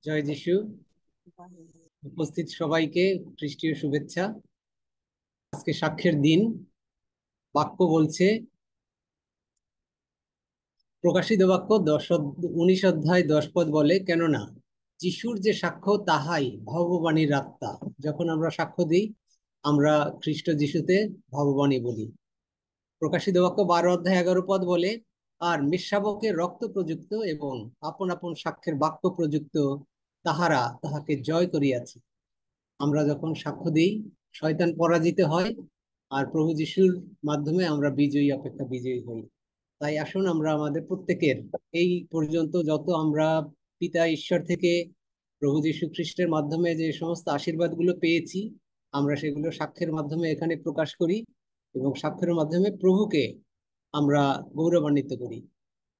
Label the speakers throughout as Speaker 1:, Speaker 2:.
Speaker 1: জয় যিশু। উপস্থিত সবাইকে খ্রিস্টীয় শুভেচ্ছা। আজকে সাক্ষ্যের দিন। বাক্য বলছে, প্রকাশিত বাক্য 19 অধ্যায় 10 পদ বলে, কেননা যিশুর যে সাক্ষ্য তাহাই ভগবানীর আত্মা। যখন আমরা সাক্ষ্য দিই, আমরা খ্রিস্ট যিশুতে ভগবানী বলি। প্রকাশিত বাক্য 12 অধ্যায় 11 পদ বলে, আর মিশাবকের রক্ত প্রযুক্ত এবং আপন আপন সাক্ষ্যের বাক্য প্রযুক্ত তাহারা তাহাকে জয় করিয়াছে। আমরা যখন সাক্ষ্য দিই, শয়তান পরাজিত হয়, আর প্রভু যিশুর মাধ্যমে আমরা বিজয়ী অপেক্ষা বিজয়ী হই। তাই আসুন আমরা আমাদের প্রত্যেকের এই পর্যন্ত যত আমরা পিতা ঈশ্বর থেকে প্রভু যীশু খ্রিস্টের মাধ্যমে যে সমস্ত আশীর্বাদগুলো পেয়েছি, আমরা সেগুলো সাক্ষ্যের মাধ্যমে এখানে প্রকাশ করি এবং সাক্ষ্যের মাধ্যমে প্রভুকে আমরা গৌরবান্বিত করি।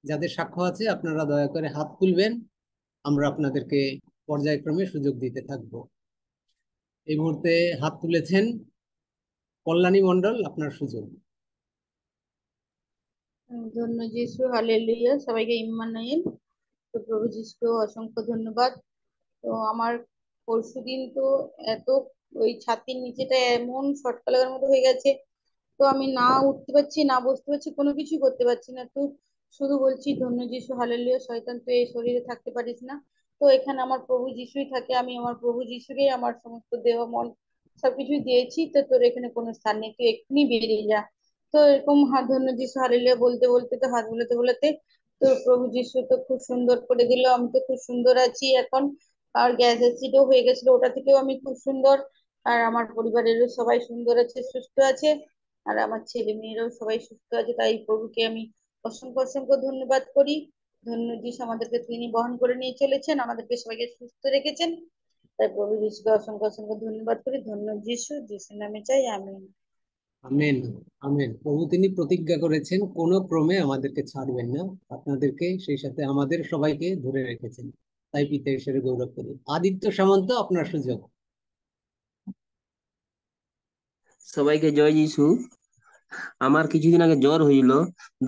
Speaker 1: যাদের সাক্ষ্য আছে আপনারা দয়া করে হাত তুলবেন, আমরা আপনাদেরকে পর্যায়ক্রমে সুযোগ দিতে থাকবো। এই মুহূর্তে হাত তুলেছেন কল্যাণী মণ্ডল, আপনার সুযোগ।
Speaker 2: ধন্য যিশু, হালেলুয়া। সবাইকে ইম্মানুয়েল। তো প্রভু যিশুকে অসংখ্য ধন্যবাদ। তো আমার পরশুদিন তো এত ওই ছাতির নিচেটা এমন শর্টকা লাগার মতো হয়ে গেছে, তো আমি না উঠতে পারছি না বসতে পারছি, কোনো কিছু করতে পারছি না। তো শুধু বলছি ধন্য যিশু, হালেলুয়া। শয়তান তুই এই শরীরে থাকতে পারিস না। তো এখানে আমার প্রভু যিশুই থাকে, আমি আমার প্রভু যিশুকেই আমার সমস্ত দেহ মন সবকিছুই দিয়েছি। তো তোর এখানে কোনো স্থান নেই, তুই এক্ষুনি বেরিয়ে যা। তো এরকম হাত ধন্য যিশু, হালেলুয়া বলতে বলতে, তো হাত বোলাতে বোলাতে তো প্রভু যিশু তো খুব সুন্দর করে দিল। আমি তো খুব সুন্দর আছি এখন। আর গ্যাস অ্যাসিডও হয়ে গেছিল, ওটা থেকেও আমি খুব সুন্দর। আর আমার পরিবারেরও সবাই সুন্দর আছে, সুস্থ আছে। আর আমার ছেলে মেয়েরাও সবাই সুস্থ আছে। তাই প্রভুকে আমি অসংখ্য অসংখ্য ধন্যবাদ করি। ধন্য যিশু, আমাদেরকে তিনি বহন করে নিয়ে চলেছেন, আমাদেরকে সবাইকে সুস্থ রেখেছেন। তাই প্রভু যিশুকে অসংখ্য অসংখ্য ধন্যবাদ করি। ধন্য যিশু, যিশুর নামে চাই, আমিন।
Speaker 1: আমেন। আমেন। প্রভু তিনি প্রতিজ্ঞা করেছেন কোনো ক্রমে আমাদেরকে ছাড়বেন না, আপনাদেরকে সেই সাথে আমাদের সবাইকে ধরে রেখেছেন। তাই পিতা ঈশ্বরের গৌরব করি। আদিত্য সামন্ত, আপনার সুযোগ।
Speaker 3: সবাইকে জয় যিশু। আমার কিছুদিন আগে জ্বর হইল,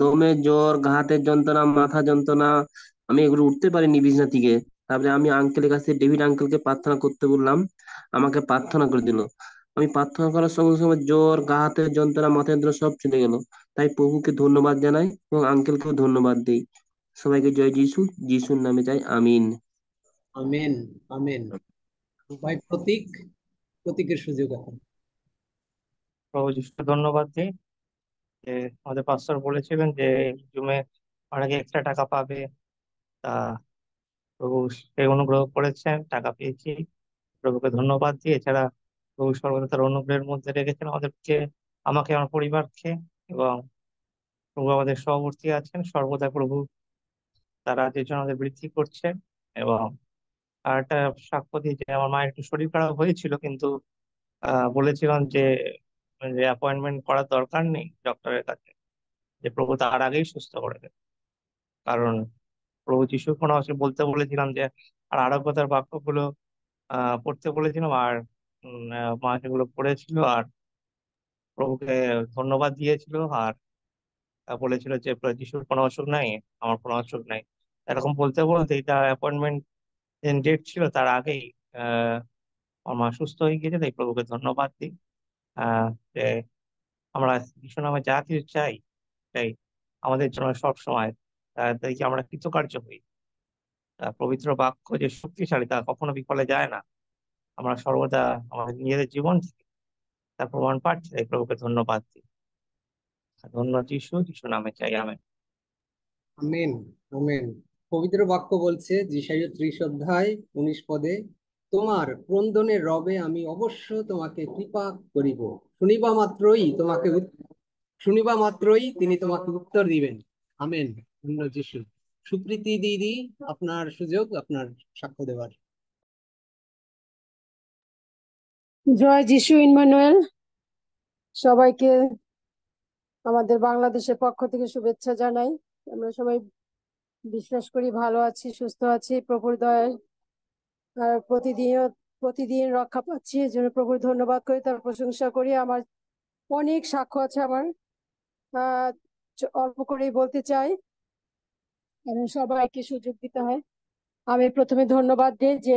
Speaker 3: দমে জ্বর, গা হাতের যন্ত্রণা, মাথা যন্ত্রণা। আমি এগুলো উঠতে পারিনি বিছনা থেকে। তারপরে আমি আঙ্কেলের কাছে, ডেভিড আঙ্কেলকে প্রার্থনা করতে বললাম, আমাকে প্রার্থনা করে দিল। আমি প্রার্থনা করার সঙ্গে সঙ্গে জ্বর, গা হাতের যন্ত্রণা, মাথা যন্ত্রণা সব চলে গেল। তাই প্রভুকে ধন্যবাদ জানাই এবং আঙ্কেলকেও ধন্যবাদ দিই। সবাইকে জয় যিশু, যিশুর নামে চাই, আমিন।
Speaker 1: আমেন। আমেন। ভাই প্রতীক, প্রতীকের সুযোগ এখন।
Speaker 4: প্রভু যিশুকে ধন্যবাদ দিই যে আমাদের পাস্টর বলেছিলেন যে জুমে অনেকে এক্সট্রা টাকা পাবে। তা প্রভু সেই অনুগ্রহ করেছেন, টাকা পেয়েছি। প্রভুকে ধন্যবাদ দিই। এছাড়া প্রভু সর্বদা তার অনুগ্রহের মধ্যে রেখেছেন আমাদেরকে, আমাকে, আমার পরিবারকে। এবং প্রভু আমাদের সহবর্তী আছেন সর্বদা। প্রভু তারা যে জন্য আমাদের বৃদ্ধি করছেন। এবং আর একটা সাক্ষ্য দিই যে আমার মায়ের একটু শরীর খারাপ হয়েছিল, কিন্তু বলেছিলাম যে অ্যাপয়েন্টমেন্ট করার দরকার নেই ডক্টরের কাছে, যে প্রভু তার আগেই সুস্থ করে দেবে। কারণ প্রভু যিশু কোনো বলতে বলেছিলাম যে, আর আরোগ্যতার বাক্যগুলো পড়তে বলেছিলাম। আর মা সেগুলো পড়েছিল আর প্রভুকে ধন্যবাদ দিয়েছিল। আর বলেছিল যে যিশুর কোনো অসুখ নাই, আমার কোনো অসুখ নাই। এরকম বলতে বলতে এটা অ্যাপয়েন্টমেন্ট ডেট ছিল তার আগেই আহ আমার মা সুস্থ হয়ে গিয়েছে। তাই প্রভুকে ধন্যবাদ দিই যে আমরা যিশু নামে যা কিছু চাই, তাই আমাদের জন্য সব সময় তাই কি আমরা কৃতকার্য হই। পবিত্র বাক্য যে শক্তিশালী, তা কখনো বিফলে যায় না। আমরা সর্বদা আমাদের নিজেদের জীবন থেকে তার প্রমাণ পাচ্ছি। তাই প্রভুকে ধন্যবাদ দিই। ধন্য যিশু, যিশু নামে চাই, আমেন।
Speaker 1: আমেন। আমেন। পবিত্র বাক্য বলছে, যিশাইয় 30 অধ্যায় 19 পদে, তোমার ক্রন্দনের রবে আমি অবশ্য তোমাকে কৃপা করিব, শুনিবা মাত্রই তোমাকে শুনিবা মাত্রই তিনি তোমাকে উত্তর দিবেন। আমেন। ধন্য যিশু। সুপ্রীতি দিদি, আপনার সুযোগ, আপনার সাক্ষ্য দেওয়ার।
Speaker 5: জয় যিশু, ইম্মানুয়েল। সবাইকে আমাদের বাংলাদেশের পক্ষ থেকে শুভেচ্ছা জানাই। আমরা সবাই বিশ্বাস করি ভালো আছি, সুস্থ আছি প্রভুর দয়ায়। আর প্রতিদিন রক্ষা পাচ্ছি, এই জন্য প্রভুর ধন্যবাদ করি, তার প্রশংসা করি। আমার অনেক সাক্ষ্য আছে আমার, আহ অল্প করেই বলতে চাই, কারণ সবাইকে সুযোগ দিতে হয়। আমি প্রথমে ধন্যবাদ দিই যে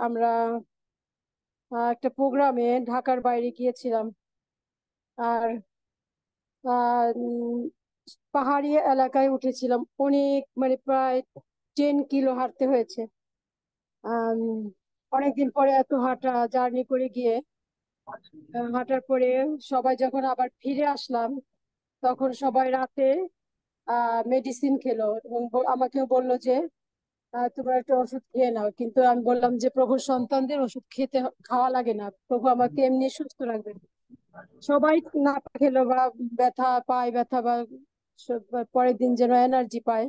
Speaker 5: আমরা একটা প্রোগ্রামে ঢাকার বাইরে গিয়েছিলাম। আর পাহাড়ি এলাকায় উঠেছিলাম, অনেক মানে প্রায় 10 কিলো হাঁটতে হয়েছে। আম, অনেকদিন পরে এত হাঁটা জার্নি করে গিয়ে হাঁটার পরে সবাই যখন আবার ফিরে আসলাম, তখন সবাই রাতে মেডিসিন খেলো এবং আমাকেও বললো যে তোমরা একটা ওষুধ খেয়ে নাও, কিন্তু আমি বললাম যে প্রভুর সন্তানদের ওষুধ খাওয়া লাগে না, প্রভু আমাকে এমনি সুস্থ রাখবেন। সবাই না খেলো বা পায় ব্যথা বা পরের দিন যেন এনার্জি পায়,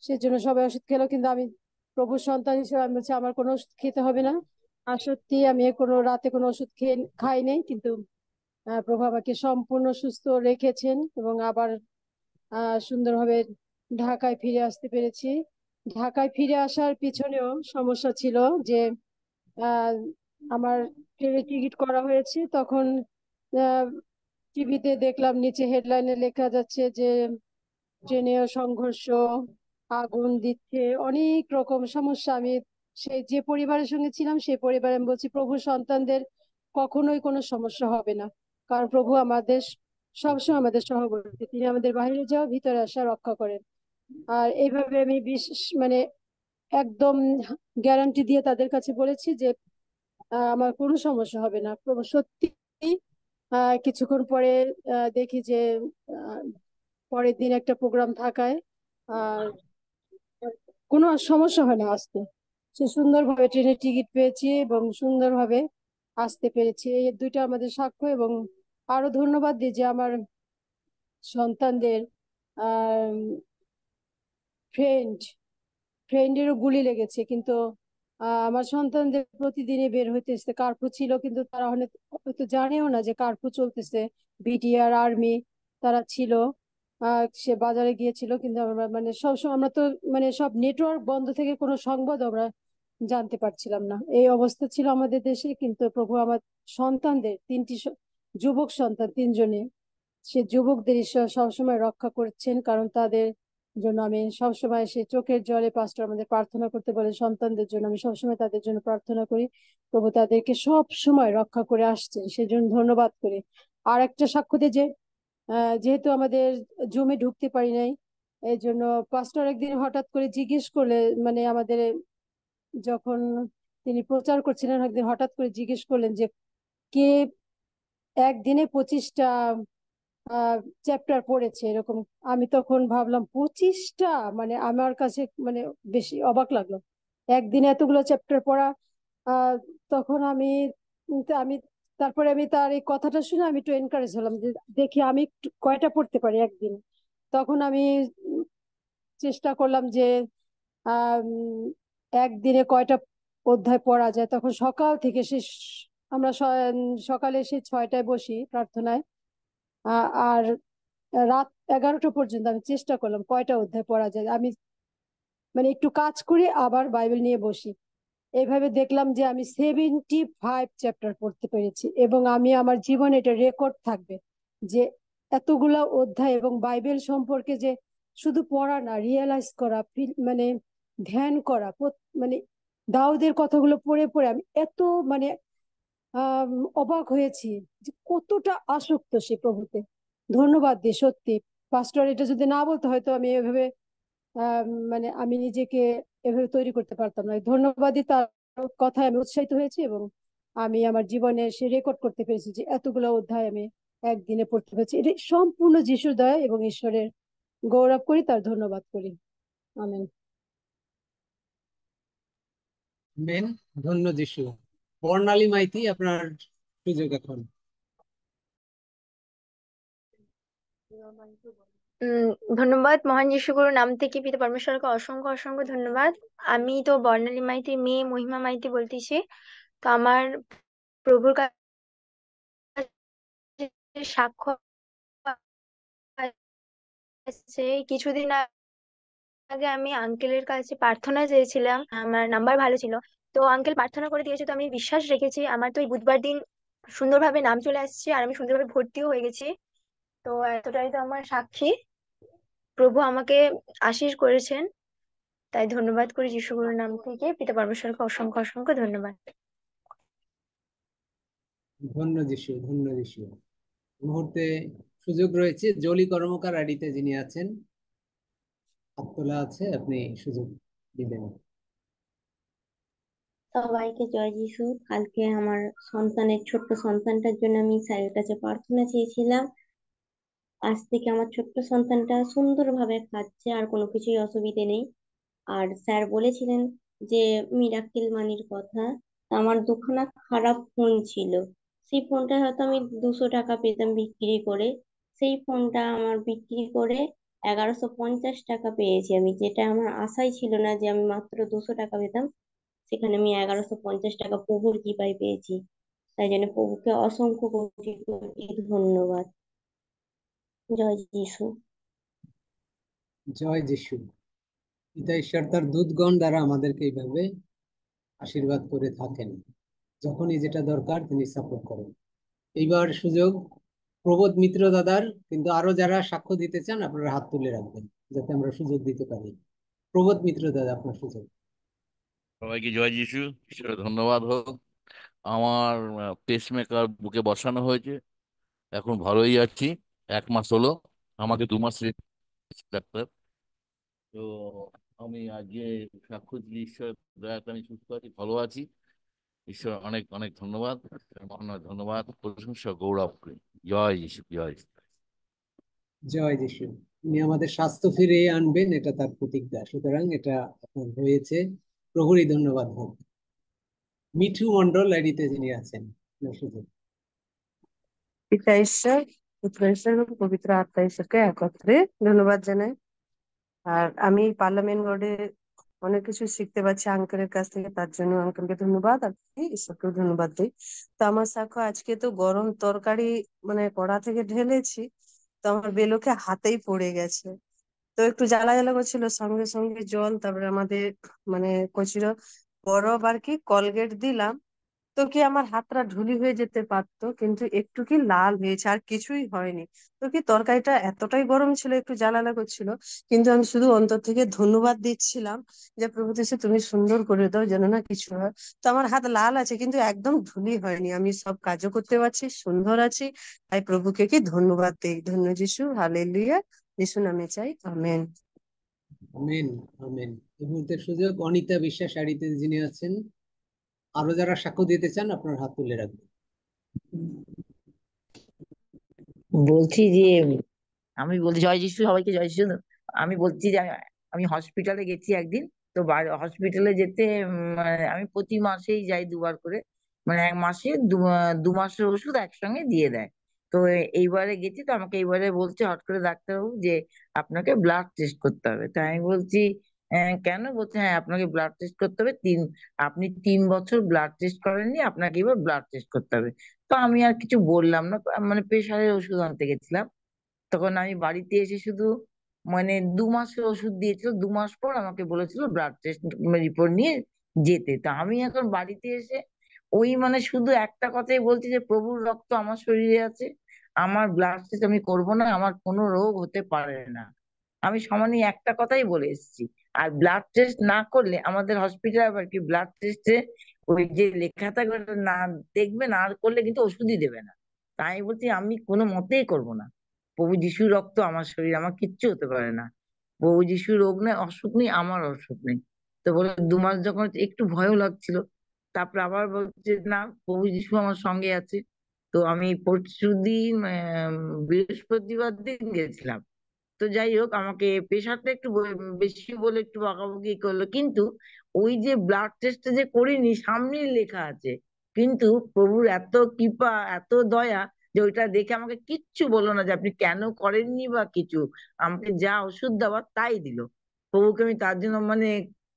Speaker 5: সেজন্য সবাই ওষুধ খেলো, কিন্তু আমি প্রভুর সন্তান হিসেবে আমি বলছি আমার কোনো ওষুধ খেতে হবে না। আর সত্যি আমি কোনো রাতে কোনো ওষুধ খাই নাই, কিন্তু প্রভু আমাকে সম্পূর্ণ সুস্থ রেখেছেন এবং আবার সুন্দরভাবে ঢাকায় ফিরে আসতে পেরেছি। ঢাকায় ফিরে আসার পিছনেও সমস্যা ছিল যে আহ, আমার ট্রেনের টিকিট করা হয়েছে, তখন টিভিতে দেখলাম নিচে হেডলাইনে লেখা যাচ্ছে যে ট্রেনেও সংঘর্ষ, আগুন দিচ্ছে, অনেক রকম সমস্যা। আমি সেই যে পরিবারের সঙ্গে ছিলাম সেই পরিবারে আমি বলছি প্রভু সন্তানদের কখনোই কোনো সমস্যা হবে না, কারণ প্রভু আমাদের সবসময় আমাদের সহবর্তী, তিনি আমাদের বাইরে যাওয়া ভিতরে আসা রক্ষা করেন। আর এইভাবে আমি বিশেষ মানে একদম গ্যারান্টি দিয়ে তাদের কাছে বলেছি যে আমার কোনো সমস্যা হবে না। প্রভু সত্যি কিছুক্ষণ পরে দেখি যে আহ, পরের দিন একটা প্রোগ্রাম থাকায় আর কোনো সমস্যা হয় না আসতে। সে সুন্দরভাবে ট্রেনের টিকিট পেয়েছি এবং সুন্দরভাবে আসতে পেরেছি। এই দুইটা আমাদের সাক্ষ্য। এবং আরো ধন্যবাদ দিই যে আমার সন্তানদের আহ ফ্রেন্ড ফ্রেন্ডেরও গুলি লেগেছে, কিন্তু আমার সন্তানদের প্রতিদিনই বের হইতেছে। কার্ফু ছিল, কিন্তু তারা হয়তো জানেও না যে কার্ফু চলতেছে। বিডিআর আর্মি তারা ছিল, সে বাজারে গিয়েছিল, কিন্তু আমরা মানে সবসময় আমরা তো মানে সব নেটওয়ার্ক বন্ধ থেকে কোনো সংবাদ আমরা জানতে পারছিলাম না, এই অবস্থা ছিল আমাদের দেশে। কিন্তু প্রভু আমার সন্তানদের যুবক সন্তান তিনজনে, সে যুবকদের ঈশ্বর সবসময় রক্ষা করছেন, কারণ তাদের জন্য আমি সবসময় সে চোখের জলে পাস্টর আমাদের প্রার্থনা করতে বলে সন্তানদের জন্য, আমি সবসময় তাদের জন্য প্রার্থনা করি। প্রভু তাদেরকে সব সময় রক্ষা করে আসছেন, সেজন্য ধন্যবাদ করি। আর একটা সাক্ষ্য দিয়ে যে যেহেতু আমাদের জমে ঢুকতে পারি নাই, এই জন্য পাস্টর একদিন হঠাৎ করে জিজ্ঞেস করলে মানে আমাদের যখন তিনি প্রচার করছিলেন একদিন হঠাৎ করে জিজ্ঞেস করলেন যে কে একদিনে 25টা চ্যাপ্টার পড়েছে এরকম। আমি তখন ভাবলাম 25টা, মানে আমার কাছে মানে বেশি অবাক লাগলো একদিনে এতগুলো চ্যাপ্টার পড়া। আহ তখন আমি তারপরে আমি তার এই কথাটা শুনে আমি একটু এনকারেজ হলাম যে দেখি আমি একটু কয়টা পড়তে পারি একদিন। তখন আমি উম, চেষ্টা করলাম যে একদিনে কয়টা অধ্যায় পড়া যায়। তখন সকাল থেকে আমরা সকালে 6টায় বসি প্রার্থনায়, আর রাত 11টা পর্যন্ত আমি চেষ্টা করলাম কয়টা অধ্যায় পড়া যায়। আমি মানে একটু কাজ করে আবার বাইবেল নিয়ে বসি, এইভাবে দেখলাম যে আমি 75 চ্যাপ্টার পড়তে পেরেছি। এবং আমি আমার জীবনে এটা রেকর্ড থাকবে যে এতগুলা অধ্যায় এবং বাইবেল সম্পর্কে যে শুধু পড়া না, রিয়েলাইজ করা, মানে ধ্যান করা। মানে দাউদের কথাগুলো পড়ে পড়ে আমি এত মানে আহ অবাক হয়েছি যে কতটা আসক্ত সে প্রভুতে। ধন্যবাদ দিই সত্যি। পাস্টর এটা যদি না বলতে হয়তো আমি এভাবে মানে আমি নিজেকে এভাবে তৈরি করতে পারতাম না। ধন্যবাদই তার কথায় আমি উৎসাহিত হয়েছি এবং আমি আমার জীবনে সে রেকর্ড করতে পেরেছি যে এতগুলো অধ্যায় আমি একদিনে পড়তে পেরেছি। এটা সম্পূর্ণ যিশুর দয়া এবং ঈশ্বরের গৌরব করি, তার ধন্যবাদ করি। আমেন।
Speaker 1: মেন ধন্য যিশু। বর্ণালী মাইতি, আপনার সুযোগ এখন।
Speaker 6: উম ধন্যবাদ। মহান যিশুগুরুর নাম থেকে পিতা পরমেশ্বরকে অসংখ্য অসংখ্য ধন্যবাদ। আমি তো বর্ণালী মাইতির মেয়ে মহিমা মাইতি বলতেছি। তো আমার প্রভুর কাছে সাক্ষ্য আছে। কিছুদিন আগে আমি আঙ্কেলের কাছে প্রার্থনা চেয়েছিলাম, আমার নাম্বার ভালো ছিল। তো আঙ্কেল প্রার্থনা করে দিয়েছে, তো আমি বিশ্বাস রেখেছি। আমার তো এই বুধবার দিন সুন্দরভাবে নাম চলে আসছে আর আমি সুন্দরভাবে ভর্তিও হয়ে গেছি। তো এতটাই তো আমার সাক্ষী, প্রভু আমাকে আশীষ করেছেন। তাই ধন্যবাদ করি যিশুগুরুর নাম থেকে, পিতা পরমেশ্বরকে অসংখ্য অসংখ্য ধন্যবাদ।
Speaker 1: ধন্য যিশু, ধন্য যিশু। মুহূর্তে সুযোগ রয়েছে জলি কর্মকার আইডিতে যিনি আছেন, হাত তোলা আছে, আপনি সুযোগ দিবেন।
Speaker 7: সবাইকে জয় যিশু। কালকে আমার ছোট্ট সন্তানটার জন্য আমি স্যারের কাছে প্রার্থনা চেয়েছিলাম। আজ থেকে আমার ছোট্ট সন্তানটা সুন্দরভাবে খাচ্ছে, আর কোনো কিছুই অসুবিধে নেই। আর স্যার বলেছিলেন যে মিরাক্কেল মানির কথা। আমার দুখানা খারাপ ফোন ছিল, সেই ফোনটা হয়তো আমি 200 টাকা পেতাম বিক্রি করে। সেই ফোনটা আমার বিক্রি করে 1150 টাকা পেয়েছি আমি, যেটা আমার আশাই ছিল না যে আমি মাত্র 200 টাকা পেতাম, সেখানে আমি 1150 টাকা প্রভুর কৃপায় পেয়েছি। তাই জন্য প্রভুকে অসংখ্য কোটি কোটি ধন্যবাদ। জয় যিশু।
Speaker 1: জয় যিশু। পিতা ঈশ্বর তার দূতগণ দ্বারা আমাদেরকে এইভাবে আশীর্বাদ করে থাকেন, যখনই যেটা দরকার তিনি সাপোর্ট করেন। এইবার সুযোগ প্রবোধ মিত্র দাদার, কিন্তু আরো যারা সাক্ষ্য দিতে চান আপনারা হাত তুলে রাখবেন যাতে আমরা সুযোগ দিতে পারি। প্রবোধ মিত্র দাদা, আপনার সুযোগ।
Speaker 8: সবাইকে জয় যিশু, ঈশ্বরের ধন্যবাদ হোক। আমার পেসমেকার বুকে বসানো হয়েছে, এখন ভালোই আছি। 1 মাস হলো, আমাকে 2 মাস ডাক্তার। তো আমি আজকে সাক্ষ্য দিই ঈশ্বরের দয়াতে আমি সুস্থ আছি, ভালো আছি। ঈশ্বর অনেক অনেক ধন্যবাদ, মহান ধন্যবাদ, প্রশংসা গৌরব করি। জয় যিশু, জয় যিশু।
Speaker 1: জয় যিশু। উনি আমাদের স্বাস্থ্য ফিরিয়ে আনবেন, এটা তার প্রতিজ্ঞা, সুতরাং এটা আপনার হয়েছে। প্রভুরই ধন্যবাদ হোক। মিঠু মন্ডল আইডিতে যিনি আছেন, আপনার সুযোগ।
Speaker 9: পিতা ঈশ্বর, পুত্র ঈশ্বর এবং পবিত্র আত্মা ঈশ্বরকে একত্রে ধন্যবাদ জানাই। আর আমি পার্লামেন্ট বোর্ডে অনেক কিছু শিখতে পারছি আঙ্কেলের কাছ থেকে, তার জন্য আঙ্কেলকে ধন্যবাদ, আর ঈশ্বরকেও ধন্যবাদ দিই। তো আমার সাক্ষ্য, আজকে তো গরম তরকারি মানে কড়া থেকে ঢেলেছি, তো আমার বেলোকে হাতেই পড়ে গেছে। তো একটু জ্বালা জ্বালা করছিল, সঙ্গে সঙ্গে জল, তারপরে আমাদের মানে কচুর বরফ আর কি কলগেট দিলাম। তো কি আমার হাতটা ঢুলি হয়ে যেতে পারতো, কিন্তু একটু কি লাল হয়েছে, আর কিছুই হয়নি। তো কি তরকারিটা এতটাই গরম ছিল, একটু জ্বালা করছিল, কিন্তু আমি শুধু অন্তর থেকে ধন্যবাদ দিচ্ছিলাম যে প্রভু যীশু তুমি সুন্দর করে দাও যেন না কিছু হয়। তো আমার হাত লাল আছে কিন্তু একদম ঢুলি হয়নি, আমি সব কাজও করতে পারছি, সুন্দর আছি। তাই প্রভুকে কি ধন্যবাদ দেই। ধন্য যিশু, হালেলুয়া। যিশু নামে চাই, আমেন।
Speaker 1: Amen, amen. এই মুহূর্তে সুযোগ অনিতা বিশ্বাস আইডিতে যিনি আছেন, আরো যারা সাক্ষ্য দিতে চান আপনার হাত তুলে রাখবেন।
Speaker 10: বলছি যে আমি বলছি জয় যিশু, সবাইকে জয় যিশু। আমি বলছি যে আমি হসপিটালে গেছি একদিন। তো হসপিটালে যেতে মানে আমি প্রতি মাসেই যাই 2 বার করে, মানে 1 মাসে 2 মাসের ওষুধ একসঙ্গে দিয়ে দেয়। তো এইবারে গেছি, তো আমাকে এইবারে বলছে হট করে ডাক্তারবাবু যে আপনাকে ব্লাড টেস্ট করতে হবে। তাই আমি বলছি কেন? বলছে হ্যাঁ আপনাকে ব্লাড টেস্ট করতে হবে, আপনি 3 বছর ব্লাড টেস্ট করেননি, আপনাকে এবার ব্লাড টেস্ট করতে হবে। তো আমি আর কিছু বললাম না, মানে প্রেশারের ওষুধ আনতে গেছিলাম। তখন আমি বাড়িতে এসে শুধু মানে 2 মাসের ওষুধ দিয়েছিল, 2 মাস পর আমাকে বলেছিল ব্লাড টেস্ট রিপোর্ট নিয়ে যেতে। তা আমি এখন বাড়িতে এসে ওই মানে শুধু একটা কথাই বলছি যে প্রভুর রক্ত আমার শরীরে আছে, আমার ব্লাড টেস্ট আমি করব না, আমার কোনো রোগ হতে পারে না। আমি সমানে একটা কথাই বলে এসেছি। আর ব্লাড টেস্ট না করলে আমাদের হসপিটাল আবার কি ব্লাড টেস্টে ওই যে লেখা থাকবে ওটা না দেখবে, না করলে কিন্তু ওষুধই দেবে না। তাই বলছি আমি কোনো মতেই করব না। প্রভু যিশুর রক্ত আমার শরীর, আমার কিচ্ছু হতে পারে না। প্রভু যিশুর রোগ নেই, অসুখ নেই, আমার অসুখ নেই। তো বলে 2 মাস যখন একটু ভয়ও লাগছিল, তারপর আবার বলছে না প্রভু যিশু আমার সঙ্গে আছে। তো আমি পরশুদিন বৃহস্পতিবার দিন গেছিলাম। তো যাই হোক, আমাকে প্রেশারটা একটু বেশি বলে একটু বকাবকি করলো, কিন্তু ওই যে ব্লাড টেস্টটা যে করিনি সামনেই লেখা আছে। কিন্তু প্রভুর এত কৃপা, এত দয়া যে ওইটা দেখে আমাকে কিচ্ছু বললো না যে আপনি কেন করেননি বা কিছু। আমাকে যা ওষুধ দেওয়ার তাই দিল। প্রভুকে আমি তার জন্য মানে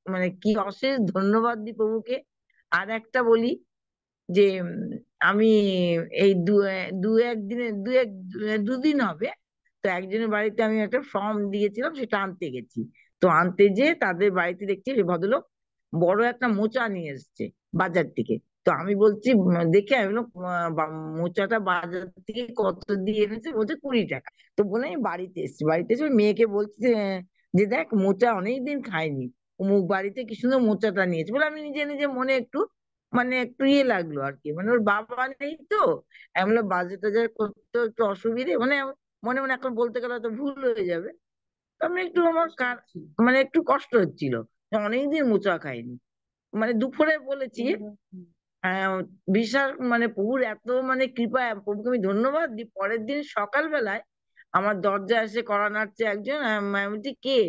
Speaker 10: মানে কি অশেষ ধন্যবাদ দিই প্রভুকে। আর একটা বলি যে আমি এই দু একদিনে 2দিন হবে। তো একজনের বাড়িতে আমি একটা ফর্ম দিয়েছিলাম, সেটা আনতে গেছি। তো আনতে যেয়ে তাদের বাড়িতে দেখছি যে ভদ্রলোক বড় একটা মোচা নিয়ে এসেছে বাজার থেকে। তো আমি বলছি দেখে আমি বললাম মোচাটা বাজার থেকে কত দিয়ে এনেছে? বলছে 20 টাকা। তো বলে আমি বাড়িতে এসেছি, বাড়িতে এসে ওই মেয়েকে বলছি যে দেখ মোচা অনেকদিন খাইনি, অমুক বাড়িতে কি সুন্দর মোচাটা নিয়েছে বলে আমি নিজে নিজে মনে একটু একটু লাগলো আর কি, ওর বাবা নেই তো। আমি বললাম বাজার টাজার করতে একটু অসুবিধে, মনে মনে এখন বলতে গেলে তো ভুল হয়ে যাবে। তো আমি একটু আমার একটু কষ্ট হচ্ছিল, অনেকদিন মোচা খাইনি। দুপুরে বলেছি, হ্যাঁ, বিশাল প্রভুর এত কৃপা, প্রভুকে আমি ধন্যবাদ দিই। পরের দিন সকালবেলায় আমার দরজা এসে কড়া নাড়ছে একজন, আমি বলছি কে?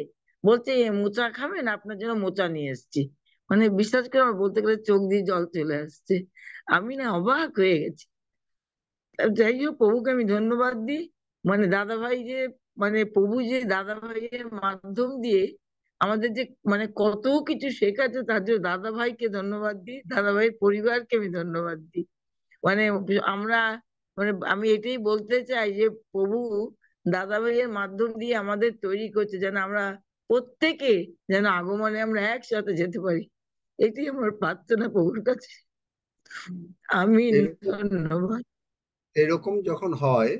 Speaker 10: বলছে মোচা খাবেন, আপনার জন্য মোচা নিয়ে এসেছি। বিশ্বাস করে আমার বলতে গেলে চোখ দিয়ে জল চলে আসছে। আমি না অবাক হয়ে গেছি। যাই হোক, প্রভুকে আমি ধন্যবাদ দিই। দাদা ভাই যে প্রভু যে দাদা ভাইয়ের মাধ্যম দিয়ে আমাদের যে কত কিছু শেখাচ্ছে, তার জন্য দাদা ভাইকে ধন্যবাদ দিই, দাদা ভাইয়ের পরিবারকে আমি ধন্যবাদ দিই। মানে আমরা আমি এটাই বলতে চাই যে প্রভু দাদা ভাইয়ের মাধ্যম দিয়ে আমাদের তৈরি করছে, যেন আমরা প্রত্যেকে যেন আগমনে আমরা একসাথে যেতে পারি। এটাই আমার প্রার্থনা প্রভুর কাছে। আমি
Speaker 11: এরকম
Speaker 10: ধন্যবাদ।
Speaker 11: এরকম যখন হয়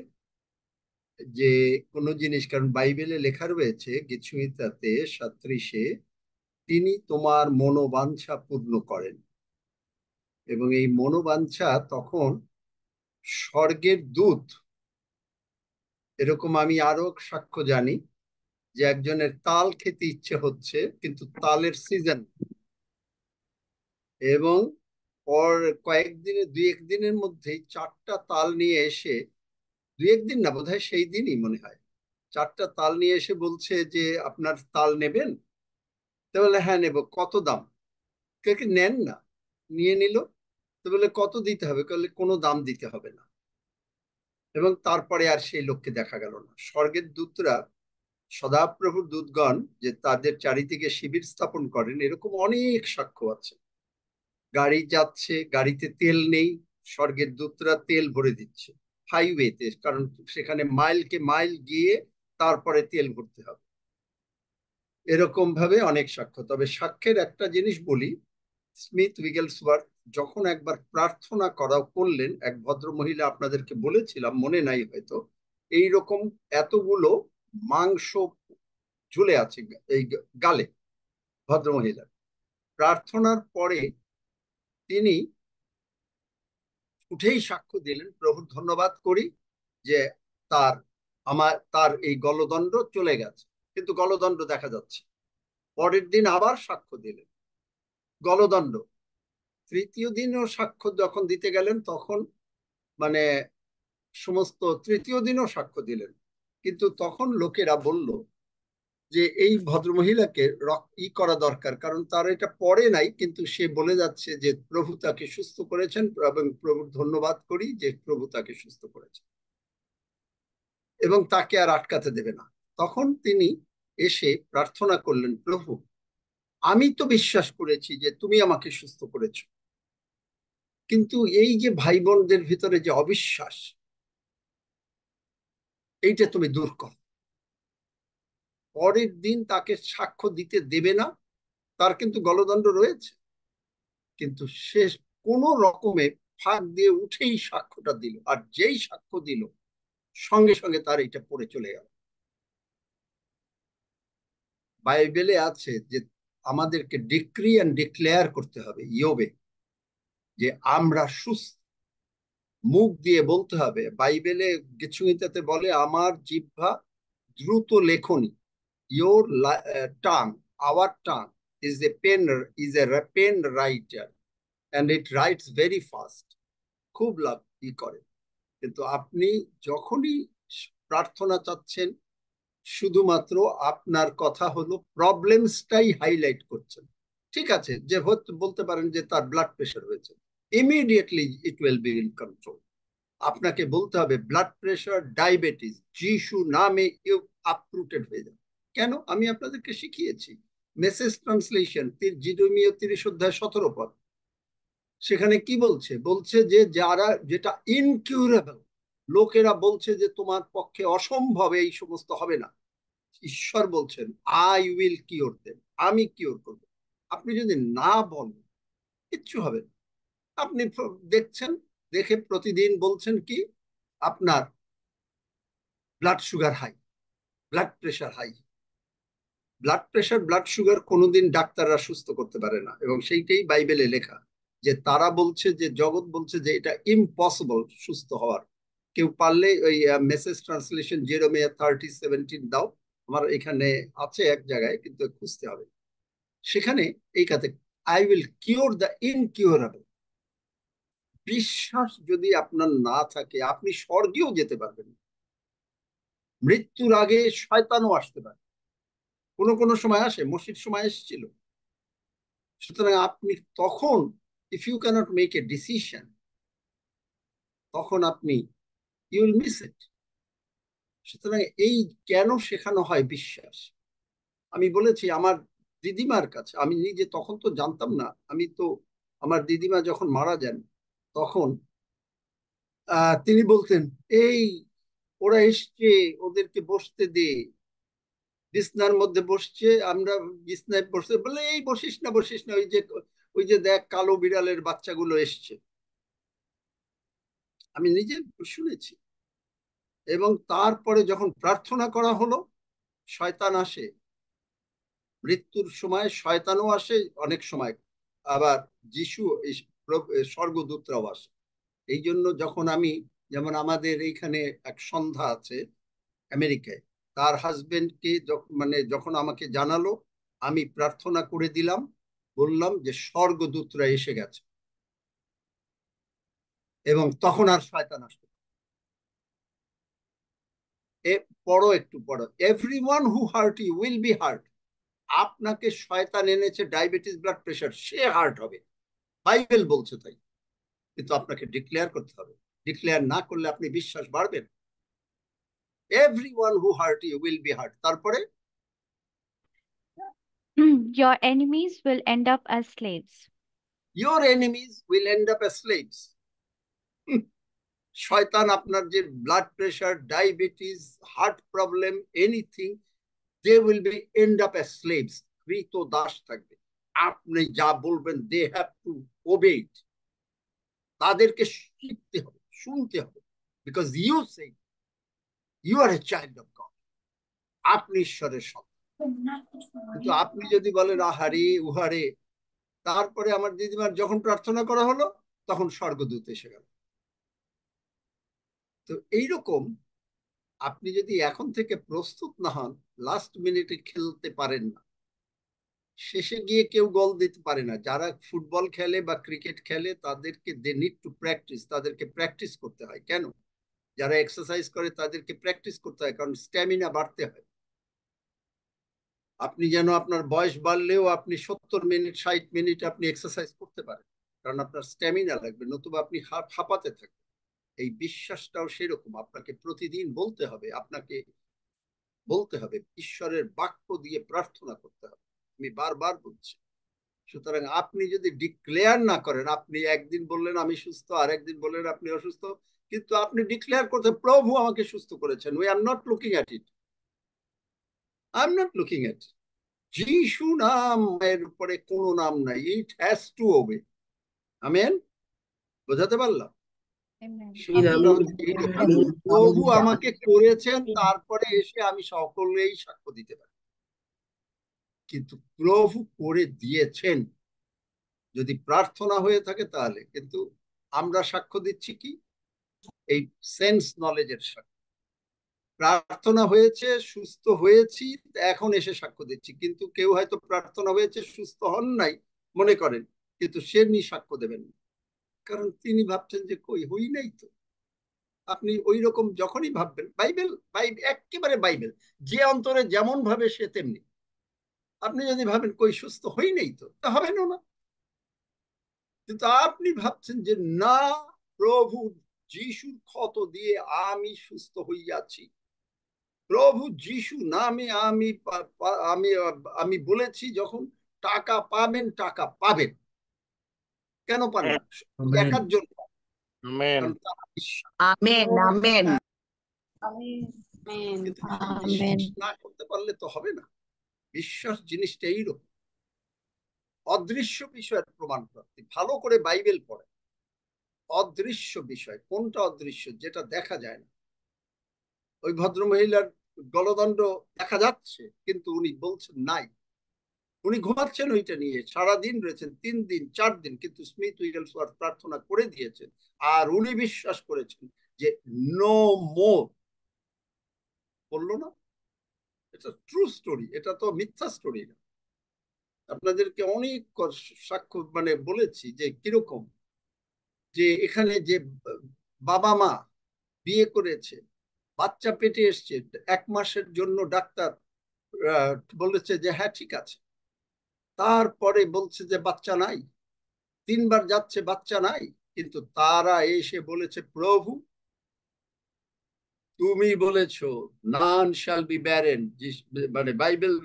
Speaker 11: যে কোনো জিনিস, কারণ বাইবেলে লেখা রয়েছে গীতসংহিতাতে 37-এ, তিনি তোমার মনোবাঞ্ছা পূর্ণ করেন। এবং এই মনোবাঞ্ছা তখন স্বর্গের দূত, এরকম আমি আরো সাক্ষ্য জানি যে একজনের তাল খেতে ইচ্ছে হচ্ছে কিন্তু তালের সিজন, এবং পর কয়েকদিনে 2-1 দিনের মধ্যেই 4টা তাল নিয়ে এসে, 2-1 দিন না, বোধহয় সেই দিনই মনে হয়, 4টা তাল নিয়ে এসে বলছে যে আপনার তাল নেবেন? তো বলে হ্যাঁ নেব। কত দাম? কে নেন না, নিয়ে নিল। তো বলে কত দিতে হবে? বলে কোনো দাম দিতে হবে না। এবং তারপরে আর সেই লোককে দেখা গেল না। স্বর্গের দূতরা, সদাপ্রভুর দূতগণ যে তাদের চারিদিকে শিবির স্থাপন করেন, এরকম অনেক সাক্ষ্য আছে। গাড়ি যাচ্ছে, গাড়িতে তেল নেই, স্বর্গের দূতরা তেল ভরে দিচ্ছে হাইওয়েতে, কারণ সেখানে মাইলকে মাইল গিয়ে তারপরে তেল ভরতে হবে। এরকম ভাবে অনেক সাক্ষ্য। তবে সাক্ষ্যের একটা জিনিস বলি, স্মিথ উইগেলসওয়ার্থ যখন একবার প্রার্থনা করলেন, এক ভদ্র মহিলা, আপনাদেরকে বলেছিলাম মনে নাই হয়তো, এইরকম এতগুলো মাংস ঝুলে আছে এই গালে ভদ্র মহিলা। প্রার্থনার পরে তিনি উঠেই সাক্ষ্য দিলেন, প্রভুর ধন্যবাদ করি যে তার এই গলদণ্ড চলে গেছে, কিন্তু গলদণ্ড দেখা যাচ্ছে। পরের দিন আবার সাক্ষ্য দিলেন, গলদণ্ড। তৃতীয় দিনও সাক্ষ্য যখন দিতে গেলেন, তখন তৃতীয় দিনও সাক্ষ্য দিলেন, কিন্তু তখন লোকেরা বলল যে এই ভদ্রমহিলাকে করা দরকার, কারণ তার এটা পড়ে নাই, কিন্তু সে বলে যাচ্ছে যে প্রভু তাকে সুস্থ করেছেন এবং প্রভুর ধন্যবাদ করি যে প্রভু তাকে সুস্থ করেছেন এবং তাকে আর আটকাতে দেবে না। তখন তিনি এসে প্রার্থনা করলেন, প্রভু আমি তো বিশ্বাস করেছি যে তুমি আমাকে সুস্থ করেছ, কিন্তু এই যে ভাই বোনদের ভিতরে যে অবিশ্বাস, এইটা তুমি দূর করো। পরের দিন তাকে সাক্ষ্য দিতে দেবে না, তার কিন্তু গলদণ্ড রয়েছে, কিন্তু সে কোনো রকমে ফাঁক দিয়ে উঠেই সাক্ষ্যটা দিল, আর যেই সাক্ষ্য দিল সঙ্গে সঙ্গে তার এটা পড়ে চলে গেল। বাইবেলে আছে যে আমাদেরকে ডিক্রি এন্ড ডিক্লেয়ার করতে হবে, ইয়োবে, যে আমরা সুস্থ। মুখ দিয়ে বলতে হবে। বাইবেলে গীতসংহিতাতে বলে, আমার জিহ্বা দ্রুত লেখনী, your tongue, our tongue is a pen writer and it writes very fast. খুব লাভ করে। কিন্তু আপনি যখনই প্রার্থনা চাচ্ছেন, শুধুমাত্র আপনার কথা হলো প্রবলেমসটাই হাইলাইট করছেন। ঠিক আছে, যে বলতে পারেন যে তার ব্লাড প্রেশার হয়েছে, immediately it will be in control. আপনাকে বলতে হবে ব্লাড প্রেশার, ডায়াবেটিস, যিশু নামে আপরুটেড হয়ে যাবে। কেন? আমি আপনাদেরকে শিখিয়েছি মেসেজ ট্রান্সলেশন, জিরোমীয় 30-17 পদ। সেখানে কি বলছে? বলছে যে যেটা ইনকিউরেবল, লোকেরা বলছে যে তোমার পক্ষে অসম্ভব, এই সমস্ত হবে না, ঈশ্বর বলছেন আই উইল কিওর দেম, আমি কিওর করব। আপনি যদি না বলেন কিচ্ছু হবে না। আপনি দেখছেন, দেখে প্রতিদিন বলছেন কি আপনার blood sugar high, blood pressure high, blood pressure, blood sugar কোনোদিন ডাক্তাররা সুস্থ করতে পারে না, এবং সেইটাই বাইবেলে লেখা, যে তারা বলছে, যে জগৎ বলছে যে এটা ইম্পসিবল সুস্থ হওয়ার। কেউ পারলে ওই মেসেজ ট্রান্সলেশন জেরোমিয়া 30:17 দাও, আমার এখানে আছে এক জায়গায়, কিন্তু খুঁজতে হবে। সেখানে এই কাতে I will cure the incurable. বিশ্বাস যদি আপনার না থাকে, আপনি স্বর্গেও যেতে পারবেন না। মৃত্যুর আগে শয়তানও আসতে পারে, কোনো কোনো সময় আসে, মসজিদ সময় এসেছিল। সুতরাং আপনি তখন, if you can't make a decision, তখন আপনি ইউ উইল মিস ইট। সুতরাং এই কেন শেখানো হয় বিশ্বাস। আমি বলেছি আমার দিদিমার কাছে, আমি নিজে তখন তো জানতাম না, আমি তো, আমার দিদিমা যখন মারা যান তখন তিনি বলতেন, এই ওরা এসছে, ওদেরকে বসতে দে, বিছনার মধ্যে বসছে, আমরা বিছনায় বসতে বলে, এই বসিস না বসিস না, ওই যে দেখ কালো বিড়ালের বাচ্চাগুলো এসছে। আমি নিজে শুনেছি। এবং তারপরে যখন প্রার্থনা করা হলো, শয়তান আসে, মৃত্যুর সময় শয়তানও আসে, অনেক সময় আবার যিশু, স্বর্গদূতরাও আসে। এই জন্য যখন আমি, যেমন আমাদের এইখানে এক সন্ধ্যা আছে আমেরিকায়, তার হাজবেন্ডকে মানে যখন আমাকে জানালো, আমি প্রার্থনা করে দিলাম, বললাম যে স্বর্গদূতরা এসে গেছে, এবং তখন আর শয়তান আসবে। পড়ো, একটু পড়ো, everyone who hurt you will be hurt. আপনাকে শয়তান এনেছে ডায়াবেটিস, ব্লাড প্রেশার, সে হার্ট হবে, বাইবেল বলছে তাই। কিন্তু আপনাকে ডিক্লেয়ার করতে হবে, ডিক্লেয়ার না করলে আপনি বিশ্বাস বাড়বেন। Everyone who hurt you will be hurt. তারপরে
Speaker 12: Your enemies will end up as slaves.
Speaker 11: your enemies will end up as slaves. শয়তান আপনার যে blood pressure, diabetes, heart problem, anything, they will be end up as slaves. কৃত দাস থাকবে। আপনি যা বলবেন, দে হ্যাভ টু ওবে ইট। তাদেরকে শিখতে হবে, শুনতে হবে, because you say you are a child of God. আপনি ঈশ্বরের সন্তান। কিন্তু আপনি যদি বলেন আহারে উহারে, তারপরে আমার দিদিমার যখন প্রার্থনা করা হলো, তখন স্বর্গদূত এসে গেল। তো এইরকম আপনি যদি এখন থেকে প্রস্তুত না হন, লাস্ট মিনিটে খেলতে পারেন না, শেষে গিয়ে কেউ গোল দিতে পারে না। যারা ফুটবল খেলে বা ক্রিকেট খেলে, তাদেরকে দে নিড টু প্র্যাকটিস, তাদেরকে প্র্যাকটিস করতে হয়। কেন? যারা এক্সারসাইজ করে তাদেরকে প্র্যাকটিস করতে হয়, কারণ স্ট্যামিনা বাড়তে হয়। আপনি যেন আপনার বয়স বাড়লেও আপনি 70 মিনিট 60 মিনিট আপনি এক্সারসাইজ করতে পারেন, কারণ আপনার স্ট্যামিনা লাগবে, নতুবা আপনি হাঁপাতে থাকবেন। এই বিশ্বাসটাও সেরকম, আপনাকে প্রতিদিন বলতে হবে, আপনাকে বলতে হবে, ঈশ্বরের বাক্য দিয়ে প্রার্থনা করতে হবে। আমি বারবার বলছি। সুতরাং আপনি যদি ডিক্লেয়ার না করেন, আপনি একদিন বললেন আমি সুস্থ, আর একদিন বললেন আপনি অসুস্থ, কিন্তু আপনি ডিক্লেয়ার করতে, প্রভু আমাকে সুস্থ করেছেন, we are not looking at it, I am not looking at it. যিশু নাম এর উপরে কোনো নাম নাই, ইট হ্যাজ টু ওবে। আমেন। বোঝাতে পারলাম? প্রভু আমাকে করেছেন, তারপরে এসে আমি সকলেই সাক্ষ্য দিতে পারি, কিন্তু প্রভু করে দিয়েছেন যদি প্রার্থনা হয়ে থাকে তাহলে। কিন্তু আমরা সাক্ষ্য দিচ্ছি কি? এই সেন্স নলেজের সাক্ষ্য। প্রার্থনা হয়েছে, সুস্থ হয়েছি, এখন এসে সাক্ষ্য দিচ্ছি। কিন্তু কেউ হয়তো প্রার্থনা হয়েছে, সুস্থ হন নাই মনে করেন, কিন্তু সে নিয়ে সাক্ষ্য দেবেন না, কারণ তিনি ভাবছেন যে কই হই নাই তো। আপনি ওই রকম যখনই ভাববেন, বাইবেল একেবারে বাইবেল, যে অন্তরে যেমন ভাবে সে তেমনি। আপনি যদি ভাবেন কই সুস্থ হই নাই তো, তা হবে না। কিন্তু আপনি ভাবছেন যে না, প্রভু যিশুর ক্ষত দিয়ে আমি সুস্থ হইয়াছি, প্রভু যিশু নামে আমি বলেছি যখন, টাকা পাবেন, টাকা পাবেন। কেন পান না? একার জন্য, কারণ তারা বিশ্বাস।
Speaker 10: Amen amen.
Speaker 11: কিন্তু বিশ্বাস না করতে পারলে তো হবে না। বিশ্বাস জিনিসটা এইরকম, অদৃশ্য বিষয়ের প্রমাণ প্রাপ্তি। ভালো করে বাইবেল পড়ে। অদৃশ্য বিষয় কোনটা? অদৃশ্য, যেটা দেখা যায় না। ওই ভদ্রমহিলার গলদণ্ড দেখা যাচ্ছে, কিন্তু উনি বলছেন নাই। উনি ঘুমাচ্ছেন ওইটা নিয়ে, সারাদিন রয়েছেন, 3 দিন 4 দিন, কিন্তু স্মিথ উইগেলসওয়ার্থ প্রার্থনা করে দিয়েছেন। আর উনি বিশ্বাস করেছেন যে নো মোর, বললো না? এটা ট্রু স্টোরি, এটা তো মিথ্যা স্টোরি না। আপনাদেরকে অনেক সাক্ষ্য বলেছি যে কিরকম, যে এখানে যে বাবা মা বিয়ে করেছে, বাচ্চা পেটে এসছে, 1 মাসের জন্য ডাক্তার বলেছে যে হ্যাঁ ঠিক আছে, তারপরে বলছে যে বাচ্চা নাই, 3 বার যাচ্ছে বাচ্চা নাই, কিন্তু তারা এসে বলেছে প্রভু তুমি বলেছো নান শ্যাল বি ব্যারেন, বাইবেল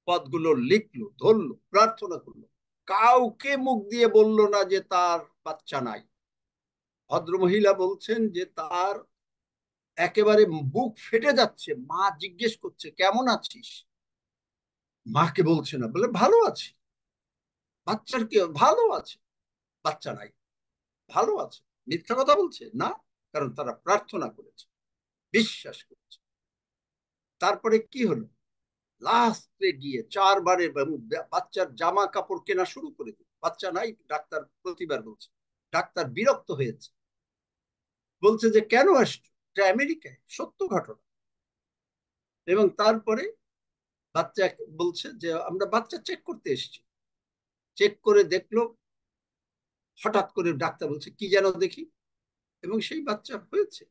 Speaker 11: পদগুলো লিখলো, ধরলো, প্রার্থনা করলো, কাউকে মুখ দিয়ে বললো না যে তার বাচ্চা নাই। ভদ্রমহিলা বলছেন যে তার একেবারে বুক ফেটে যাচ্ছে, মা জিজ্ঞেস করছে কেমন আছিস, মাকে বলছে না, বলে ভালো আছি। বাচ্চার কি ভালো আছে, বাচ্চা নাই, ভালো আছে। মিথ্যা কথা বলছে না, কারণ তারা প্রার্থনা করেছে, বিশ্বাস করেছে। তারপরে কি হলো, লাস্টে গিয়ে 4 বারে বাচ্চার জামা কাপড় কেনা শুরু করে দিল, বাচ্চা নাই। ডাক্তার প্রতিবার বলছে, ডাক্তার বিরক্ত হয়েছে, বলছে যে কেন আসছো, এটা আমেরিকায় সত্য ঘটনা। এবং তারপরে বাচ্চা বলছে যে আমরা বাচ্চা চেক করতে এসেছি, চেক করে দেখলো, হঠাৎ করে ডাক্তার বলছে কি যেন দেখি, এবং সেই বাচ্চা হয়েছে।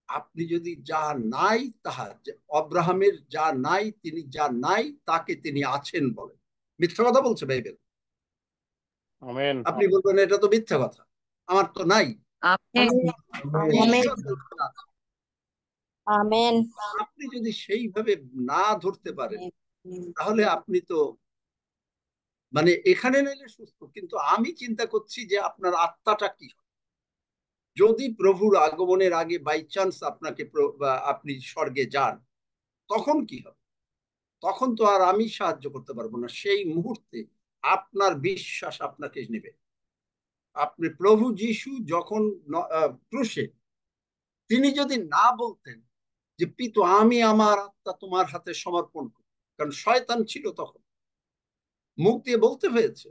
Speaker 11: আপনি যদি যা নাই তাহা, অব্রাহামের যা নাই, তিনি যা নাই তাকে তিনি আছেন বলেন। মিথ্যা কথা বলছে বাইবেল?
Speaker 13: আমেন।
Speaker 11: আপনি বলবেন এটা তো মিথ্যা কথা, আমার তো নাই। ঈশ্বর বলছেন আছে।
Speaker 7: আমেন।
Speaker 11: আপনি যদি সেইভাবে না ধরতে পারেন, তাহলে আপনি তো এখানে নাইলে সুস্থ, কিন্তু আমি চিন্তা করছি যে আপনার আত্মাটা কি হয়। যদি প্রভুর আগমনের আগে বাই চান্স আপনি স্বর্গে যান, তখন কি হবে? তখন তো আর আমি সাহায্য করতে পারবো না। সেই মুহূর্তে আপনার বিশ্বাস আপনাকে নেবে। আপনি প্রভু যিশু যখন ক্রুশে, তিনি যদি না বলতেন যে পিতা আমি আমার আত্মা তোমার হাতে সমর্পণ করি, কারণ শয়তান ছিল তখন, মুখ দিয়ে বলতে হয়েছে।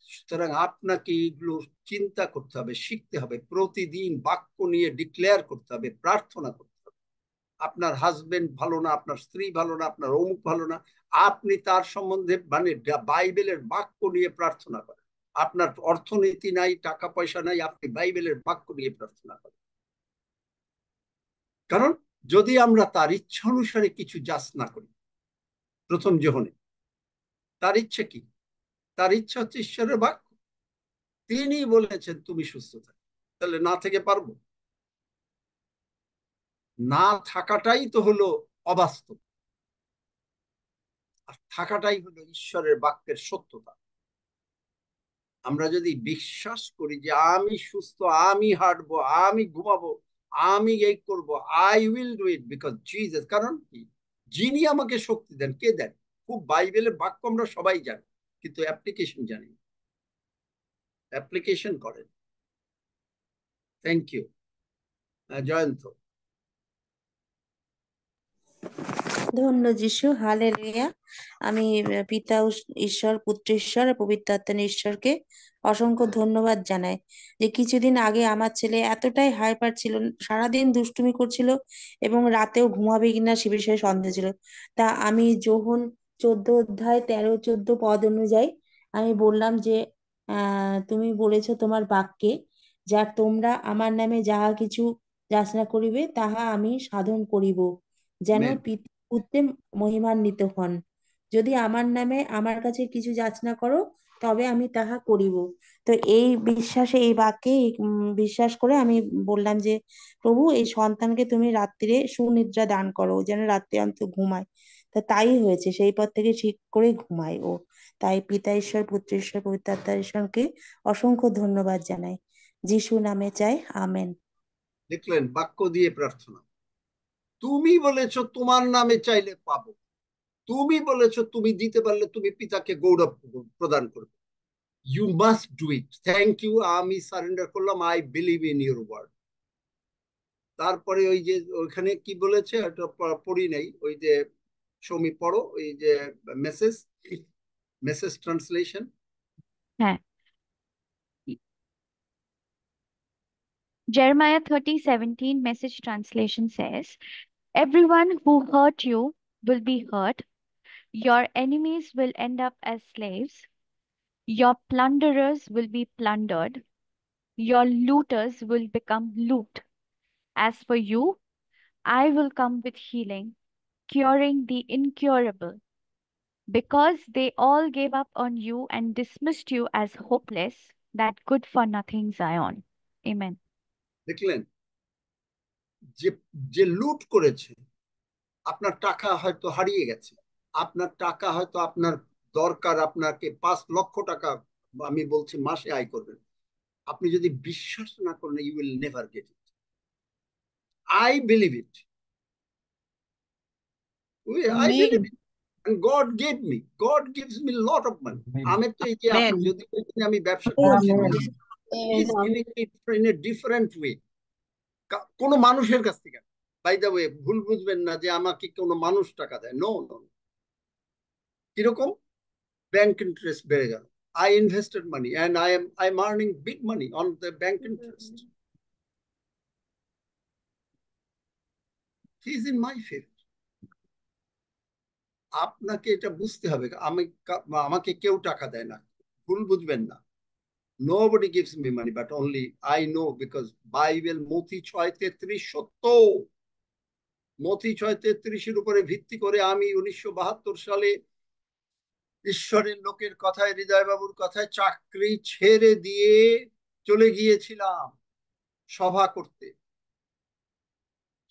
Speaker 11: সুতরাং আপনাকে এগুলো চিন্তা করতে হবে, শিখতে হবে, প্রতিদিন বাক্য নিয়ে ডিক্লেয়ার করতে হবে, প্রার্থনা করতে হবে। আপনার হাজবেন্ড ভালো না, আপনার স্ত্রী ভালো না, আপনার অমুক ভালো না, আপনি তার সম্বন্ধে বাইবেলের বাক্য নিয়ে প্রার্থনা করেন। আপনার অর্থনীতি নাই, টাকা পয়সা নাই, আপনি বাইবেলের বাক্য নিয়ে প্রার্থনা করেন। কারণ যদি আমরা তার ইচ্ছা অনুসারে কিছু জাজ না করি, প্রথম যোহনে তার ইচ্ছা কি? তার ইচ্ছা হচ্ছে ঈশ্বরের বাক্য। তিনি বলেছেন তুমি সুস্থ থাকো, তাহলে না থেকে পারবো? না থাকাটাই তো হলো অবাস্তব, আর থাকাটাই হলো ঈশ্বরের বাক্যের সত্যতা। আমরা যদি বিশ্বাস করি যে আমি সুস্থ, আমি হাঁটবো, আমি ঘুমাবো, আমি এই করব, I will do it because Jesus. কারণ কি? যিনি আমাকে শক্তি দেন, কে দেন? খুব বাইবেলের বাক্য আমরা সবাই জানি, কিন্তু অ্যাপ্লিকেশন জানি। অ্যাপ্লিকেশন করেন। Thank you Jayanta.
Speaker 14: ধন্য যিশু, হালেলুয়া। আমি পিতা ঈশ্বর, পুত্র ঈশ্বর, পবিত্র আত্মার ঈশ্বরকে অসংখ্য ধন্যবাদ জানাই যে কিছুদিন আগে আমার ছেলে এতটাই হাইপার ছিল, সারাদিন দুষ্টুমি করছিল এবং রাতেও ঘুমাবে কিনা সে বিষয়ে সন্দেহ ছিল। তা আমি যোহন 14 অধ্যায় 13-14 পদ অনুযায়ী আমি বললাম যে তুমি বলেছো তোমার বাক্যে, যা তোমরা আমার নামে যাহা কিছু যাচনা করিবে তাহা আমি সাধন করিব, যেন পিতা পুত্রে মহিমান্বিত হন। যদি আমার নামে আমার কাছে কিছু যাচনা করো, তবে আমি তাহা করিব। তো এই বিশ্বাসে, এই বাক্যে বিশ্বাস করে আমি বললাম যে প্রভু, এই সন্তানকে তুমি রাত্রিরে সুনিদ্রা দান করো, যেন রাত্রে অন্তত ঘুমায়। তা তাই হয়েছে, সেই পর থেকে ঠিক করে ঘুমায় ও। তাই পিতা ঈশ্বর, পুত্র ঈশ্বর, পবিত্র আত্মার ঈশ্বরকে অসংখ্য ধন্যবাদ জানাই। যিশু নামে চাই, আমেন।
Speaker 11: দেখলেন, বাক্য দিয়ে প্রার্থনা। তুমি বলেছো তোমার নামে চাইলে পাবো, তুমি বলেছো তুমি দিতে পারলে তুমি পিতাকে গৌরব প্রদান করবে। You must do it. Thank you, আমি সারেন্ডার করলাম, I believe in your word. তারপরে ওই যে ওইখানে কি বলেছে এটা পড়ি নাই, ওই যে সৌমি পড়ো, ওই যে মেসেজ মেসেজ ট্রান্সলেশন।
Speaker 12: হ্যাঁ, Jeremiah 30:17 message translation says, everyone who hurt you will be hurt. Your enemies will end up as slaves. Your plunderers will be plundered. Your looters will become loot. As for you, I will come with healing, curing the incurable. Because they all gave up on you and dismissed you as hopeless, that good for nothing Zion. Amen.
Speaker 11: দেখলেন, যে যে লুট করেছে, আপনার টাকা হয়তো হারিয়ে গেছে, আপনার টাকা হয়তো আপনার দরকার, আপনাকে 5 লক্ষ টাকা আমি বলছি মাসে আয় করবেন, আপনি যদি বিশ্বাস না করেন, you will never get it. I believe it, I believe it, and God gave me, God gives me a lot of money. আমি তো এই যে আপনি যদি বলতেন আমি ব্যবসা করছি, he is giving it in a different way, কোনো মানুষের কাছ থেকে। বাই দ্য ওয়ে, ভুল বুঝবেন না যে আমাকে কোনো মানুষ টাকা দেয়, নো নো। কিরকম? ব্যাংক ইন্টারেস্ট বেড়ে গেল, I invested money and I'm earning big money on the bank interest. He is in my favor. আপনাকে এটা বুঝতে হবে, আমাকে কেউ টাকা দেয় না, ভুল বুঝবেন না। Nobody gives me money, but only I know, because Bible মথি 6:33 সত্য। মথি 6:33 উপরে ভিত্তি করে আমি 1972 সালে ঈশ্বরের লোকের কথায়, হৃদয় বাবুর কথায় চাকরি ছেড়ে দিয়ে চলে গিয়েছিলাম সভা করতে।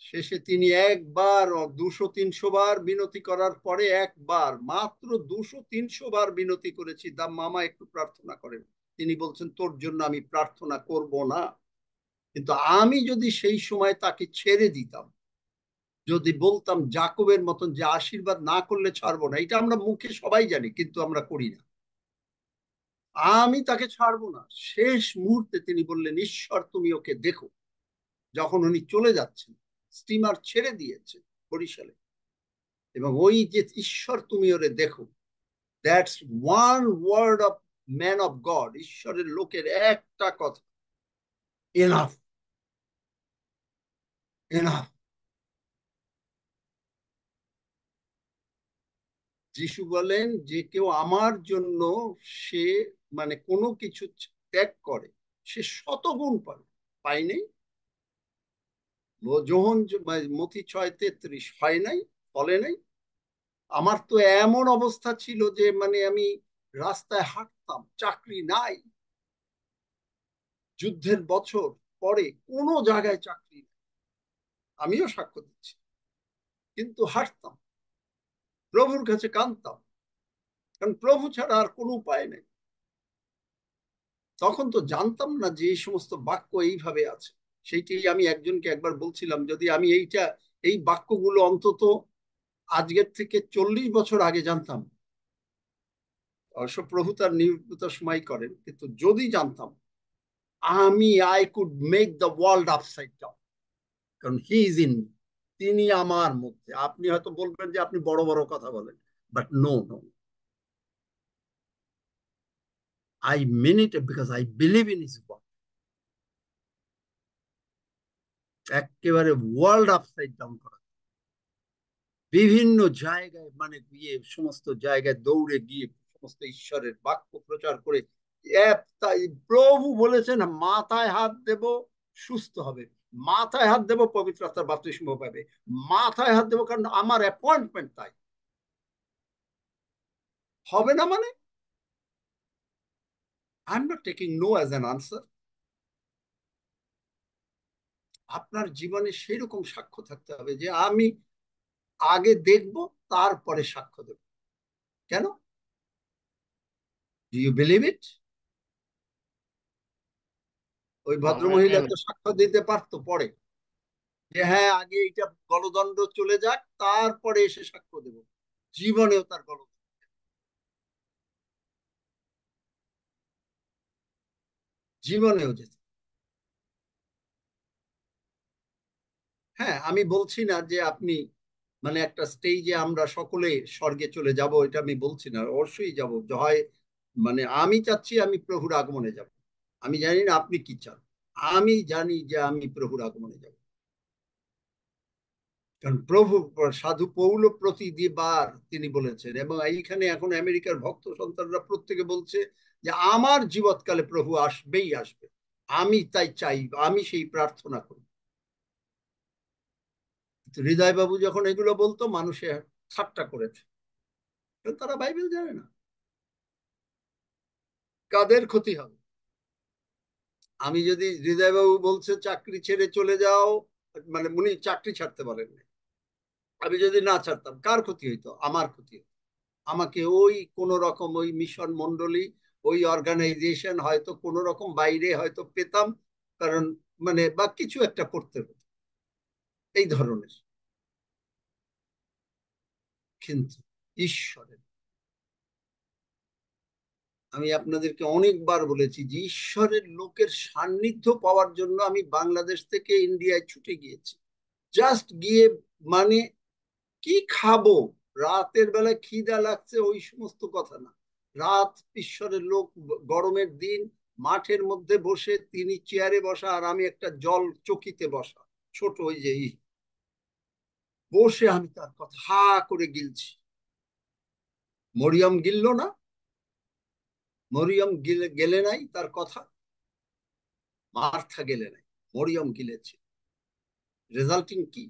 Speaker 11: শেষে তিনি একবার 200-300 বার বিনতি করার পরে একবার, মাত্র 200-300 বার বিনতি করেছি, দাম মামা একটু প্রার্থনা করেন। তিনি বলছেন তোর জন্য আমি প্রার্থনা করব না। কিন্তু আমি যদি সেই সময় তাকে ছেড়ে দিতাম, যদি বলতাম জাকবের মতন যে আশীর্বাদ না করলে ছাড়বো না, এটা আমরা মুখে সবাই জানি কিন্তু আমরা করি না, আমি তাকে ছাড়বো না। শেষ মুহূর্তে তিনি বললেন, ঈশ্বর তুমি ওকে দেখো। যখন উনি চলে যাচ্ছেন, স্টিমার ছেড়ে দিয়েছে বরিশালে, এবং ওই যে ঈশ্বর তুমি ওরে দেখো, that's one word of man of God, ঈশ্বরের লোকের একটা কথা, এনাফ এনাফ। যিশু বলেন যে কেউ আমার জন্য সে মানে কোনো কিছু ত্যাগ করে, সে 100 গুণ পায়। পাই নাই? যোহন মথি 6:33 হয় নাই, ফলে নাই। আমার তো এমন অবস্থা ছিল যে মানে আমি রাস্তায় হাঁটতাম, চাকরি নাই, যুদ্ধের বছর পরে কোনো জায়গায় চাকরি নেই, আমিও সাক্ষ্য দিচ্ছি, কিন্তু হাঁটতাম, প্রভুর কাছে কাঁদতাম, কারণ প্রভু ছাড়া আর কোনো উপায় নেই। তখন তো জানতাম না যে এই সমস্ত বাক্য এইভাবে আছে। সেইটাই আমি একজনকে একবার বলছিলাম, যদি আমি এই বাক্যগুলো অন্তত আজকের থেকে 40 বছর আগে জানতাম, অবশ্য প্রভু তার নির্ভুলতার সময় করেন, কিন্তু যদি জানতাম, I could make the world upside down, কারণ হি ইজ ইন, তিনি আমার মধ্যে। আপনি হয়তো বলবেন যে আপনি বড় বড় কথা বলেন, but no no, I mean it because I believe in his word. একেবারে ওয়ার্ল্ড আপসাইড ডাউন করা, বিভিন্ন জায়গায় মানে গিয়ে সমস্ত জায়গায় দৌড়ে গিয়ে সমস্ত ঈশ্বরের বাক্য প্রচার করে। তাই প্রভু বলেছেন মাথায় হাত দেব সুস্থ হবে, মাথায় হাত দেব পবিত্র আত্মার বাপ্তিস্ম পাবে, মাথায় হাত দেব, কারণ আমার অ্যাপয়েন্টমেন্ট তাই। হবে না মানে I am not taking no as an answer. আপনার জীবনে সেরকম সাক্ষ্য থাকতে হবে যে আমি আগে দেখব তারপরে সাক্ষ্য দেব। কেন? Do you believe it? ওই ভদ্রমহিলা তো সাক্ষ্য দিতে পারতো পরে যে হ্যাঁ আগে এটা গলদণ্ড চলে যাক তারপরে এসে সাক্ষ্য দেব, জীবনেও তার গলদণ্ড। জীবনেও যেতে। হ্যাঁ, আমি বলছি না যে আপনি মানে একটা স্টেজে আমরা সকলে স্বর্গে চলে যাব, এটা আমি বলছি না, অবশ্যই যাব। হয় মানে আমি চাচ্ছি আমি প্রভুর আগমনে যাব। আমি জানি না আপনি কি চান, আমি জানি যে আমি প্রভুর আগমনে যাব। কারণ প্রভু সাধু পৌল প্রতিবার তিনি বলেছেন, এবং এইখানে এখন আমেরিকার ভক্ত সন্তানরা প্রত্যেকে বলছে যে আমার জীবৎকালে প্রভু আসবেই আসবে। আমি তাই চাই, আমি সেই প্রার্থনা করি। হৃদয় বাবু যখন এগুলো বলতো মানুষে ঠাট্টা করেছে, তারা বাইবেল জানে না। কাদের ক্ষতি হবে? আমি যদি হৃদয়বাবু বলছে চাকরি ছেড়ে চলে যাও, মানে উনি চাকরি ছাড়তে পারেন না, আমি যদি না ছাড়তাম কার ক্ষতি হইতো? আমার ক্ষতি হতো। আমাকে ওই কোন রকম ওই মিশন মন্ডলী, ওই অর্গানাইজেশন হয়তো কোন রকম বাইরে হয়তো পেতাম, কারণ মানে বা কিছু একটা করতে হতো এই ধরনের। কিন্তু ঈশ্বরের, আমি আপনাদেরকে অনেকবার বলেছি যে ঈশ্বরের লোকের সান্নিধ্য পাওয়ার জন্য আমি বাংলাদেশ থেকে ইন্ডিয়ায় ছুটে গিয়েছি। জাস্ট গিয়ে মানে কি খাবো, রাতের বেলায় খিদা লাগছে, ওই সমস্ত কথা না। রাত ঈশ্বরের লোক, গরমের দিন মাঠের মধ্যে বসে, তিনি চেয়ারে বসা আর আমি একটা জল চকিতে বসা, ছোট ওই যে বসে আমি তার কথা হা করে গিলছি। মরিয়ম গিলল না, মরিয়ম গেলে নাই তার কথা, মার্থা গেলে নাই, মরিয়ম গিলেছে। রেজাল্টিং কি?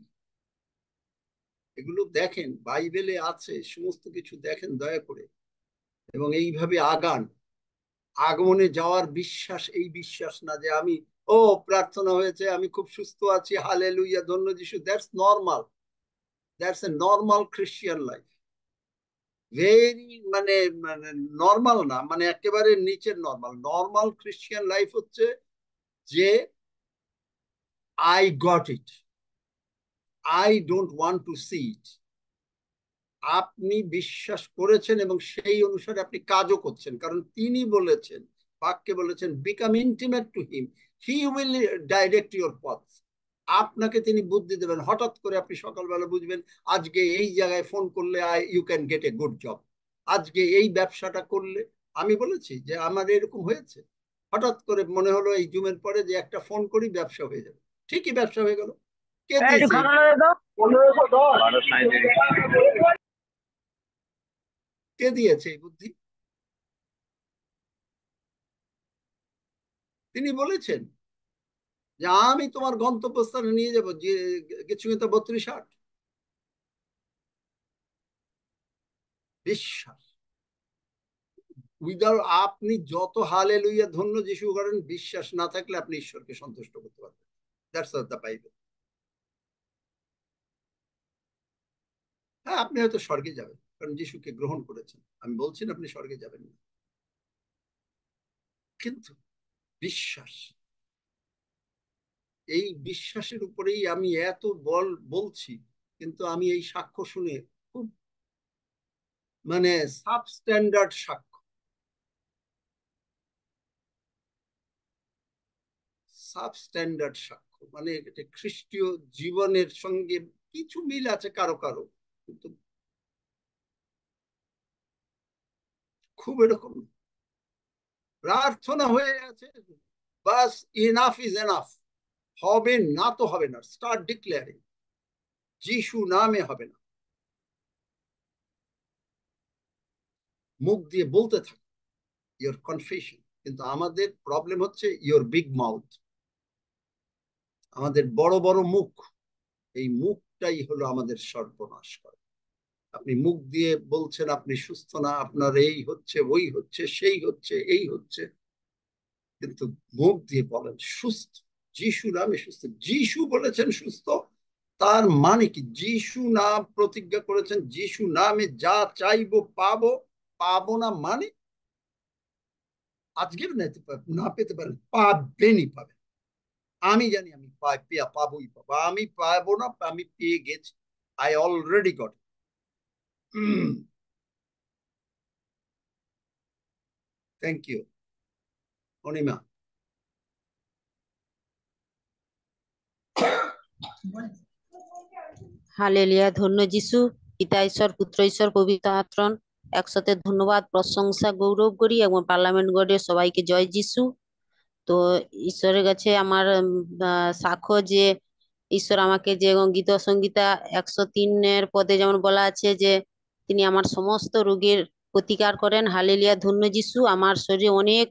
Speaker 11: এগুলো দেখেন, বাইবেলে আছে, সমস্ত কিছু দেখেন দয়া করে, এবং এইভাবে আগান। আগমনে যাওয়ার বিশ্বাস এই বিশ্বাস না যে আমি ও প্রার্থনা হয়েছে, আমি খুব সুস্থ আছি, হালেলুইয়া, ধন্য যিশু। That's normal, that's a normal Christian life. Very মানে মানে নর্মাল না, মানে একেবারে নিচের নর্মাল। নর্মাল খ্রিস্টিয়ান লাইফ হচ্ছে যে I got it, I don't want to see it. আপনি বিশ্বাস করেছেন এবং সেই অনুসারে আপনি কাজও করছেন, কারণ তিনি বলেছেন, বাক্যে বলেছেন, become intimate to him, he will direct your পথ। আপনাকে তিনি বুদ্ধি দেবেন। হঠাৎ করে আপনি সকালবেলা বুঝবেন আজকে এই জায়গায় ফোন করলে you can get a good job, আজকে এই ব্যবসাটা করলে। আমি বলেছি যে আমার এরকম হয়েছে, হঠাৎ করে মনে হলো এই জুমের পরে যে একটা ফোন করি, ব্যবসা হয়ে যাবে। ঠিকই ব্যবসা হয়ে গেল। কে দিয়েছে? কে দিয়েছে এই বুদ্ধি? তিনি বলেছেন যে আমি তোমার গন্তব্যস্থানে নিয়ে যাবো, যে কিছু 32-8। বিশ্বাস উইদাউট, আপনি যত হালেলুইয়া ধন্য যিশু করেন, বিশ্বাস না থাকলে আপনি ঈশ্বরকে সন্তুষ্ট করতে পারবেন। That's the Bible. হ্যাঁ, আপনি হয়তো স্বর্গে যাবেন কারণ যিশুকে গ্রহণ করেছেন, আমি বলছি না আপনি স্বর্গে যাবেন না, কিন্তু বিশ্বাস, এই বিশ্বাসের উপরেই আমি এত বলছি। কিন্তু আমি এই সাক্ষ্য শুনে খুব মানে সাবস্ট্যান্ডার্ড সাক্ষ্য, সাবস্ট্যান্ডার্ড সাক্ষ্য, মানে এটা খ্রিস্টীয় জীবনের সঙ্গে কিছু মিল আছে কারো কারো, কিন্তু খুব এরকম প্রার্থনা হয়ে আছে, বাস ইনাফ ইজ এনাফ। হবে না তো হবে না, স্টার্ট ডিক্লেয়ারিং, যিশু নামে হবে না, মুখ দিয়ে বলতে থাকে ইয়োর কনফেশন। কিন্তু আমাদের প্রবলেম হচ্ছে ইয়োর বিগ মাউথ, আমাদের বড় বড় মুখ। এই মুখটাই হলো আমাদের সর্বনাশ করে। আপনি মুখ দিয়ে বলছেন আপনি সুস্থ না, আপনার এই হচ্ছে, ওই হচ্ছে, সেই হচ্ছে, এই হচ্ছে, কিন্তু মুখ দিয়ে বলেন সুস্থ, যিশু নামে সুস্থ। যিশু বলেছেন সুস্থ, তার মানে কি? যিশু নাম প্রতিজ্ঞা করেছেন, যিশু নামে যা চাইবো পাবো, পাবো না মানে আজকে না পেতে পারেন, পাবেনই পাবেন। আমি জানি আমি পাবোই পাবো, আমি পাবো না, আমি পেয়ে গেছি, I already got. Thank you Anima.
Speaker 15: Hallelujah, ধন্য যিশু, পিতা ঈশ্বর, পুত্র ঈশ্বর, পবিত্র আত্মন একসাথে ধন্যবাদ, প্রশংসা, গৌরব করি এবং পার্লামেন্ট গড়ে সবাইকে জয় যিশু। তো ঈশ্বরের কাছে আমার সাক্ষ্য যে ঈশ্বর আমাকে যে গীত সংগীতা 103-এর পদে যেমন বলা আছে যে তিনি আমার সমস্ত রোগের প্রতিকার করেন। হালেলুয়া, ধন্য যিশু। আমার শরীরে অনেক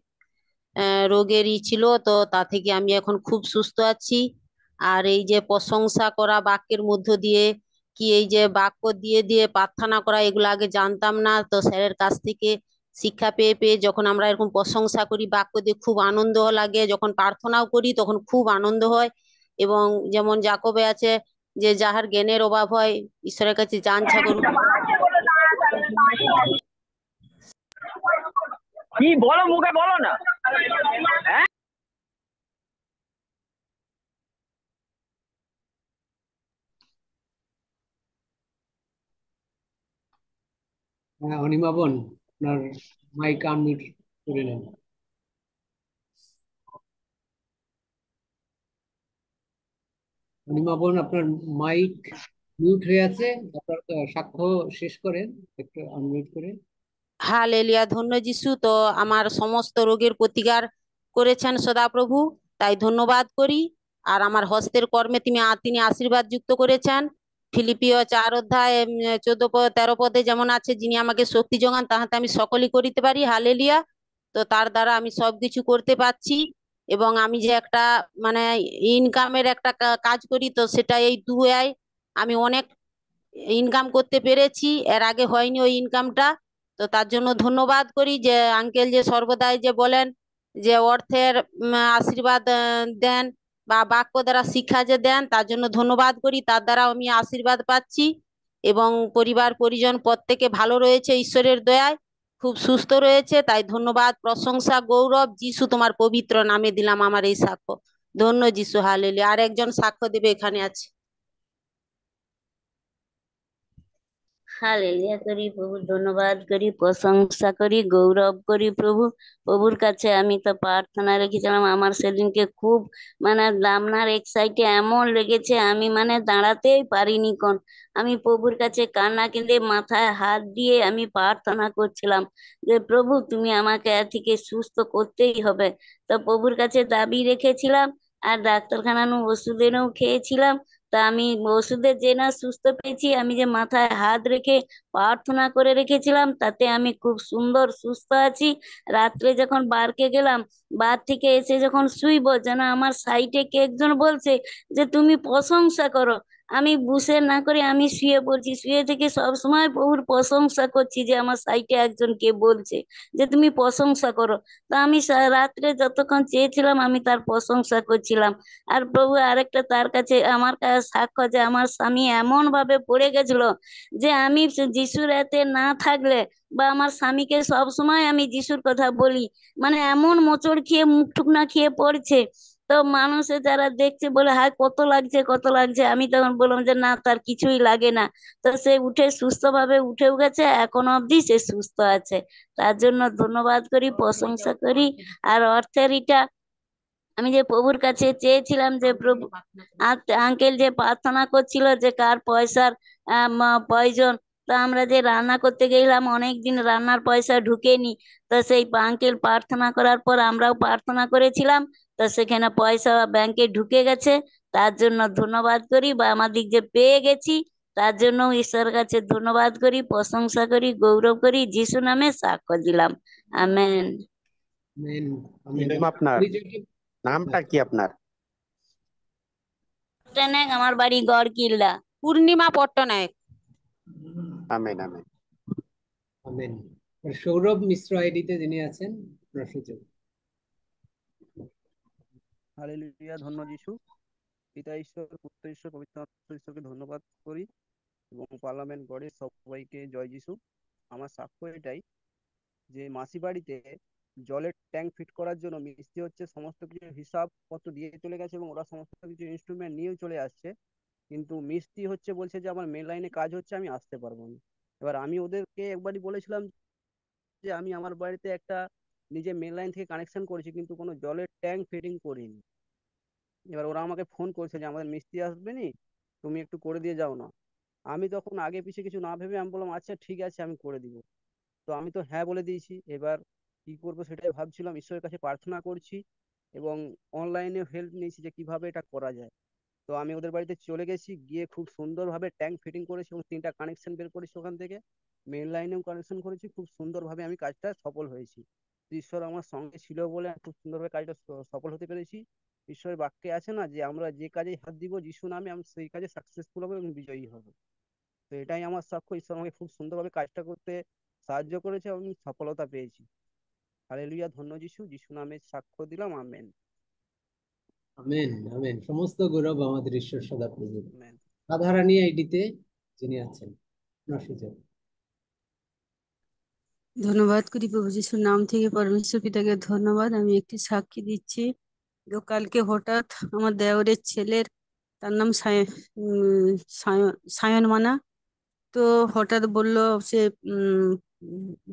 Speaker 15: রোগেরই ছিল, তো তা থেকে আমি এখন খুব সুস্থ আছি। আর এই যে প্রশংসা করা বাক্যের মধ্য দিয়ে, কি এই যে বাক্য দিয়ে দিয়ে প্রার্থনা করা, এগুলো আগে জানতাম না। তো স্যারের কাছ থেকে শিক্ষা পেয়ে পেয়ে যখন আমরা এরকম প্রশংসা করি বাক্য দিয়ে, খুব আনন্দ লাগে। যখন প্রার্থনাও করি তখন খুব আনন্দ হয়। এবং যেমন যাকবে আছে যে যাহার জ্ঞানের অভাব হয় ঈশ্বরের কাছে জানছা করুক।
Speaker 16: কি বলো, মুখে বলো না। হ্যাঁ,
Speaker 1: হ্যাঁ, অনিমা বোন, আপনার মাইক আনমিউট করে নেন। অনিমা বোন, আপনার মাইক মিউট হয়ে আছে। আপনার সাক্ষ্য শেষ করেন একটু আনমিউট করে।
Speaker 15: হালেলুয়া, ধন্য যিশু। তো আমার সমস্ত রোগের প্রতিকার করেছেন সদাপ্রভু, তাই ধন্যবাদ করি। আর আমার হস্তের কর্মে তিনি আশীর্বাদ যুক্ত করেছেন। ফিলিপিও 4 অধ্যায় 14-13 পদে যেমন আছে, যিনি আমাকে শক্তি যোগান তাহাতে আমি সকলই করিতে পারি। হালেলুয়া। তো তার দ্বারা আমি সবকিছু করতে পারছি। এবং আমি যে একটা মানে ইনকামের একটা কাজ করি, তো সেটা এই দুয়ায় আমি অনেক ইনকাম করতে পেরেছি। এর আগে হয়নি ওই ইনকামটা। তো তার জন্য ধন্যবাদ করি যে আঙ্কেল যে সর্বদাই যে বলেন যে অর্থের আশীর্বাদ দেন, বা বাক্য দ্বারা শিক্ষা যে দেন, তার জন্য ধন্যবাদ করি। তার দ্বারা আমি আশীর্বাদ পাচ্ছি এবং পরিবার পরিজন প্রত্যেকে ভালো রয়েছে ঈশ্বরের দয়ায়, খুব সুস্থ রয়েছে। তাই ধন্যবাদ, প্রশংসা, গৌরব যিশু তোমার পবিত্র নামে দিলাম আমার এই সাক্ষ্য। ধন্য যিশু। হালেলুয়া। আর একজন সাক্ষ্য দেবে, এখানে আছে।
Speaker 17: হালেলুয়া করি প্রভু, ধন্যবাদ করি, প্রশংসা করি, গৌরব করি প্রভু। প্রভুর কাছে আমি তো প্রার্থনা রেখেছিলাম। আমার সেদিনকে খুব মানে দামনার এক সাইডে এমন লেগেছে, আমি মানে দাঁড়াতেই পারিনি কোন। আমি প্রভুর কাছে কান্না কেঁদে মাথায় হাত দিয়ে আমি প্রার্থনা করছিলাম যে প্রভু তুমি আমাকে এর থেকে সুস্থ করতেই হবে। তো প্রভুর কাছে দাবি রেখেছিলাম। আর ডাক্তারখানানো ওষুধেরও খেয়েছিলাম। তা আমি ওষুধে যে না সুস্থ পেয়েছি, আমি যে মাথায় হাত রেখে প্রার্থনা করে রেখেছিলাম তাতে আমি খুব সুন্দর সুস্থ আছি। রাত্রে যখন বারকে গেলাম, বার থেকে এসে যখন শুইবো, যেন আমার সাইডে কে একজন বলছে যে তুমি প্রশংসা করো। আমি বুঝে না করে আমি শুয়ে পড়ছি, শুয়ে থেকে সব সময় প্রভুর প্রশংসা করছি যে আমার সাইডে একজন কে বলছে যে তুমি প্রশংসা করো। তা আমি রাত্রে যতক্ষণ চেয়েছিলাম আমি তার প্রশংসা করছিলাম। আর প্রভু আরেকটা তার কাছে আমার কাছে সাক্ষ্য যে আমার স্বামী এমন ভাবে পড়ে গেছিল যে আমি যিশুর এতে না থাকলে, বা আমার স্বামীকে সব সময় আমি যিশুর কথা বলি, মানে এমন মোচড় খেয়ে মুখ টুক না খেয়ে পড়ছে। তো মানুষে যারা দেখছে বলে হায় কত লাগছে কত লাগছে, আমি তখন বললাম যে না তার কিছুই লাগে না। তো সে উঠে সুস্থভাবে উঠেও গেছে, এখনো অবধি সে সুস্থ আছে। তার জন্য ধন্যবাদ করি, প্রশংসা করি। আর অর্থের এটা আমি যে প্রভুর কাছে চেয়েছিলাম যে প্রভু, আঙ্কেল যে প্রার্থনা করছিল যে কার পয়সার প্রয়োজন, তো আমরা যে রান্না করতে গেলাম অনেকদিন রান্নার পয়সা ঢুকেনি। তো সেই আঙ্কেল প্রার্থনা করার পর আমরাও প্রার্থনা করেছিলাম, তো সেখানে পয়সা ব্যাংকে ঢুকে গেছে। তার জন্য ধন্যবাদ করি, বা আমাদের যে পেয়ে গেছি তার জন্য ঈশ্বরের কাছে ধন্যবাদ করি, প্রশংসা করি, গৌরব করি। যিশু নামে সাক্ষ্য দিলাম। আমেন।
Speaker 1: Amen, amen.
Speaker 13: নাম আপনার, নামটা কি আপনার?
Speaker 17: পট্টনায়ক, আমার বাড়ি Garhkilla.
Speaker 15: Purnima Pattanayak.
Speaker 13: Amen amen.
Speaker 1: Amen. Saurav Mishra আইডিতে যিনি আছেন, আপনার সুযোগ।
Speaker 18: হালেলুয়া, ধন্য যিশু। পিতা ঈশ্বর, পুত্র ঈশ্বর, পবিত্র আত্মা ঈশ্বরকে ধন্যবাদ করি এবং পার্লামেন্ট গড়ে সবাইকে জয় যিশু। আমার সাক্ষ্য এটাই যে মাসি বাড়িতে জলের ট্যাঙ্ক ফিট করার জন্য মিস্ত্রি হচ্ছে সমস্ত কিছু হিসাবপত্র দিয়ে চলে গেছে এবং ওরা সমস্ত কিছু ইনস্ট্রুমেন্ট নিয়েও চলে আসছে, কিন্তু মিস্ত্রি হচ্ছে বলছে যে আমার মেন লাইনে কাজ হচ্ছে, আমি আসতে পারবো না। এবার আমি ওদেরকে একবারই বলেছিলাম যে আমি আমার বাড়িতে একটা নিজে মেন লাইন থেকে কানেকশন করেছি, কিন্তু কোনো জলের ট্যাঙ্ক ফিটিং করিনি। এবার ওরা আমাকে ফোন করছে যে আমাদের মিস্ত্রি আসবে নি, তুমি একটু করে দিয়ে যাও না। আমি তখন আগে পিছে কিছু না ভেবে আমি বললাম আচ্ছা ঠিক আছে আমি করে দিব। তো আমি তো হ্যাঁ বলে দিয়েছি। এবার কি করবো সেটাই ভাবছিলাম, ঈশ্বরের কাছে প্রার্থনা করছি এবং অনলাইনে হেল্প নিয়েছি যে কিভাবে এটা করা যায়। তো আমি ওদের বাড়িতে চলে গেছি, গিয়ে খুব সুন্দরভাবে ট্যাঙ্ক ফিটিং করেছি এবং 3টা কানেকশন বের করেছি ওখান থেকে। মেইন লাইনেও কানেকশন করেছি, খুব সুন্দরভাবে আমি কাজটা সফল হয়েছি। তো ঈশ্বর আমার সঙ্গে ছিল বলে আমি খুব সুন্দরভাবে কাজটা সফল হতে পেরেছি। ঈশ্বরের বাক্যে আছে না যে আমরা যে কাজে হাত দিব যিশু নামে, আমি সেই কাজে সাকসেসফুল হবো এবং বিজয়ী হব। তো এটাই আমার সাক্ষ্য, ঈশ্বর আমাকে খুব সুন্দরভাবে কাজটা করতে সাহায্য করেছে এবং সফলতা পেয়েছি। হালেলুয়া, ধন্য যিশু, যিশু নামে সাক্ষ্য দিলাম, আমেন।
Speaker 1: আমেন। আমেন। সমস্ত গৌরব আমাদের ঈশ্বর সদাপ্রভু।
Speaker 18: আমেন।
Speaker 1: রাধারানী আইডিতে যিনি আছেন, আপনার সুযোগ।
Speaker 19: ধন্যবাদ করি প্রভু যিশুর নাম থেকে পরমেশ্বর পিতাকে ধন্যবাদ। আমি একটি সাক্ষী দিচ্ছি। তো কালকে হঠাৎ আমার দেওরের ছেলের, তার নাম সায়ন মানা। তো হঠাৎ বলল সে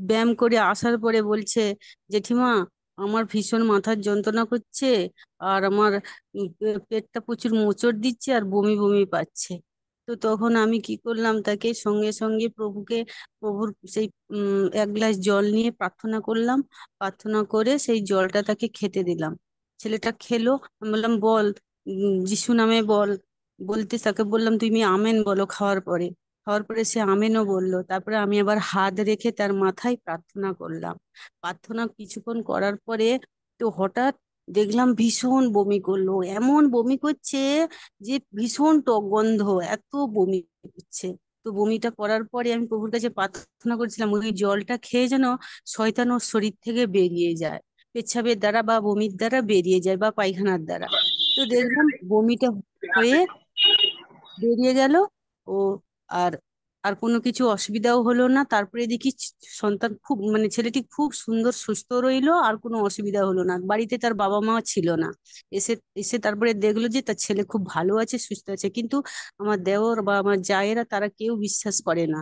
Speaker 19: ব্যায়াম করে আসার পরে বলছে, জেঠিমা আমার ভীষণ মাথার যন্ত্রণা করছে, আর আমার পেটটা প্রচুর মোচড় দিচ্ছে আর বমি বমি পাচ্ছে। তো তখন আমি কি করলাম, তাকে সঙ্গে সঙ্গে প্রভুর সেই 1 গ্লাস জল নিয়ে প্রার্থনা করলাম। প্রার্থনা করে সেই জলটা তাকে খেতে দিলাম। ছেলেটা খেলো। আমি বললাম বল, যিশু নামে বল। বলতে তাকে বললাম তুমি আমেন বলো খাওয়ার পরে। খাওয়ার পরে সে আমেনও বললো। তারপরে আমি আবার হাত রেখে তার মাথায় প্রার্থনা করলাম। প্রার্থনা কিছুক্ষণ করার পরে তো হঠাৎ দেখলাম ভীষণ বমি করলো, এমন বমি করছে যে ভীষণ টক গন্ধ, এত বমি করছে। তো বমিটা করার পরে আমি প্রভুর কাছে প্রার্থনা করছিলাম ওই জলটা খেয়ে যেন শয়তান ওর শরীর থেকে বেরিয়ে যায়, পেচ্ছাবের দ্বারা বা বমির দ্বারা বেরিয়ে যায় বা পায়খানার দ্বারা। তো দেখলাম বমিটা হয়ে বেরিয়ে গেল। ও আর আর কোনো কিছু অসুবিধাও হলো না। তারপরে দেখি সন্তান খুব, মানে ছেলেটি খুব সুন্দর সুস্থ রইলো, আর কোনো অসুবিধা হলো না। বাড়িতে তার বাবা মা ছিল না। এসে এসে তারপরে দেখলো যে তার ছেলে খুব ভালো আছে, সুস্থ আছে। কিন্তু আমার দেওর বা আমার জায়েরা তারা কেউ বিশ্বাস করে না।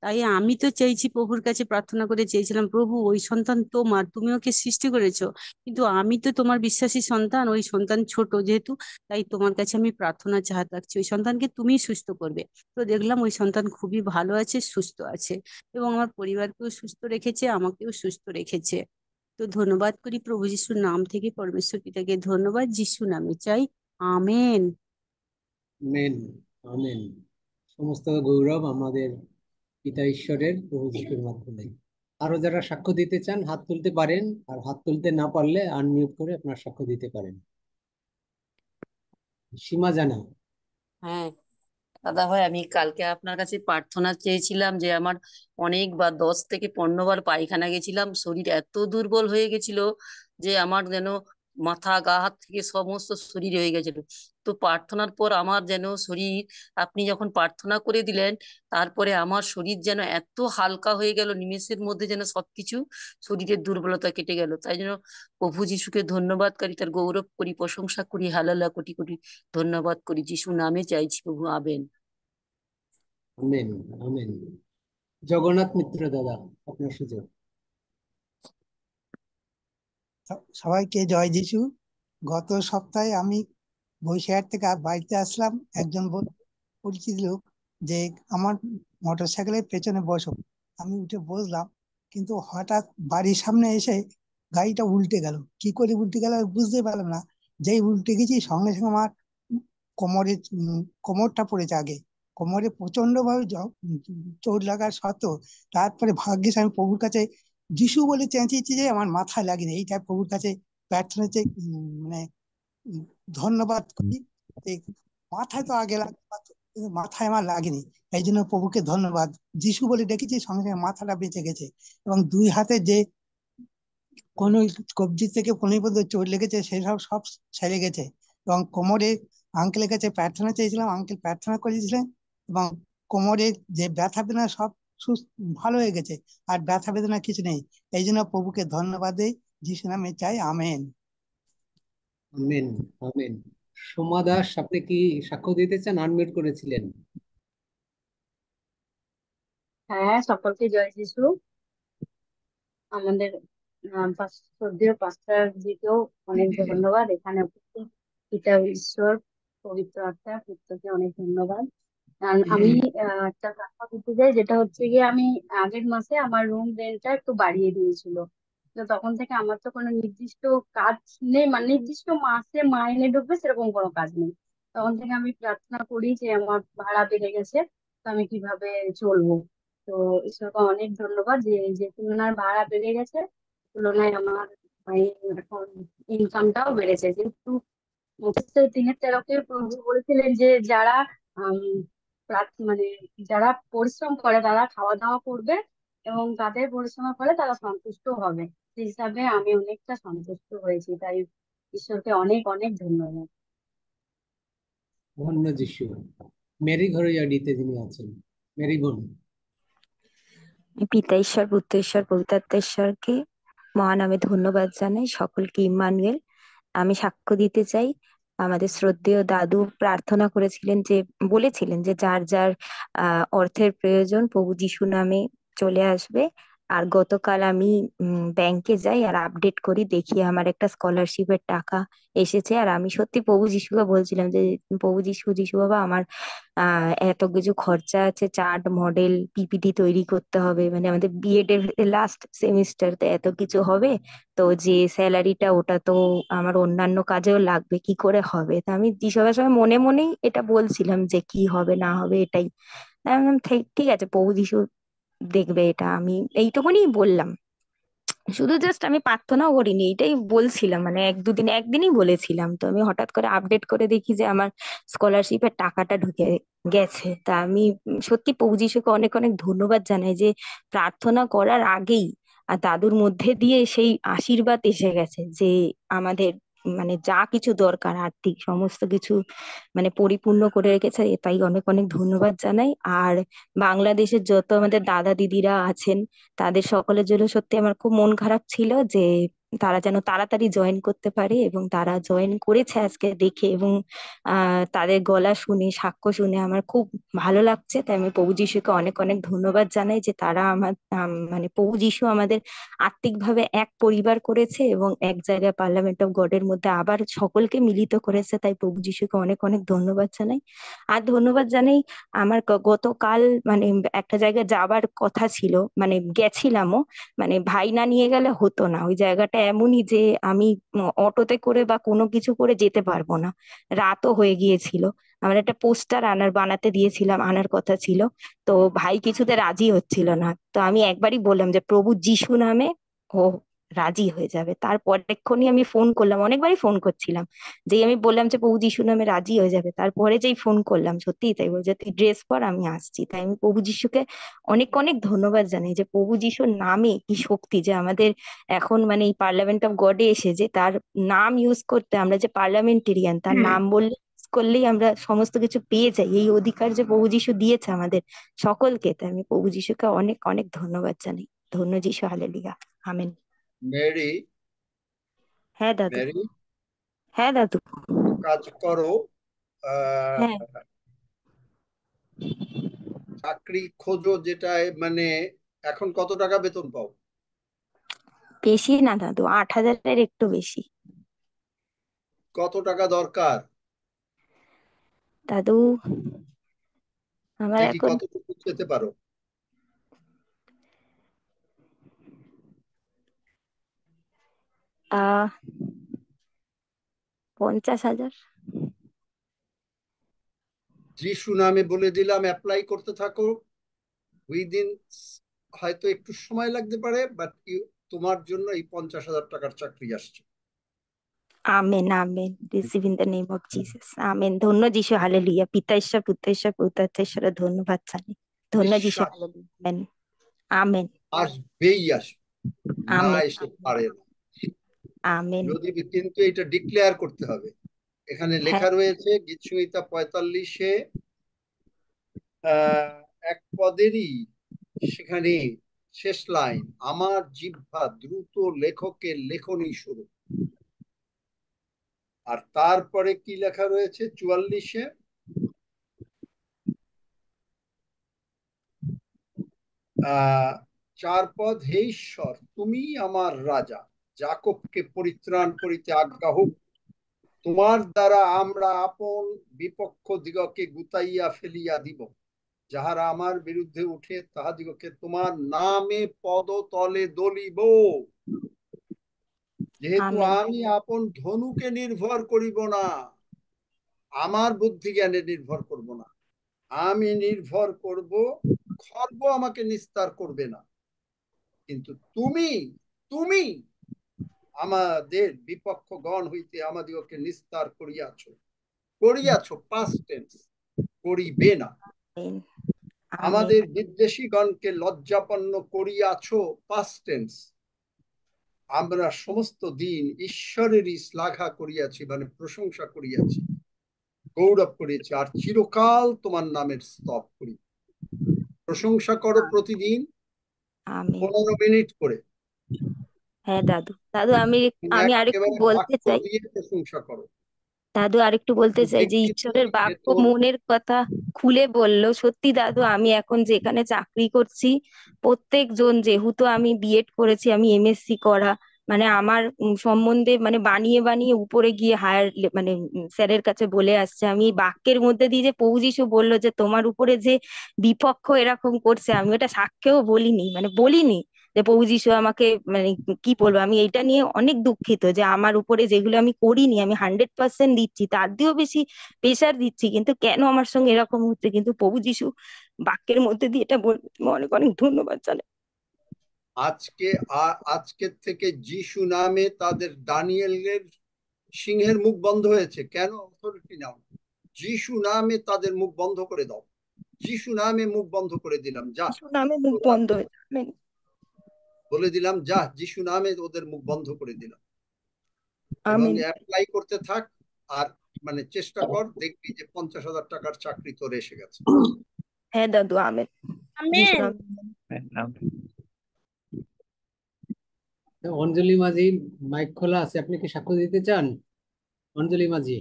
Speaker 19: তাই আমি তো চাইছি, প্রভুর কাছে প্রার্থনা করে চেয়েছিলাম, প্রভু ওই সন্তান তোমার, তুমি ওকে সৃষ্টি করেছো, কিন্তু আমি তো তোমার বিশ্বাসী সন্তান, ওই সন্তান ছোট যেহেতু, তাই তোমার কাছে আমি প্রার্থনা চাহাত রাখছি ওই সন্তানকে তুমিই সুস্থ করবে। তো দেখলাম ওই সন্তান খুবই ভালো আছে, সুস্থ আছে, এবং আমার পরিবারকেও সুস্থ রেখেছে, আমাকেও সুস্থ রেখেছে। তো ধন্যবাদ করি প্রভু যিশুর নাম থেকে, পরমেশ্বর পিতাকে ধন্যবাদ, যিশু নামে চাই, আমেন।
Speaker 1: আমেন। আমেন। সমস্ত গৌরব আমাদের পিতা ঈশ্বরের, প্রভু যিশুর মাধ্যমে। আরো যারা সাক্ষ্য দিতে চান হাত তুলতে পারেন, আর হাত তুলতে না পারলে আনমিউট করে আপনার সাক্ষ্য দিতে পারেন। সীমা জানা।
Speaker 20: হ্যাঁ দাদা ভাই, আমি কালকে আপনার কাছে প্রার্থনা চেয়েছিলাম যে আমার অনেকবার 10 থেকে 15 বার পায়খানা গেছিলাম, শরীর এত দুর্বল হয়ে গেছিল যে আমার যেন মাথা গা হাত থেকে সমস্ত শরীর হয়ে গেছিল। তো প্রার্থনার পর আমার যেন শরীর, আপনি যখন প্রার্থনা করে দিলেন তারপরে আমার শরীর যেন এত হালকা হয়ে গেল, নিমেষের মধ্যে যেন সবকিছু শরীরের দুর্বলতা কেটে গেল। তাই জন্য প্রভু যিশুকে ধন্যবাদ করি, তার গৌরব করি, প্রশংসা করি, হালেলুয়া কোটি কোটি ধন্যবাদ করি। যিশু নামে চাইছি প্রভু, আমেন।
Speaker 1: আমেন। আমেন। জগন্নাথ মিত্র দাদা, আপনার সুযোগ।
Speaker 21: সবাইকে জয় যিশু। গত সপ্তাহে আমি বৈশাখ থেকে বাড়িতে আসলাম, একজন পরিচিত লোক যে আমার মোটরসাইকেলের পেছনে বসো। আমি উঠে বসলাম, কিন্তু হঠাৎ বাড়ির সামনে এসে গাড়িটা উল্টে গেল। কি করে উল্টে গেল বুঝতে পারলাম না। যেই উল্টে গেছি সঙ্গে সঙ্গে আমার কোমরে কোমরটা পড়েছে আগে। কোমরে প্রচন্ড ভাবে চোট লাগার সত্ত্বেও তারপরে ভাগ্যিস আমি প্রভুর কাছে যিশু বলে চেঁচিয়েছি যে আমার মাথায় লাগেনি। এইটা প্রভুর কাছে প্রার্থনা চেয়ে মানে ধন্যবাদ করি। এই মাথায় তো আগে লাগতে পারতো, কিন্তু মাথায় আমার লাগেনি। এই জন্য প্রভুকে ধন্যবাদ। যিশু বলে ডেকেছি, সঙ্গে সঙ্গে মাথাটা বেঁচে গেছে। এবং 2 হাতে যে কোনো কবজি থেকে কোনি পর্যন্ত চোট লেগেছে সেসব সব সেরে গেছে। এবং কোমরে আঙ্কেলের কাছে প্রার্থনা চেয়েছিলাম, আঙ্কেল প্রার্থনা করেছিলেন, এবং কোমরে যে ব্যথা বেদনা সব ভালো হয়ে গেছে, আর ব্যথা বেদনা কিছু নেই। এই জন্য প্রভুকে ধন্যবাদ দেই, যিশু নামে চাই, amen.
Speaker 1: Amen. Amen. Soma Das, আপনি কি সাক্ষ্য দিতে চান? আনমিউট করেছিলেন।
Speaker 22: হ্যাঁ, সকলকে জয় যিশু। আমাদের শ্রদ্ধেয় পাস্টার জিকেও অনেক ধন্যবাদ এখানে উপস্থিত পিতা ঈশ্বর পবিত্র আত্মা পুত্রকে অনেক ধন্যবাদ। কারণ আমি একটা কথা বলতে চাই, যেটা হচ্ছে গিয়ে আমি আগের মাসে আমার রুম রেন্টটা একটু বাড়িয়ে দিয়েছিল। তো তখন থেকে আমার তো কোনো নির্দিষ্ট কাজ নেই, মানে নির্দিষ্ট মাসে মাইনে ঢুকবে সেরকম কোনো কাজ নেই। তখন থেকে আমি প্রার্থনা করি যে আমার ভাড়া বেড়ে গেছে, তো আমি কিভাবে চলবো। তো ঈশ্বরকে অনেক ধন্যবাদ যে যে তুলনার ভাড়া বেড়ে গেছে তুলনায় আমার এখন ইনকামটাও বেড়েছে। যেহেতু মধ্যস্থ 3:13 প্রভু বলেছিলেন যে যারা আম, মানে যারা পরিশ্রম করে তারা খাওয়া দাওয়া করবে এবং তাদের পরিশ্রমের ফলে তারা সন্তুষ্ট হবে। সেই হিসাবে আমি অনেকটা সন্তুষ্ট হয়েছি, তাই ঈশ্বরকে অনেক অনেক ধন্যবাদ।
Speaker 1: ধন্য যিশু। মেরি ঘরোয়াডিতে যিনি আছেন, মেরি বোন।
Speaker 2: পিতা ঈশ্বর, পুত্র ঈশ্বর, পবিত্রাত্মা ঈশ্বরকে মহানামে ধন্যবাদ জানাই। সকলকে ইম্মানুয়েল। আমি সাক্ষ্য দিতে চাই। আমাদের শ্রদ্ধেয় দাদু প্রার্থনা করেছিলেন, যে বলেছিলেন যে যার যার অর্থের প্রয়োজন প্রভু যিশু নামে চলে আসবে। আর গতকাল আমি ব্যাংকে যাই আর আপডেট করি, দেখি আমার একটা স্কলারশিপের টাকা এসেছে। আর আমি সত্যি প্রভু যিশুকে বলছিলাম যে প্রভু যিশু, যিশু বাবা, আমার এত কিছু খরচা আছে, চার্ট, মডেল, পিপিটি তৈরি করতে হবে, মানে আমাদের বিএড এর লাস্ট সেমিস্টার, এত কিছু হবে। তো যে স্যালারিটা ওটা তো আমার অন্যান্য কাজেও লাগবে, কি করে হবে। তা আমি যিশুর সঙ্গে মনে মনেই এটা বলছিলাম যে কি হবে না হবে এটাই। তা আমি বললাম, ঠিক ঠিক আছে, প্রভু যিশু দেখবে এটা। আমি এইটুকুনি বললাম, শুধু জাস্ট আমি প্রার্থনাও করিনি, এটাই বলছিলাম, মানে একদিনই বলেছিলাম। তো আমি হঠাৎ করে আপডেট করে দেখি যে আমার স্কলারশিপের টাকাটা ঢুকে গেছে। তা আমি সত্যি প্রভু যিশুকে অনেক অনেক ধন্যবাদ জানাই যে প্রার্থনা করার আগেই আর দাদুর মধ্যে দিয়ে সেই আশীর্বাদ এসে গেছে, যে আমাদের মানে যা কিছু দরকার আর্থিক সমস্ত কিছু মানে পরিপূর্ণ করে রেখেছে। তাই অনেক অনেক ধন্যবাদ জানাই। আর বাংলাদেশের যত আমাদের দাদা দিদিরা আছেন, তাদের সকলের জন্য সত্যি আমার খুব মন খারাপ ছিল যে তারা যেন তাড়াতাড়ি জয়েন করতে পারে, এবং তারা জয়েন করেছে আজকে দেখে, এবং তাদের গলা শুনে, সাক্ষ্য শুনে আমার খুব ভালো লাগছে। তাই আমি প্রভু যিশুকে অনেক অনেক ধন্যবাদ জানাই যে তারা আমার মানে প্রভু যিশু আমাদের আত্মিকভাবে এক পরিবার করেছে এবং এক জায়গায় পার্লামেন্ট অফ গডের মধ্যে আবার সকলকে মিলিত করেছে। তাই প্রভু যিশুকে অনেক অনেক ধন্যবাদ জানাই। আর ধন্যবাদ জানাই আমার গতকাল মানে একটা জায়গায় যাবার কথা ছিল, মানে গেছিলামও, মানে ভাই না নিয়ে গেলে হতো না। ওই জায়গাটা এমনই যে আমি অটোতে করে বা কোনো কিছু করে যেতে পারবো না, রাতও হয়ে গিয়েছিল। আমার একটা পোস্টার বানাতে দিয়েছিলাম, আনার কথা ছিল। তো ভাই কিছুতে রাজি হচ্ছিল না। তো আমি একবারই বললাম যে প্রভু যিশু নামে ও রাজি হয়ে যাবে। তারপরেক্ষণই আমি ফোন করলাম, অনেকবারই ফোন করছিলাম, যেই আমি বললাম যে প্রভু যিশু নামে রাজি হয়ে যাবে, তারপরে যেই ফোন করলাম সত্যি তাই বলছে তুই ড্রেস পর, আমি আসছি। তাই আমি প্রভু যিশুকে অনেক অনেক ধন্যবাদ জানাই যে প্রভু যিশুর নামে কি শক্তি, যে আমাদের এখন মানে এই পার্লামেন্ট অফ গডে এসে যে তার নাম ইউজ করতে, আমরা যে পার্লামেন্টেরিয়ান, তার নাম বললে করলেই আমরা সমস্ত কিছু পেয়ে যাই, এই অধিকার যে প্রভু যিশু দিয়েছে আমাদের সকলকে। তাই আমি প্রভু যিশুকে অনেক অনেক ধন্যবাদ জানাই। ধন্য যিশু, হালেলুয়া, আমেন।
Speaker 11: মেরি,
Speaker 2: হ্যাঁ দাদু।
Speaker 11: মেরি,
Speaker 2: হ্যাঁ দাদু।
Speaker 11: কাজ করো,
Speaker 2: হ্যাঁ।
Speaker 11: চাকরি খোঁজো যেটায় মানে এখন কত টাকা বেতন পাও?
Speaker 2: বেশি না দাদু, 8,000-এর একটু বেশি।
Speaker 11: কত টাকা দরকার?
Speaker 2: দাদু আমার
Speaker 11: দেখি
Speaker 2: এখন
Speaker 11: কতটুকু যেতে পারো।
Speaker 2: আহ 50,000।
Speaker 11: যিশু নামে বলে দিলাম, অ্যাপ্লাই করতে থাকো। উইদিন, হয়তো একটু সময় লাগতে পারে, বাট তোমার জন্য এই 50,000 টাকার চাকরি আসছে।
Speaker 2: Amen, amen. Receive in the name of Jesus, amen. ধন্য যিশু, হালেলুয়া। পিতা ঈশ্বর, পুত্র ঈশ্বর, পবিত্রাত্মা ঈশ্বরের ধন্যবাদ জানি। ধন্য যিশু,
Speaker 11: বিশ্বাস
Speaker 2: হালেলুয়া, আমেন, আমেন,
Speaker 11: আসবেই আসবে, না
Speaker 2: আমেন,
Speaker 11: এসে পারে না।
Speaker 2: আমেন।
Speaker 11: যদি কিন্তু এটা ডিক্লেয়ার করতে হবে। এখানে
Speaker 2: হ্যাঁ।
Speaker 11: লেখা রয়েছে গীতসংহিতা 45-এ এক পদেরই সেখানে শেষ লাইন, আমার জিহ্বা দ্রুত লেখকের লেখনী শুরু। আর তারপরে কি লেখা রয়েছে 44-এ, আহ 4 পদ, হে ঈশ্বর তুমি আমার রাজা, যাকবকে পরিত্রাণ করিতে আজ্ঞা হোক, তোমার দ্বারা আমরা আপন বিপক্ষ দিগকে গুতাইয়া ফেলিয়া দিব, যাহারা আমার বিরুদ্ধে উঠে তাহাদিগকে তোমার নামে পদতলে দলিব। যেহেতু
Speaker 2: আমিন।
Speaker 11: আমি আপন ধনুকে নির্ভর করিব না, আমার বুদ্ধি জ্ঞানে নির্ভর করব না, আমি নির্ভর করব খর্ব আমাকে নিস্তার করবে না, কিন্তু তুমি তুমি আমাদের বিপক্ষগণ হইতে আমাদিগকে নিস্তার করিয়াছ, পাস্ট টেন্স, করিবে না।
Speaker 2: আমিন।
Speaker 11: আমাদের বিদ্বেষীগণকে লজ্জাপন্ন করিয়াছ, পাস্ট টেন্স। আমরা সমস্ত দিন ঈশ্বরেরই শ্লাঘা করিয়াছি, মানে প্রশংসা করিয়াছি, গৌরব করিয়াছি, আর চিরকাল তোমার নামের স্তব করি। প্রশংসা করো প্রতিদিন
Speaker 2: আমিন।
Speaker 11: 15 মিনিট করে।
Speaker 2: হ্যাঁ দাদু, দাদু আমি আরেকটু
Speaker 11: একেবারে
Speaker 2: বলতে
Speaker 11: বাক্য
Speaker 2: চাই।
Speaker 11: দিয়ে প্রশংসা করো।
Speaker 2: দাদু আরেকটু বলতে চাই যে ঈশ্বরের বাক্য মনের কথা খুলে বললো। সত্যি দাদু, আমি এখন যেখানে চাকরি করছি প্রত্যেকজন, যেহেতু আমি বিএড করেছি, আমি এমএসসি করা, মানে আমার সম্বন্ধে মানে বানিয়ে বানিয়ে উপরে গিয়ে হায়ার মানে স্যারের কাছে বলে আসছে। আমি এই বাক্যের মধ্যে দিয়ে যে প্রভু যিশু বললো যে তোমার উপরে যে বিপক্ষ এরকম করছে, আমি ওটা সাক্ষ্যও বলিনি যে প্রভু যিশু আমাকে মানে কি বলবো, আমি এটা নিয়ে অনেক দুঃখিত যে আমার উপরে যেগুলো আমি করিনি, আমি 100% দিচ্ছি, তার দিয়েও বেশি প্রেশার দিচ্ছি, কিন্তু কেন আমার সঙ্গে এরকম হচ্ছে। কিন্তু প্রভু যিশু বাক্যের মধ্যে দিয়ে এটা বলতে অনেক অনেক ধন্যবাদ জানাই।
Speaker 11: আজকের থেকে যিশু নামে তাদের দানিয়েলের সিংহের মুখ বন্ধ হয়েছে। কেন? অথরিটি নাও, যিশু নামে তাদের মুখ বন্ধ করে দাও। যিশু নামে মুখ বন্ধ করে দিলাম, যা
Speaker 2: যিশু নামে মুখ বন্ধ হয়ে যাবে।
Speaker 11: বলে দিলাম, যা যিশু নামে ওদের মুখ বন্ধ করে দিলাম। এবং
Speaker 2: আমিন।
Speaker 11: অ্যাপ্লাই করতে থাক, আর মানে চেষ্টা কর, দেখবি যে 50,000 টাকার চাকরি তোর এসে গেছে।
Speaker 2: হ্যাঁ দাদু, আমিন। যিশু নামে।
Speaker 1: অঞ্জলি মাঝি মাইক খোলা আছে, আপনি কি সাক্ষ্য দিতে চান? অঞ্জলি মাঝি।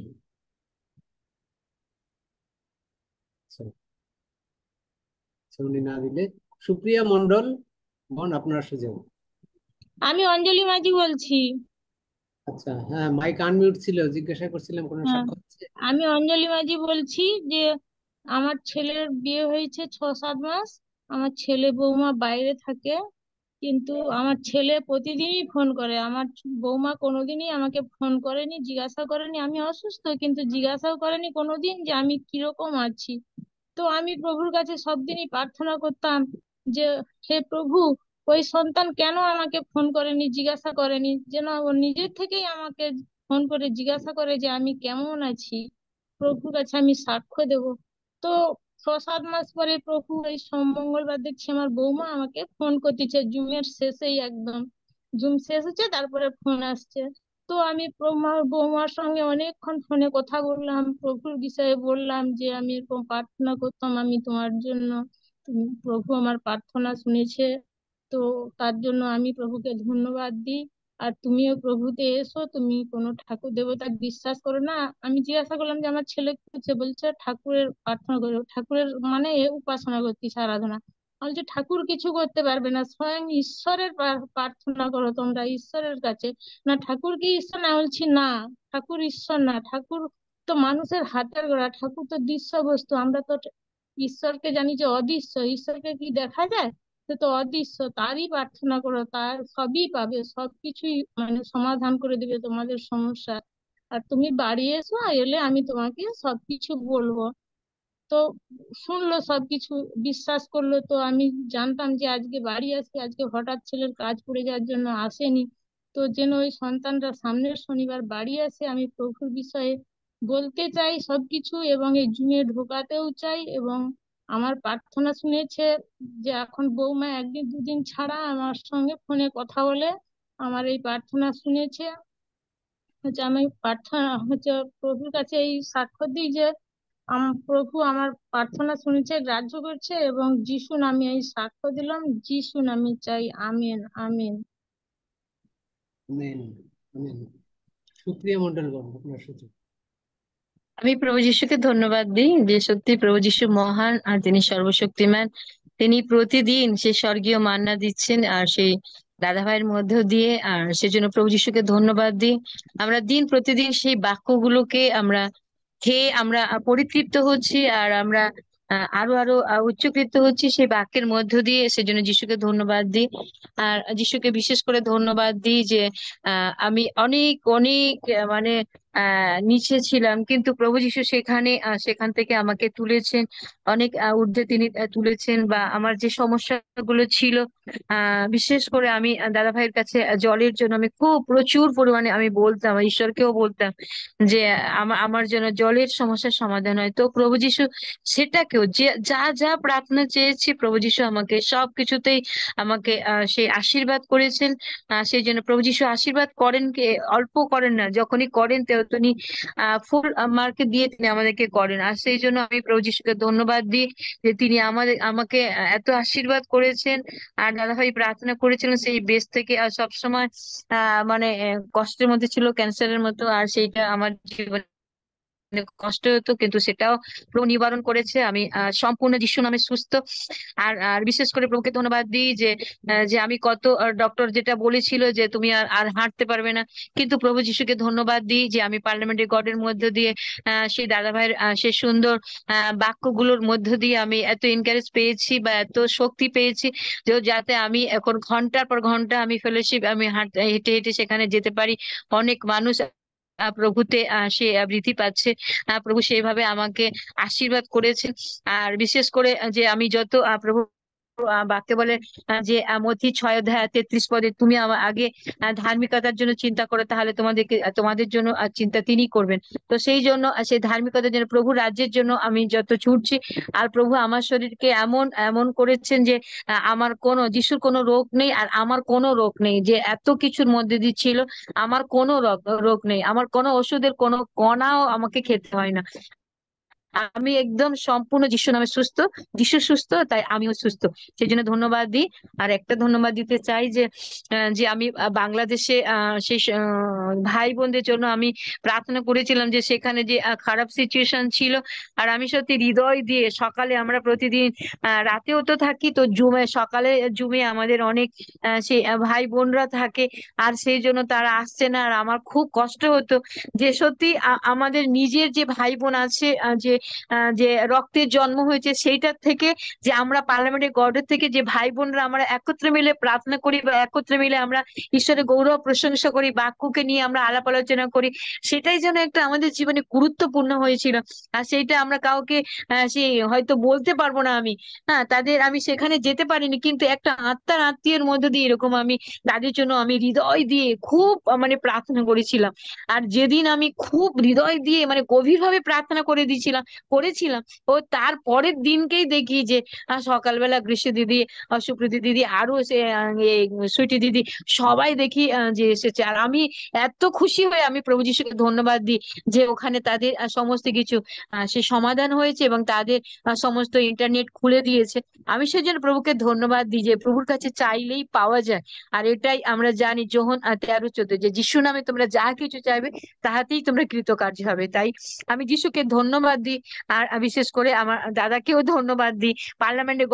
Speaker 1: উনি না দিলে সুপ্রিয়া মন্ডল, বোন আপনার সুযোগ।
Speaker 3: আমি অঞ্জলি মাঝি বলছি।
Speaker 1: আচ্ছা, হ্যাঁ, মাইক আনমিউট ছিল, জিজ্ঞাসা করছিলাম কোনো
Speaker 3: হ্যাঁ,
Speaker 1: সাক্ষ্য আছে?
Speaker 3: আমি অঞ্জলি মাঝি বলছি যে আমার ছেলের বিয়ে হয়েছে 6-7 মাস। আমার ছেলে বৌমা বাইরে থাকে, কিন্তু আমার ছেলে প্রতিদিনই ফোন করে। আমার বৌমা কোনোদিনই আমাকে ফোন করেনি, জিজ্ঞাসা করেনি আমি অসুস্থ, কিন্তু জিজ্ঞাসাও করেনি কোনোদিন যে আমি কিরকম আছি। তো আমি প্রভুর কাছে সবদিনই প্রার্থনা করতাম যে হে প্রভু, ওই সন্তান কেন আমাকে ফোন করেনি, জিজ্ঞাসা করেনি, যেন ও নিজের থেকেই আমাকে ফোন করে জিজ্ঞাসা করে যে আমি কেমন আছি, প্রভুর কাছে আমি সাক্ষ্য দেব। তো 6-7 মাস পরে প্রভু এই মঙ্গলবার দেখছি আমার বৌমা আমাকে ফোন করতেছে, জুমের শেষেই একদম জুম শেষ হচ্ছে তারপরে ফোন আসছে। তো আমি বৌমার সঙ্গে অনেকক্ষণ ফোনে কথা বললাম, প্রভুর বিষয়ে বললাম যে আমি এরকম প্রার্থনা করতাম আমি তোমার জন্য, প্রভু আমার প্রার্থনা শুনেছে। তো তার জন্য আমি প্রভুকে ধন্যবাদ দিই। আর তুমিও প্রভুতে এসো, তুমি কোনো ঠাকুর দেবতা বিশ্বাস করো না। আমি জিজ্ঞাসা করলাম যে আমার ছেলে কি করছে, বলছে ঠাকুরের প্রার্থনা করো। ঠাকুরের মানে উপাসনা করতিস, আরাধনা। আমি বলছি ঠাকুর কিছু করতে পারবে না, স্বয়ং ঈশ্বরের প্রার্থনা করো তোমরা ঈশ্বরের কাছে। না ঠাকুর কি ঈশ্বর? না, বলছি না, ঠাকুর ঈশ্বর না, ঠাকুর তো মানুষের হাতের গড়া, ঠাকুর তো দৃশ্য বস্তু। আমরা তো ঈশ্বরকে জানি যে অদৃশ্য, ঈশ্বরকে কি দেখা যায়? সে তো অদৃশ্য, তারই প্রার্থনা করো, তার সবই পাবে, সবকিছুই মানে সমাধান করে দিবে তোমাদের সমস্যা। আর তুমি বাড়ি এসো, এলে আমি তোমাকে সবকিছু বলবো। তো শুনলো সবকিছু, বিশ্বাস করলো। তো আমি জানতাম যে আজকে বাড়ি আসবে, আজকে হঠাৎ ছেলের কাজ পড়ে যাওয়ার জন্য আসেনি। তো যেন ওই সন্তানরা সামনের শনিবার বাড়ি আসে, আমি প্রভুর বিষয়ে বলতে চাই সবকিছু, এবং এই জুমে ঢোকাতেও চাই। এবং আমার প্রার্থনা শুনেছে যে এখন বৌমা 1-2 দিন ছাড়া আমার সঙ্গে ফোনে কথা বলে, আমার এই প্রার্থনা শুনেছে। আমি প্রার্থনা প্রভুর কাছে এই সাক্ষ্য দিই যে প্রভু আমার প্রার্থনা শুনেছে, গ্রাহ্য করছে, এবং যিশু নামে এই সাক্ষ্য দিলাম, যিশু নামে চাই। Amen, amen.
Speaker 1: Amen, amen. Supriya Mondal, বোন আপনার সুযোগ।
Speaker 4: আমি প্রভু যিশুকে ধন্যবাদ দিই যে সত্যি প্রভু যিশু মহান আর তিনি সর্বশক্তিমান। তিনি প্রতিদিন সে স্বর্গীয় মান্না দিচ্ছেন আর সেই দাদা ভাইয়ের মধ্য দিয়ে। আর সেজন্য প্রভু যিশুকে ধন্যবাদ দিই। আমরা দিন প্রতিদিন সেই বাক্যগুলোকে আমরা খেয়ে আমরা পরিতৃপ্ত হচ্ছি, আর আমরা আরো আরো উচ্চকৃত হচ্ছি সেই বাক্যের মধ্য দিয়ে। সেজন্য যিশুকে ধন্যবাদ দিই। আর যিশুকে বিশেষ করে ধন্যবাদ দিই যে আমি অনেক অনেক মানে নিচে ছিলাম, কিন্তু প্রভু যিশু সেখান থেকে আমাকে তুলেছেন অনেক ঊর্ধ্বে। তিনি তুলেছেন, বা আমার যে সমস্যাগুলো ছিল, বিশেষ করে আমি দাদা ভাইয়ের কাছে জলের জন্য আমি খুব প্রচুর পরিমাণে আমি বলতাম, ঈশ্বরকেও বলতাম যে আমার জন্য জলের সমস্যার সমাধান হয়। তো প্রভু যিশু সেটাকেও, যে যা যা প্রার্থনা চেয়েছি, প্রভু যিশু আমাকে সবকিছুতেই আমাকে সেই আশীর্বাদ করেছেন। সেই জন্য প্রভু যিশু আশীর্বাদ করেন, কে অল্প করেন না, যখনই করেন তিনি ফুল মার্কে দিয়ে তিনি আমাদেরকে করেন। আর সেই জন্য আমি প্রভু যিশুকে ধন্যবাদ দিই যে তিনি আমাকে এত আশীর্বাদ করেছেন। আর দাদা ভাই প্রার্থনা করেছিলেন সেই বেস থেকে, আর সবসময় মানে কষ্টের মধ্যে ছিল, ক্যান্সারের মতো, আর সেইটা আমার জীবনে কষ্ট হতো, কিন্তু সেটাও প্রভু নিবারণ করেছে। আমি সম্পূর্ণ যিশু নামে সুস্থ। আর আর বিশেষ করে প্রভুকে ধন্যবাদ দিই যে যে আমি কত ডক্টর যেটা বলেছিল যে তুমি আর আর হাঁটতে পারবে না, কিন্তু প্রভু যিশুকে ধন্যবাদ দিই যে আমি পার্লামেন্টের গডের মধ্য দিয়ে সেই দাদা ভাইয়ের সেই সুন্দর বাক্যগুলোর মধ্য দিয়ে আমি এত এনকারেজ পেয়েছি বা এত শক্তি পেয়েছি, যে যাতে আমি এখন ঘন্টার পর ঘন্টা আমি ফেলোশিপ আমি হেঁটে হেঁটে সেখানে যেতে পারি। অনেক মানুষ প্রভুতে সে বৃদ্ধি পাচ্ছে। প্রভু সেইভাবে আমাকে আশীর্বাদ করেছেন। আর বিশেষ করে যে আমি যত প্রভু বাক্যে বলে যে মথি 6 অধ্যায় 33 পদে, তুমি আমার আগে ধার্মিকতার জন্য চিন্তা করো, তাহলে তোমাদের জন্য চিন্তা তিনি করবেন। তো সেই জন্য সেই ধার্মিকতার জন্য, প্রভু রাজ্যের জন্য আমি যত ছুটছি। আর প্রভু আমার শরীরকে এমন এমন করেছেন যে আমার কোনো যিশুর কোনো রোগ নেই, আর আমার কোনো রোগ নেই, যে এত কিছুর মধ্যে দিয়ে ছিল। আমার কোনো রোগ নেই, আমার কোনো ওষুধের কোনো কণাও আমাকে খেতে হয় না। আমি একদম সম্পূর্ণ যিশু নামে সুস্থ। যিশু সুস্থ, তাই আমিও সুস্থ। সেই জন্য ধন্যবাদ দিই। আর একটা ধন্যবাদ দিতে চাই যে যে আমি বাংলাদেশে সেই ভাই বোনদের জন্য আমি প্রার্থনা করেছিলাম, যে সেখানে যে খারাপ সিচুয়েশন ছিল। আর আমি সত্যি হৃদয় দিয়ে, সকালে আমরা প্রতিদিন রাতেও তো থাকি, তো সকালে জুমে আমাদের অনেক সেই ভাই বোনরা থাকে। আর সেই জন্য তারা আসছে না, আর আমার খুব কষ্ট হতো যে সত্যি আমাদের নিজের যে ভাই বোন আছে, যে রক্তের জন্ম হয়েছে সেইটার থেকে, যে আমরা পার্লামেন্টের গর্ডের থেকে যে ভাই বোনরা আমরা একত্রে মিলে প্রার্থনা করি, বা একত্রে মিলে আমরা ঈশ্বরের গৌরব প্রশংসা করি, বাক্যকে নিয়ে আমরা আলাপ আলোচনা করি, সেটাই যেন একটা আমাদের জীবনে গুরুত্বপূর্ণ হয়েছিল। আর সেইটা আমরা কাউকে সেই হয়তো বলতে পারবো না আমি, তাদের আমি সেখানে যেতে পারিনি, কিন্তু একটা আত্মার আত্মীয়ের মধ্যে দিয়ে এরকম আমি তাদের জন্য আমি হৃদয় দিয়ে খুব মানে প্রার্থনা করেছিলাম। আর যেদিন আমি খুব হৃদয় দিয়ে মানে গভীর ভাবে প্রার্থনা করেছিলাম, ও তার পরের দিনকেই দেখি যে সকালবেলা গ্রীষ্ম দিদি, সুপ্রীতি দিদি, আরো সে সুইটি দিদি, সবাই দেখি যে এসেছে। আর আমি এত খুশি হয়ে আমি প্রভু যিশুকে ধন্যবাদ দিই যে ওখানে তাদের সমস্ত কিছু সে সমাধান হয়েছে, এবং তাদের সমস্ত ইন্টারনেট খুলে দিয়েছে। আমি সেজন্য প্রভুকে ধন্যবাদ দিই যে প্রভুর কাছে চাইলেই পাওয়া যায়। আর এটাই আমরা জানি যোহন 13:14, যে যিশু নামে তোমরা যা কিছু চাইবে তাহাতেই তোমরা কৃতকার্য হবে। তাই আমি যিশুকে ধন্যবাদ দিই। আর বিশেষ করে আমার দাদাকেও ধন্যবাদ দিই। পার্লামেন্টে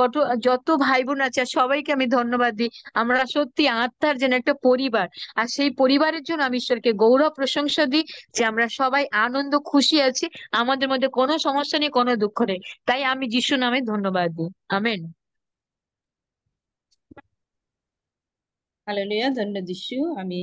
Speaker 4: যত ভাই বোন আছে সবাইকে আমি ধন্যবাদ দিই। আমরা সত্যি আত্মার যেন একটা পরিবার, আর সেই পরিবারের জন্য আমি ঈশ্বরকে গৌরব প্রশংসা দিই যে আমরা সবাই আনন্দ খুশি আছি, আমাদের মধ্যে কোনো সমস্যা নেই, কোনো দুঃখ নেই। তাই আমি যিশু নামে ধন্যবাদ দিই। আমেন।
Speaker 5: হালেলুয়া, ধন্য যিশু। আমি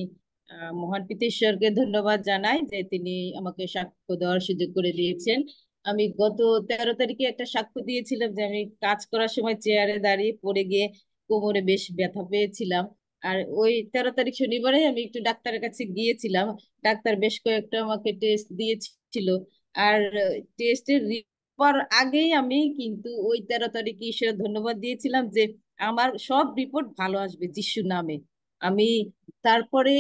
Speaker 5: মহান পিতা ঈশ্বরকে ধন্যবাদ জানাই যে তিনি আমাকে সাক্ষ্য দেওয়ার সুযোগ করে দিয়েছেন। আমি গত 13 তারিখে একটা সাক্ষ্য দিয়েছিলাম যে আমি কাজ করার সময় চেয়ারে দাঁড়িয়ে পড়ে গিয়ে কোমরে বেশ ব্যথা পেয়েছিলাম। আর ওই 13 তারিখ শনিবারে আমি একটু ডাক্তারের কাছে গিয়েছিলাম। ডাক্তার বেশ কয়েকটা আমাকে টেস্ট দিয়েছিল। আর টেস্টের রিপোর্ট আগেই আমি কিন্তু ওই 13 তারিখে ঈশ্বরের ধন্যবাদ দিয়েছিলাম যে আমার সব রিপোর্ট ভালো আসবে যিশু নামে। আমি তারপরে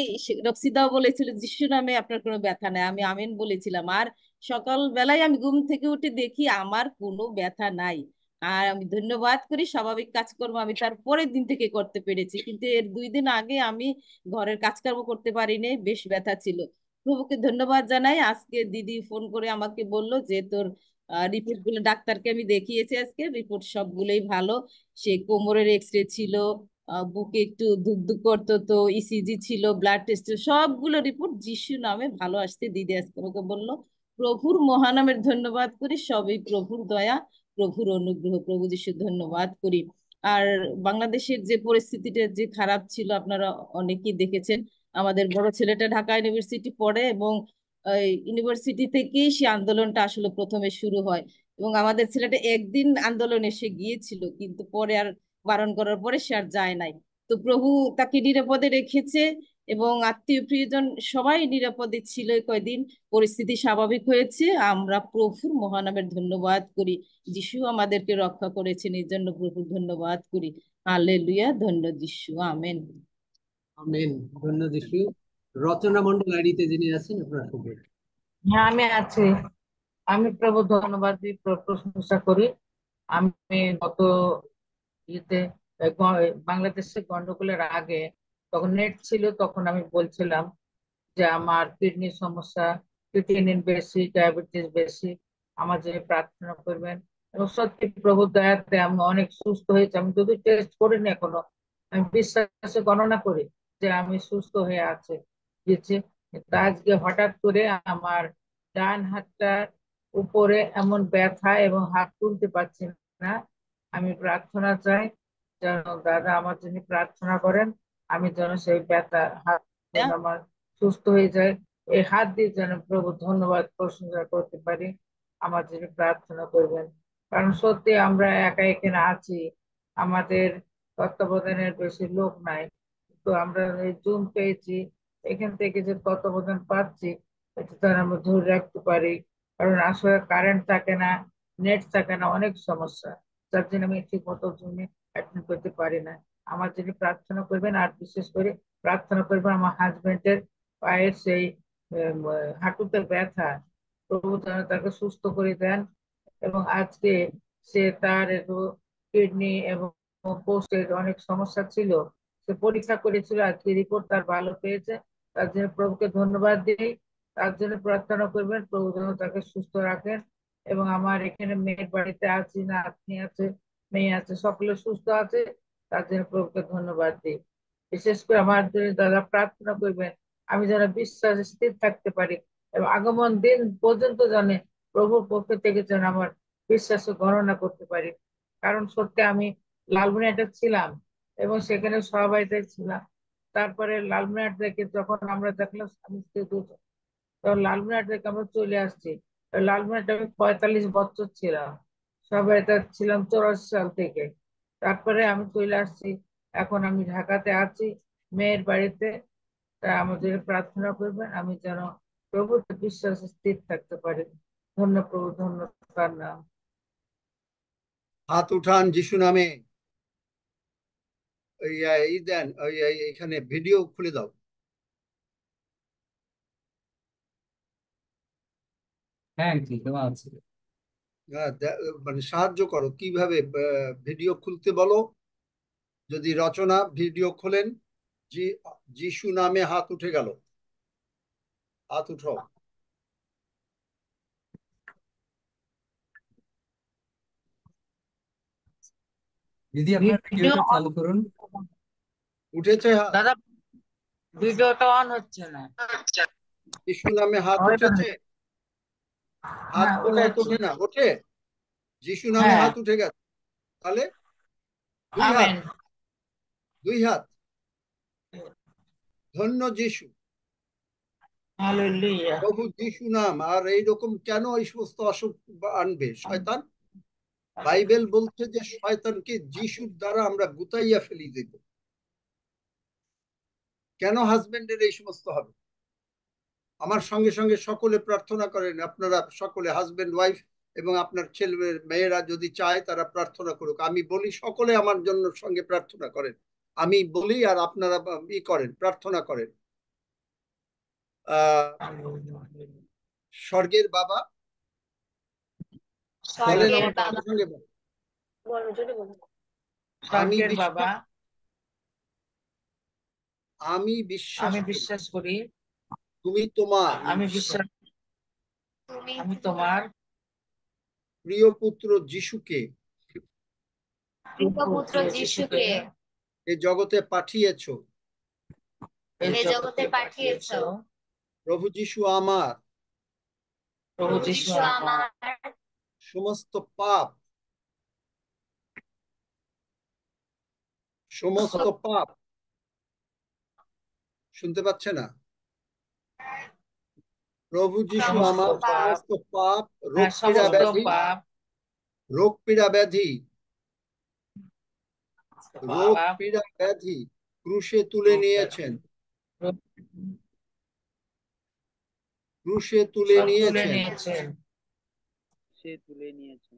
Speaker 5: রক্সিদাও বলেছিল যিশু নামে আপনার কোনো ব্যথা নাই, আমি আমেন বলেছিলাম। আর সকাল বেলায় আমি ঘুম থেকে উঠে দেখি আমার কোনো ব্যথা নাই। আর আমি ধন্যবাদ করি, স্বাভাবিক কাজকর্ম আমি তার পরের দিন থেকে করতে পেরেছি, কিন্তু এর 2 দিন আগে আমি ঘরের কাজকর্ম করতে পারিনি, বেশ ব্যথা ছিল। প্রভুকে ধন্যবাদ জানাই। আজকে দিদি ফোন করে আমাকে বলল যে তোর রিপোর্ট গুলো, ডাক্তারকে আমি দেখিয়েছি আজকে, রিপোর্ট সবগুলোই ভালো। সে কোমরের এক্সরে ছিল, বুকে একটু ধুক ধুক করতো, তো ইসিজি ছিল, ব্লাড টেস্ট, সবগুলো রিপোর্ট যিশু নামে ভালো আসতে দিদি আজকে আমাকে বললো। প্রভুর মহানামের ধন্যবাদ করি, সবই প্রভুর দয়া, প্রভুর অনুগ্রহ, প্রভু যিশু ধন্যবাদ করি। আর বাংলাদেশের যে পরিস্থিতিটা যে খারাপ ছিল আপনারা অনেকেই দেখেছেন। আমাদের বড় ছেলেটা ঢাকা ইউনিভার্সিটি পড়ে, এবং ইউনিভার্সিটি থেকেই সে আন্দোলনটা আসলে প্রথমে শুরু হয়। এবং আমাদের ছেলেটা একদিন আন্দোলনে সে গিয়েছিল, কিন্তু পরে আর বারণ করার পরে সে আর যায় নাই। তো প্রভু তাকে নিরাপদে রেখেছে, এবং আত্মীয় প্রিয়জন সবাই নিরাপদে ছিল এই কয়দিন। পরিস্থিতি স্বাভাবিক হয়েছে, আমরা প্রভুর মহানামের ধন্যবাদ করি। যিশু আমাদেরকে রক্ষা করেছেন, এই জন্য প্রভুর ধন্যবাদ করি। হালেলুয়া, ধন্য যিশু, আমেন।
Speaker 1: আমেন। ধন্য যিশু। রচনা মন্ডল আইডিতে যিনি আছেন আপনার সঙ্গে।
Speaker 6: হ্যাঁ, আমি আছি। আমি প্রভু ধন্যবাদ দিই, প্রশংসা করি। আমি গত ইয়েতে বাংলাদেশে গন্ডগোলের আগে, তখন নেট ছিল, তখন আমি বলছিলাম যে আমার কিডনির সমস্যা, ক্রিয়েটিনিন বেশি, ডায়াবেটিস বেশি, আমার জন্য প্রার্থনা করবেন। এবং সত্যি প্রভুর দয়াতে আমি অনেক সুস্থ হয়েছি। আমি যদি টেস্ট করিনি এখনো, আমি বিশ্বাসে গণনা করি যে আমি সুস্থ হয়ে আছে গেছি। তা আজকে হঠাৎ করে আমার ডান হাতটার উপরে এমন ব্যথা, এবং হাত তুলতে পারছি না। আমি প্রার্থনা চাই যেন দাদা আমার জন্য প্রার্থনা করেন, আমি যেন সেই ব্যথা হাত যেন আমার সুস্থ হয়ে যায়। এই হাত দিয়ে যেন প্রভু ধন্যবাদ প্রশংসা করতে পারি, আমার জন্য প্রার্থনা করবেন। কারণ সত্যি আমরা একা এখানে আছি, আমাদের তত্ত্বাবধানের বেশি লোক নাই। তো আমরা এই জুম পেয়েছি, এখান থেকে যে তত্ত্বাবধান পাচ্ছি এটা যেন আমরা ধরে রাখতে পারি। কারণ আসলে কারেন্ট থাকে না, নেট থাকে না, অনেক সমস্যা, যার জন্য আমি ঠিক মতো জুমে অ্যাটেন্ড করতে পারি না। আমার জন্য প্রার্থনা করবেন, আর বিশেষ করে প্রার্থনা করবেন আমার হাজবেন্ডের পায়ের সেই হাঁটুতে ব্যথা, প্রভু যেন তাকে সুস্থ করে দেন। এবং আজকে সে তার কিডনি এবং পোস্টের অনেক সমস্যা ছিল, সে পরীক্ষা করেছিল, আজকে রিপোর্ট তার ভালো পেয়েছে। তার জন্য প্রভুকে ধন্যবাদ দিই। তার জন্য প্রার্থনা করবেন, প্রভু যেন তাকে সুস্থ রাখেন। এবং আমার এখানে মেয়ের বাড়িতে আছি, নাতনি আছে, মেয়ে আছে, সকলে সুস্থ আছে, তার জন্য প্রভুকে ধন্যবাদ দিই। বিশেষ করে আমার জন্য দাদা প্রার্থনা করবেন, আমি যেন বিশ্বাসে স্থির থাকতে পারি, এবং আগমন দিন পর্যন্ত জানে প্রভুর পক্ষ থেকে যেন আমার বিশ্বাসে গণনা করতে পারি। কারণ সত্যি আমি লালমনিরহাটে ছিলাম, এবং সেখানে সহবাড়িতে ছিলাম। তারপরে লালমনিরহাট থেকে যখন আমরা দেখলাম আমি তখন লালমনিরহাট থেকে আমরা চলে আসছি। লালমনিরহাটে আমি 45 বছর ছিলাম, সহবাড়িতে ছিলাম 84 সাল থেকে। তারপরে আমি চলে আসছি, এখন আমি ঢাকাতে আছি মেয়ের বাড়িতে। তা আমাদের প্রার্থনা করবেন, আমি যেন প্রভুর বিশ্বাসে স্থির থাকতে পারি। ধন্য প্রভু, ধন্য তার নাম।
Speaker 11: হাত উঠান যিশু নামে। এই দেন, এখানে ভিডিও খুলে দাও।
Speaker 8: হ্যাঁ আঙ্কেল, দেওয়া আছে।
Speaker 11: মানে সাহায্য করো, কিভাবে ভিডিও খুলতে বলো। যদি রচনা ভিডিও খোলেন, যিশু নামে হাত উঠে গেল, হাত উঠাও।
Speaker 8: দিদি আপনার ভিডিওটা চালু করুন।
Speaker 11: উঠেছে হাত?
Speaker 6: দাদা ভিডিওটা অন হচ্ছে না।
Speaker 11: যিশু নামে হাত উঠেছে? হাত কোথায় ওঠে না? ওঠে? যিশু নামে হাত উঠে গেছে, তাহলে দুই হাত, দুই হাত। ধন্য যিশু, প্রভু যিশু নাম। আর এইরকম কেন এই সমস্ত অসুখ আনবে শয়তান? বাইবেল বলছে যে শয়তানকে যিশুর দ্বারা আমরা গুতাইয়া ফেলি দেব। কেন হাজবেন্ডের এই সমস্ত হবে? আমার সঙ্গে সঙ্গে সকলে প্রার্থনা করেন, আপনারা সকলে হাজবেন্ড ওয়াইফ এবং আপনার ছেলে মেয়েরা যদি চায় তারা প্রার্থনা করুক। আমি বলি সকলে আমার জন্য সঙ্গে প্রার্থনা করেন, আমি বলি আর আপনারা ই করেন, প্রার্থনা করেন। স্বর্গের বাবা, বলেন আমার সঙ্গে, আমি বিশ্বাস
Speaker 6: করি
Speaker 11: তুমি তোমার
Speaker 6: আমি তোমার
Speaker 11: প্রিয় পুত্র যিশুকে এ জগতে পাঠিয়েছো,
Speaker 6: এই জগতে পাঠিয়েছ।
Speaker 11: প্রভু যিশু আমার
Speaker 6: প্রভু যিশু আমার
Speaker 11: সমস্ত পাপ শুনতে পাচ্ছে না? প্রভু যিশু আমার সমস্ত পাপ, রোগ পীড়া ব্যাধি ক্রুশে তুলে নিয়েছেন,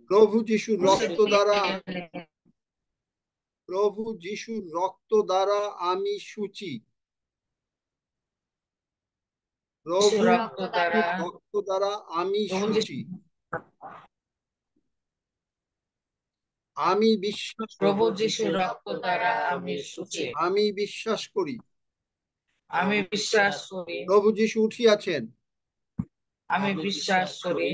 Speaker 11: প্রভু যিশুর রক্ত দ্বারা আমি শুচি, প্রভু রক্ত দ্বারা আমি শুচি। আমি বিশ্বাস
Speaker 6: প্রভু যিশুর রক্ত দ্বারা আমি শুচি।
Speaker 11: আমি বিশ্বাস করি
Speaker 6: প্রভু
Speaker 11: যিশু উঠিয়াছেন।
Speaker 6: আমি বিশ্বাস করি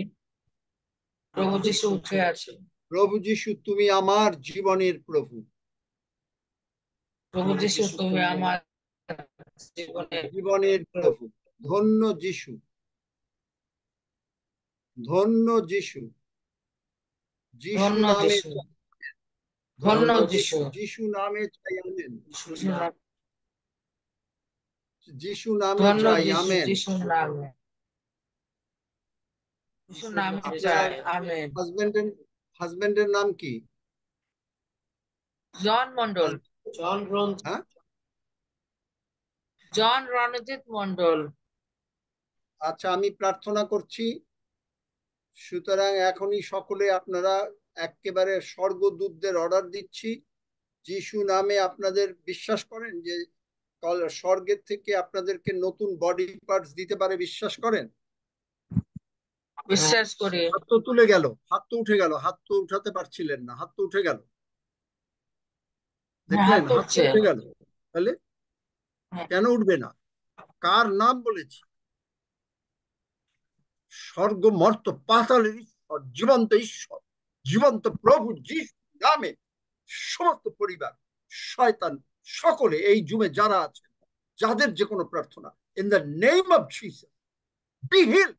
Speaker 6: প্রভু যিশু উঠে আছেন।
Speaker 11: প্রভু যিশু তুমি আমার জীবনের প্রভু।
Speaker 6: প্রভু যিশু তুমি আমার
Speaker 11: জীবনের প্রভু। ধন্য যিশু, ধন্য যিশু, যিশু নামে,
Speaker 6: ধন্য যিশু,
Speaker 11: যিশু নামে চাই আমেন, যিশু নামে
Speaker 6: ধন্য
Speaker 11: চাই
Speaker 6: যিশু,
Speaker 11: আমেন।
Speaker 6: যিশুর নামে, যিশুর নামে চাই আমেন।
Speaker 11: হাজবেন্ডের নাম কি?
Speaker 6: জন মন্ডল।
Speaker 11: হ্যাঁ,
Speaker 6: জন রণজিৎ মন্ডল।
Speaker 11: আচ্ছা, আমি প্রার্থনা করছি। সুতরাং এখনই সকলে আপনারা একেবারে স্বর্গদূতদের অর্ডার দিচ্ছি, যিশু নামে আপনাদের বিশ্বাস করেন যে স্বর্গের থেকে আপনাদেরকে নতুন বডি পার্টস দিতে পারে? বিশ্বাস করেন?
Speaker 6: বিশ্বাস করি।
Speaker 11: হাত তো তুলে গেল, হাত তো উঠে গেল, হাত তো উঠাতে পারছিলেন না, হাত তো উঠে গেল, দেখলেন? হাত তো উঠে গেল। তাহলে কেন উঠবে না? কার নাম বলেছি? স্বর্গ মর্ত পাতালের ঈশ্বর, জীবন্ত ঈশ্বর, জীবন্ত প্রভু যিশু নামে সমস্ত পরিবার, শয়তান, সকলে এই জুমে যারা আছেন, যাদের যে কোনো প্রার্থনা, in the name of Jesus be healed,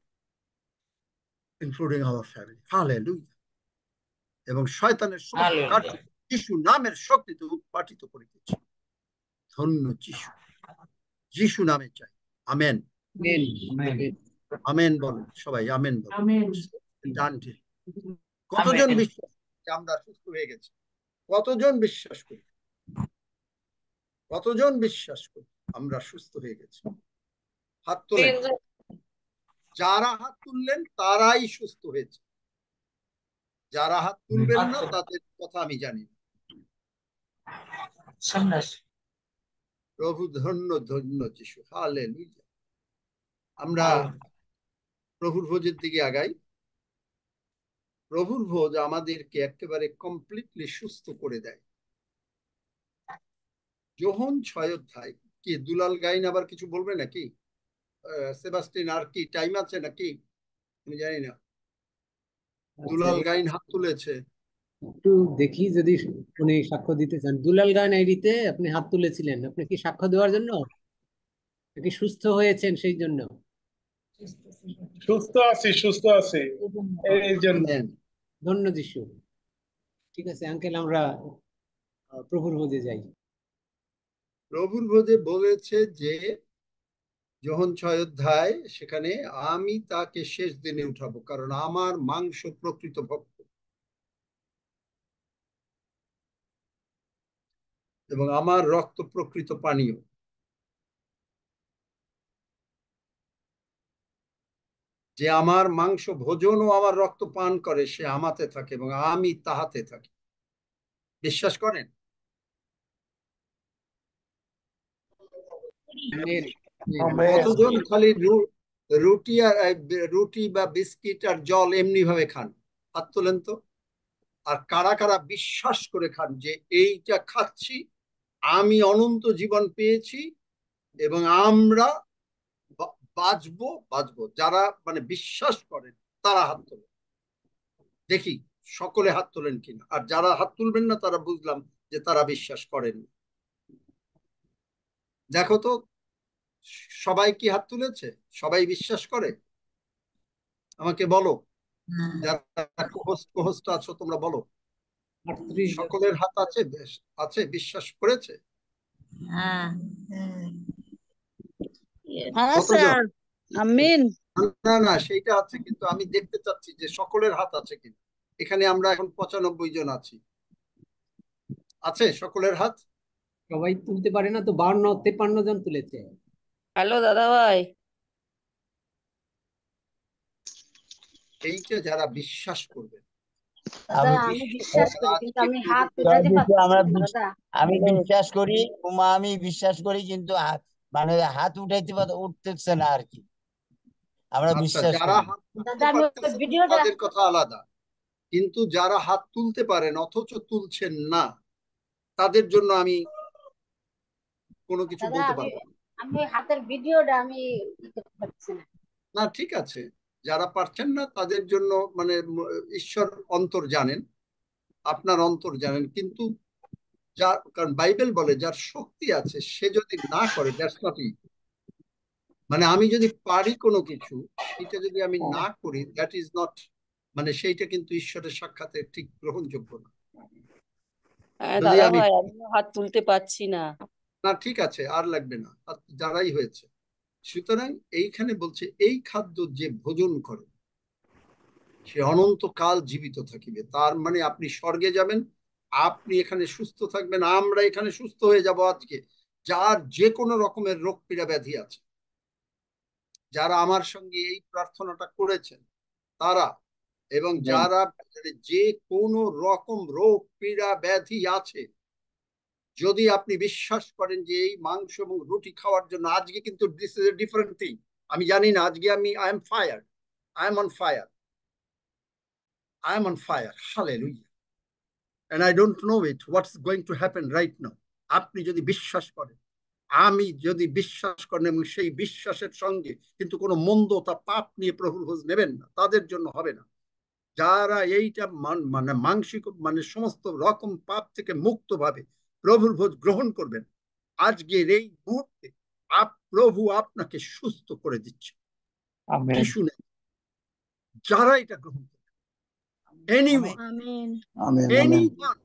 Speaker 11: including our family. Hallelujah. এবং শয়তানের সমস্ত কার্য যিশু নামের শক্তিতে উৎপাটিত করিতেছি। ধন্য যিশু, যিশু নামে চাই। আমেন, আমেন বলেন সবাই, আমেন বলেন। ডানটি কতজন বিশ্বাস করি আমরা সুস্থ হয়ে গেছি? কতজন বিশ্বাস করি? কতজন বিশ্বাস করি আমরা সুস্থ হয়ে গেছি? হাত তোলেন। যারা হাত তুললেন তারাই সুস্থ হয়েছে, যারা হাত তুলবেন না তাদের কথা আমি জানি না। প্রভু ধন্য, ধন্য যিশু। হালেলুয়া। আমরা প্রভুর ভোজের দিকে আগাই। প্রভুর ভোজ আমাদেরকে একেবারে কমপ্লিটলি সুস্থ করে দেয়। যোহন 6 অধ্যায়। কি দুলাল গাইন আবার কিছু বলবে নাকি? সেবাস্টিন আর কি টাইম আছে নাকি? আমি জানি না। দুলাল গাইন হাত তুলেছে।
Speaker 1: একটু দেখি যদি উনি সাক্ষ্য দিতে চান। দুলাল গাইন আইডিতে আপনি হাত তুলেছিলেন, আপনি কি সাক্ষ্য দেওয়ার জন্য নাকি সুস্থ হয়েছেন সেই জন্য?
Speaker 9: সুস্থ আছি, সুস্থ আছি এই জন্য।
Speaker 1: ধন্য যিশু। ঠিক আছে আঙ্কেল, আমরা প্রভুর ভোজে যাই।
Speaker 11: প্রভুর ভোজে বলেছে যে যোহন 6 অধ্যায়, সেখানে আমি তাকে শেষ দিনে উঠাবো, কারণ আমার মাংস প্রকৃত ভক্ত এবং আমার রক্ত প্রকৃত পানীয়। যে আমার মাংস ভোজন ও আমার রক্ত পান করে সে আমাতে থাকে এবং আমি তাহাতে থাকি। বিশ্বাস করেন? কতজন খালি রুটি বা বিস্কিট আর জল এমনি ভাবে খান? হাত তোলেন তো। আর কারা কারা বিশ্বাস করে খান যে এইটা খাচ্ছি আমি অনন্ত জীবন পেয়েছি এবং আমরা বাঁচবো? যারা মানে বিশ্বাস করেন তারা হাত তোলেন, দেখি সকলে হাত তোলেন কিনা। আর যারা হাত তুলবেন না তারা বুঝলাম যে তারা বিশ্বাস করেন। দেখো তো সবাই কি হাত তুলেছে? সবাই বিশ্বাস করে? আমাকে বলো, যারা কোহোস্ট আছো তোমরা বলো,
Speaker 1: 38 জন।
Speaker 11: সকলের হাত আছে? আছে, বিশ্বাস করেছে?
Speaker 7: হ্যাঁ
Speaker 11: কতজন?
Speaker 7: আমিন।
Speaker 11: না না, সেইটা আছে, কিন্তু আমি দেখতে চাচ্ছি যে সকলের হাত আছে কিনা। এখানে আমরা এখন 95 জন আছি, আছে সকলের হাত?
Speaker 1: সবাই তুলতে পারে না তো, 52-53 জন তুলেছে।
Speaker 20: হ্যালো দাদা ভাই,
Speaker 11: এইটা যারা বিশ্বাস করবে,
Speaker 22: দাদা আমি বিশ্বাস করি কিন্তু আমি হাত উঠাতে পারছি না দাদা।
Speaker 10: আমি বিশ্বাস করি আমি বিশ্বাস করি, কিন্তু মানে হাত উঠতেছে না আর কি। আমরা
Speaker 11: আচ্ছা,
Speaker 10: বিশ্বাস
Speaker 11: যারা
Speaker 10: করি।
Speaker 11: হাত তুলতে
Speaker 22: দাদা আমি
Speaker 11: পারতেছেন
Speaker 22: ভিডিওটা
Speaker 11: তাদের কথা আলাদা, কিন্তু যারা হাত তুলতে পারেন অথচ তুলছেন না, তাদের জন্য আমি কোনো কিছু
Speaker 22: দাদা
Speaker 11: বলতে
Speaker 22: আমি
Speaker 11: পারবো না।
Speaker 22: আমি হাতের ভিডিওটা আমি দিতে পারছি না।
Speaker 11: না, ঠিক আছে, যারা পারছেন না তাদের জন্য মানে ঈশ্বর অন্তর জানেন, আপনার অন্তর জানেন, কিন্তু যার, কারণ বাইবেল বলে যার শক্তি আছে সে যদি না করে, দ্যাটস নট ইট। মানে আমি যদি পারি কোনো কিছু, সেটা যদি আমি না করি, দ্যাট ইজ নট, মানে সেইটা কিন্তু ঈশ্বরের সাক্ষাতে ঠিক গ্রহণযোগ্য না।
Speaker 20: হ্যাঁ
Speaker 11: যদি
Speaker 20: দাদা
Speaker 11: আমি,
Speaker 20: ভাই, আমিও হাত তুলতে পারছি না।
Speaker 11: না ঠিক আছে, আর লাগবে না, আর যারাই হয়েছে। সুতরাং এইখানে বলছে এই খাদ্য যে ভোজন করে সে অনন্তকাল জীবিত থাকিবে। তার মানে আপনি স্বর্গে যাবেন, আপনি এখানে সুস্থ থাকবেন, আমরা এখানে সুস্থ হয়ে যাব আজকে। যার যে কোনো রকমের রোগ পীড়া ব্যাধি আছে, যারা আমার সঙ্গে এই প্রার্থনাটা করেছেন তারা, এবং যারা যে কোনো রকম রোগ পীড়া ব্যাধি আছে, যদি আপনি বিশ্বাস করেন যে এই মাংস এবং রুটি খাওয়ার জন্য, আজকে কিন্তু this is a different thing. আমি জানি না, আজকে আমি I am fire, I am on fire, I am on fire, hallelujah. and I don't know it what's going to happen right now. আপনি যদি বিশ্বাস করেন, আমি যদি বিশ্বাস করেন, এবং সেই বিশ্বাসের সঙ্গে কিন্তু কোনো মন্দতা পাপ নিয়ে প্রভুর খোঁজ নেবেন না, তাদের জন্য হবে না। যারা এইটা মানে মানসিক মানে সমস্ত রকম পাপ থেকে মুক্ত ভাবে প্রভুর ভোজ গ্রহণ করবেন, আজকের এই মুহূর্তে প্রভু আপনাকে সুস্থ করে দিচ্ছে। কি শুনে যারা এটা গ্রহণ করবেন, anyone, anyone,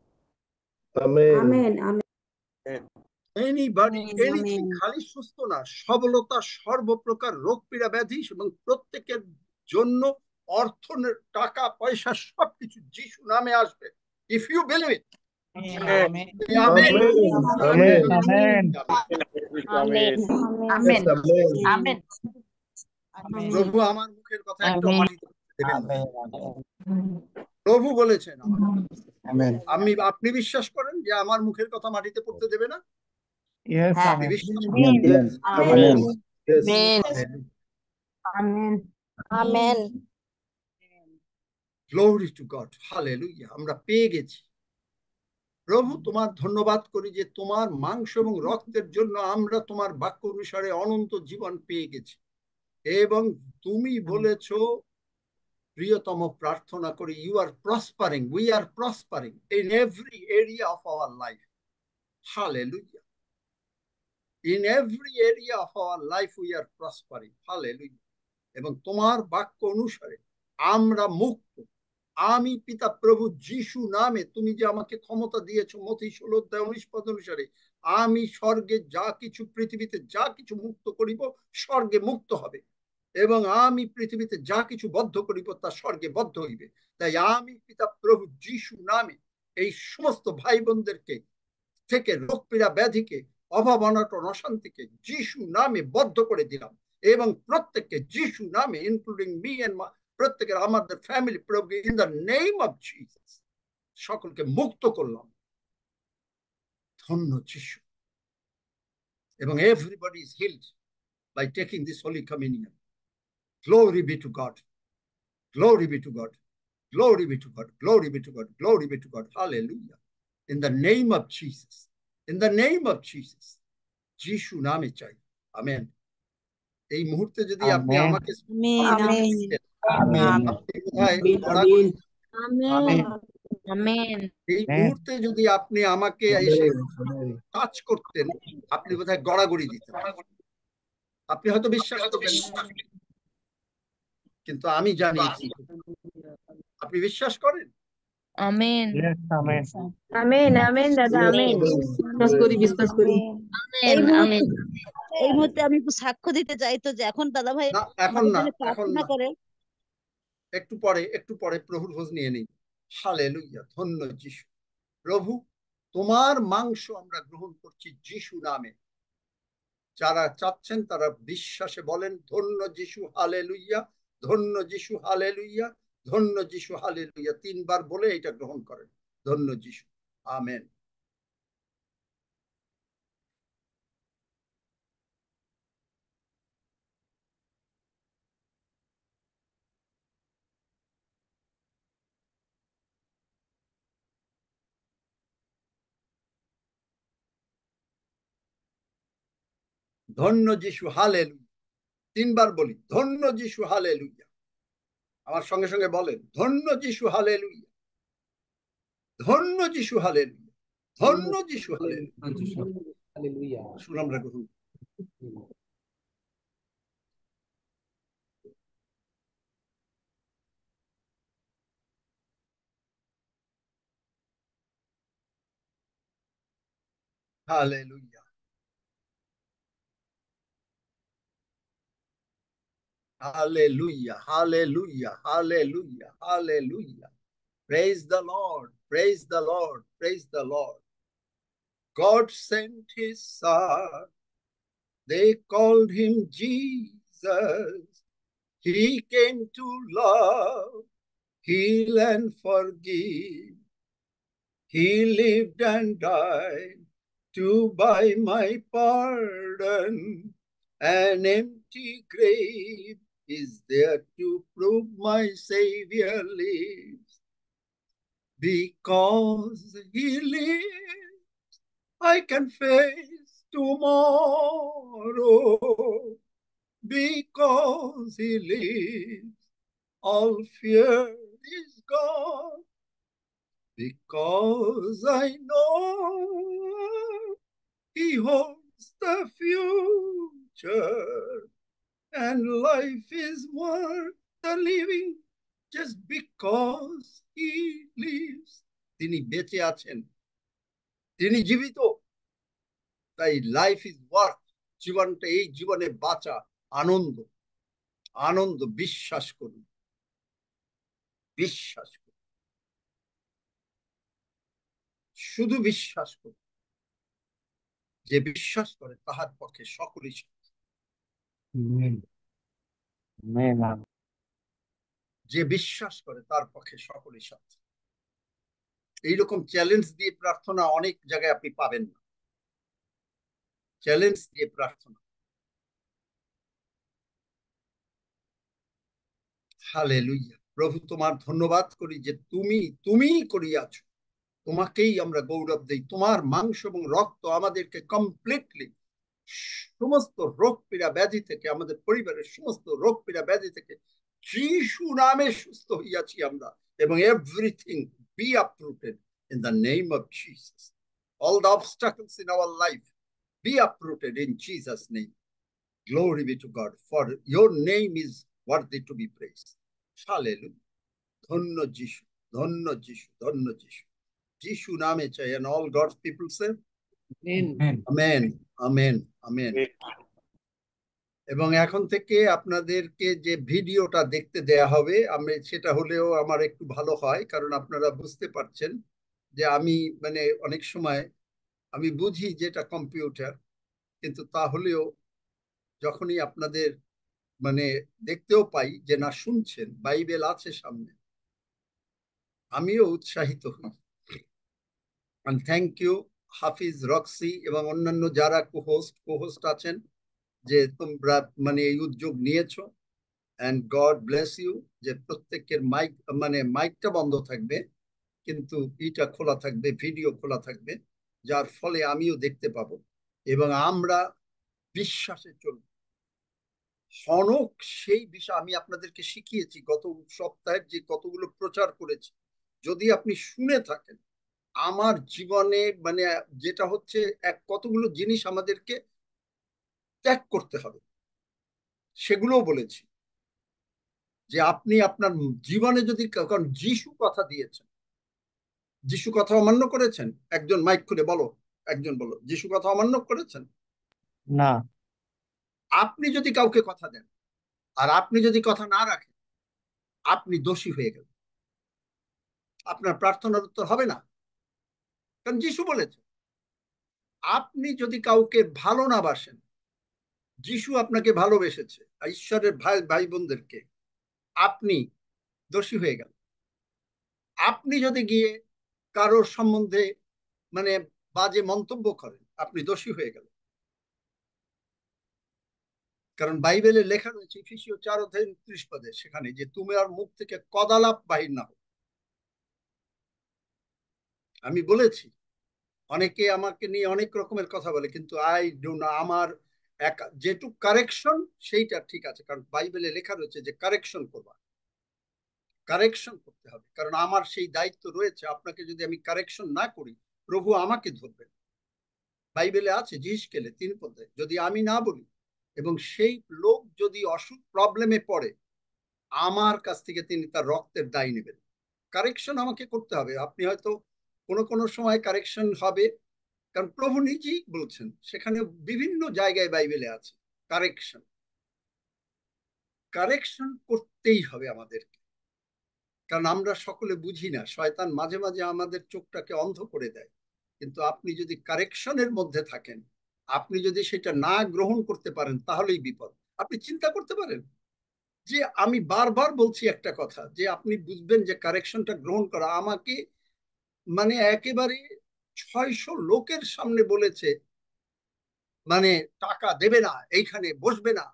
Speaker 11: anybody, anything, খালি সুস্থ না, সবলতা, সর্বপ্রকার রোগ পীড়া ব্যাধি, এবং প্রত্যেকের জন্য অর্থ, টাকা পয়সা সবকিছু যিশু নামে আসবে। ইফ ইউ বিলিভ ইট, প্রভু আমার মুখের কথা একটা মাটিতে দেবেন না। প্রভু বলেছেন আমি, আপনি বিশ্বাস করেন যে আমার মুখের কথা মাটিতে পড়তে দেবে না? আপনি বিশ্বাস করেন? Glory to God, hallelujah, আমরা পেয়ে গেছি। প্রভু তোমার ধন্যবাদ করি যে তোমার মাংস এবং রক্তের জন্য আমরা তোমার বাক্য অনুসারে অনন্ত জীবন পেয়ে গেছি, এবং তুমি বলেছো, প্রিয়তম প্রার্থনা করি, you are prospering, we are prospering in every area of our life, hallelujah. In every area of our life we are prospering, hallelujah. এবং তোমার বাক্য অনুসারে আমরা মুক্ত। আমি পিতা প্রভু যিশু নামে, তুমি যে আমাকে ক্ষমতা দিয়েছো মথি 16:19 অনুসারে, আমি স্বর্গে যা কিছু, পৃথিবীতে যা কিছু মুক্ত করিব স্বর্গে মুক্ত হবে, এবং আমি পৃথিবীতে যা কিছু বদ্ধ করিব তা স্বর্গে বদ্ধ হইবে। তাই আমি পিতা প্রভু যিশু নামে এই সমস্ত ভাই বোনদেরকে থেকে রোগ পীড়া ব্যাধিকে, অভাব অনটন অশান্তিকে যিশু নামে বদ্ধ করে দিলাম, এবং প্রত্যেককে যিশু নামে, ইনক্লুডিং মি এন্ড প্রত্যেকের আমাদের ফ্যামিলি, প্রভু in the name of Jesus সকলকে মুক্ত করলাম। ধন্য যিশু। এবং everybody is healed by taking this holy communion. Glory be to God. Glory be to God. Glory be to God. Glory be to God. Glory be to God. Hallelujah. In the name of Jesus. In the name of Jesus. যিশু নামে চাই। Amen. এই মুহূর্তে যদি আপনি আমাকে
Speaker 17: amen
Speaker 11: এই মুহূর্তে যদি আপনি আমাকে এসে টাচ করতেন, আপনি বোধহয় গড়াগড়ি দিতেন। আপনি হয়তো বিশ্বাস করবেন না, কিন্তু আমি জানি কি। আপনি বিশ্বাস করেন?
Speaker 17: আমেন
Speaker 2: আমেন আমেন দাদা আমেন।
Speaker 19: বিশ্বাস করি।
Speaker 17: Amen amen.
Speaker 7: এই মুহূর্তে আমি একটু সাক্ষ্য দিতে চাই তো, যে এখন দাদা ভাই
Speaker 11: না, এখন
Speaker 7: আমাদের
Speaker 11: না,
Speaker 7: জন্য
Speaker 11: এখন
Speaker 7: প্রার্থনা
Speaker 11: না,
Speaker 7: করে।
Speaker 11: একটু পরে প্রভুর ভোজ নিয়ে নিই। হালেলুয়া, ধন্য যিশু। প্রভু, তোমার মাংস আমরা গ্রহণ করছি যিশু নামে। যারা চাচ্ছেন তারা বিশ্বাসে বলেন, ধন্য যিশু হালেলুইয়া, ধন্য যিশু হালেলুইয়া, ধন্য যিশু হালেলুইয়া। 3 বার বলে এটা গ্রহণ করেন, ধন্য যিশু। আমেন। ধন্য যিশু হালেলুইয়া। 3 বার বলি, ধন্য যিশু হালেলুইয়া। আমার সঙ্গে সঙ্গে বলেন, ধন্য যিশু হালেলুইয়া, ধন্য যিশু হালেলুইয়া, ধন্য যিশু হালেলুইয়া। আসুন আমরা গ্রহণ করি। Hallelujah. Hallelujah. Hallelujah. Hallelujah. Hallelujah. Praise the Lord. Praise the Lord. Praise the Lord. God sent his son. They called him Jesus. He came to love, heal, and forgive. He lived and died to buy my pardon. An empty grave is there to prove my Savior lives. Because he lives, I can face tomorrow. Because he lives, all fear is gone. Because I know he holds the future, and life is worth the living just because he lives. তিনি বেঁচে আছেন, তিনি জীবিত, তাই life is worth. জীবনটা, এই জীবনে বাঁচা আনন্দ, আনন্দ। বিশ্বাস করুন, বিশ্বাস করুন, শুধু বিশ্বাস করুন। যে বিশ্বাস করে তাহার পক্ষে সকলই যে বিশ্বাস করে তার পক্ষে সকলই সাথে। এইরকম চ্যালেঞ্জ দিয়ে প্রার্থনা অনেক জায়গায় আপনি পাবেন না। চ্যালেঞ্জ দিয়ে প্রার্থনা। হালেলুইয়া। প্রভু, তোমার ধন্যবাদ করি যে তুমি করিয়াছ। তোমাকেই আমরা গৌরব দেই। তোমার মাংস এবং রক্ত আমাদেরকে কমপ্লিটলি সমস্ত রোগ পীড়া ব্যাধি থেকে, আমাদের পরিবারের সমস্ত রোগ পীড়া ব্যাধি থেকে যিশু নামে সুস্থ হইয়াছি আমরা। এবং everything be uprooted in the name of Jesus. All the obstacles in our life be uprooted in Jesus' name. Glory be to God, for your name is worthy to be praised. Hallelujah. ধন্য যিশু, ধন্য যিশু, ধন্য যিশু। যিশু নামে চাই, and all God's people say amen, amen, amen. এবং এখন থেকে আপনাদেরকে যে ভিডিওটা দেখতে দেয়া হবে, আমি সেটা হলেও আমার একটু ভালো হয়, কারণ আপনারা বুঝতে পারছেন যে আমি মানে অনেক সময় আমি বুঝি যে এটা কম্পিউটার, কিন্তু তাহলেও যখনই আপনাদের মানে দেখতেও পাই যে না শুনছেন, বাইবেল আছে সামনে, আমিও উৎসাহিত হই। থ্যাংক ইউ হাফিজ, রক্সি এবং অন্যান্য যারা কোহোস্ট আছেন, যে তোমরা মানে এই উদ্যোগ নিয়েছো। and God bless you, যে প্রত্যেকের মাইকটা বন্ধ থাকবে কিন্তু এটা খোলা থাকবে, ভিডিও খোলা থাকবে, যার ফলে আমিও দেখতে পাবো এবং আমরা বিশ্বাসে চলব। হনক সেই বিষয় আমি আপনাদেরকে শিখিয়েছি গত সপ্তাহে, যে কতগুলো প্রচার করেছি যদি আপনি শুনে থাকেন, আমার জীবনে মানে যেটা হচ্ছে কতগুলো জিনিস আমাদেরকে ত্যাগ করতে হবে, সেগুলোও বলেছি। যে আপনি আপনার জীবনে যদি, কারণ যিশু কথা দিয়েছেন, যিশু কথা অমান্য করেছেন? একজন মাইক খুলে বলো, একজন বলো, যিশু কথা অমান্য করেছেন?
Speaker 12: না।
Speaker 11: আপনি যদি কাউকে কথা দেন আর আপনি যদি কথা না রাখেন, আপনি দোষী হয়ে গেলেন, আপনার প্রার্থনার উত্তর হবে না। কারণ যিশু বলেছে, আপনি যদি কাউকে ভালো না বাসেন, যিশু আপনাকে ভালোবেসেছে, ঈশ্বরের ভাই ভাই বোনদেরকে, আপনি দোষী হয়ে গেলেন। আপনি যদি গিয়ে কারোর সম্বন্ধে মানে বাজে মন্তব্য করেন, আপনি দোষী হয়ে গেলেন। কারণ বাইবেলে লেখা রয়েছে এফেসীয় 4:29 সেখানে যে তুমি আর মুখ থেকে কদালাপ বাহির না হোক। আমি বলেছি, অনেকে আমাকে নিয়ে অনেক রকমের কথা বলে, কিন্তু আই ডো না, আমার যেটুক কারেকশন সেইটা ঠিক আছে। কারণ বাইবেলে লেখা রয়েছে যে কারেকশন করবা, কারেকশন করতে হবে। কারণ আমার সেই দায়িত্ব রয়েছে, আপনাকে যদি আমি কারেকশন না করি, প্রভু আমাকে ধরবেন। বাইবেলে আছে জিহিজকেলে 3 যদি আমি না বলি এবং সেই লোক যদি অসুখ প্রবলেমে পড়ে, আমার কাছ থেকে তিনি তার রক্তের দায় নেবেন। কারেকশন আমাকে করতে হবে। আপনি হয়তো কোনো কোনো সময় কারেকশন হবে, কারণ প্রভু নিজেই বলছেন, সেখানে বিভিন্ন জায়গায় বাইবেলে আছে কারেকশন। কারেকশন করতেই হবে আমাদেরকে, কারণ আমরা সকলে বুঝি না। শয়তান মাঝে মাঝে আমাদের চোখটাকে অন্ধ করে দেয়। কিন্তু আপনি যদি কারেকশনের মধ্যে থাকেন, আপনি যদি সেটা না গ্রহণ করতে পারেন, তাহলেই বিপদ। আপনি চিন্তা করতে পারেন যে আমি বারবার বলছি একটা কথা, যে আপনি বুঝবেন যে কারেকশনটা গ্রহণ করা আমাকে মানে একেবারে 600 লোকের সামনে বলেছে মানে টাকা দেবে না, এইখানে বসবে না,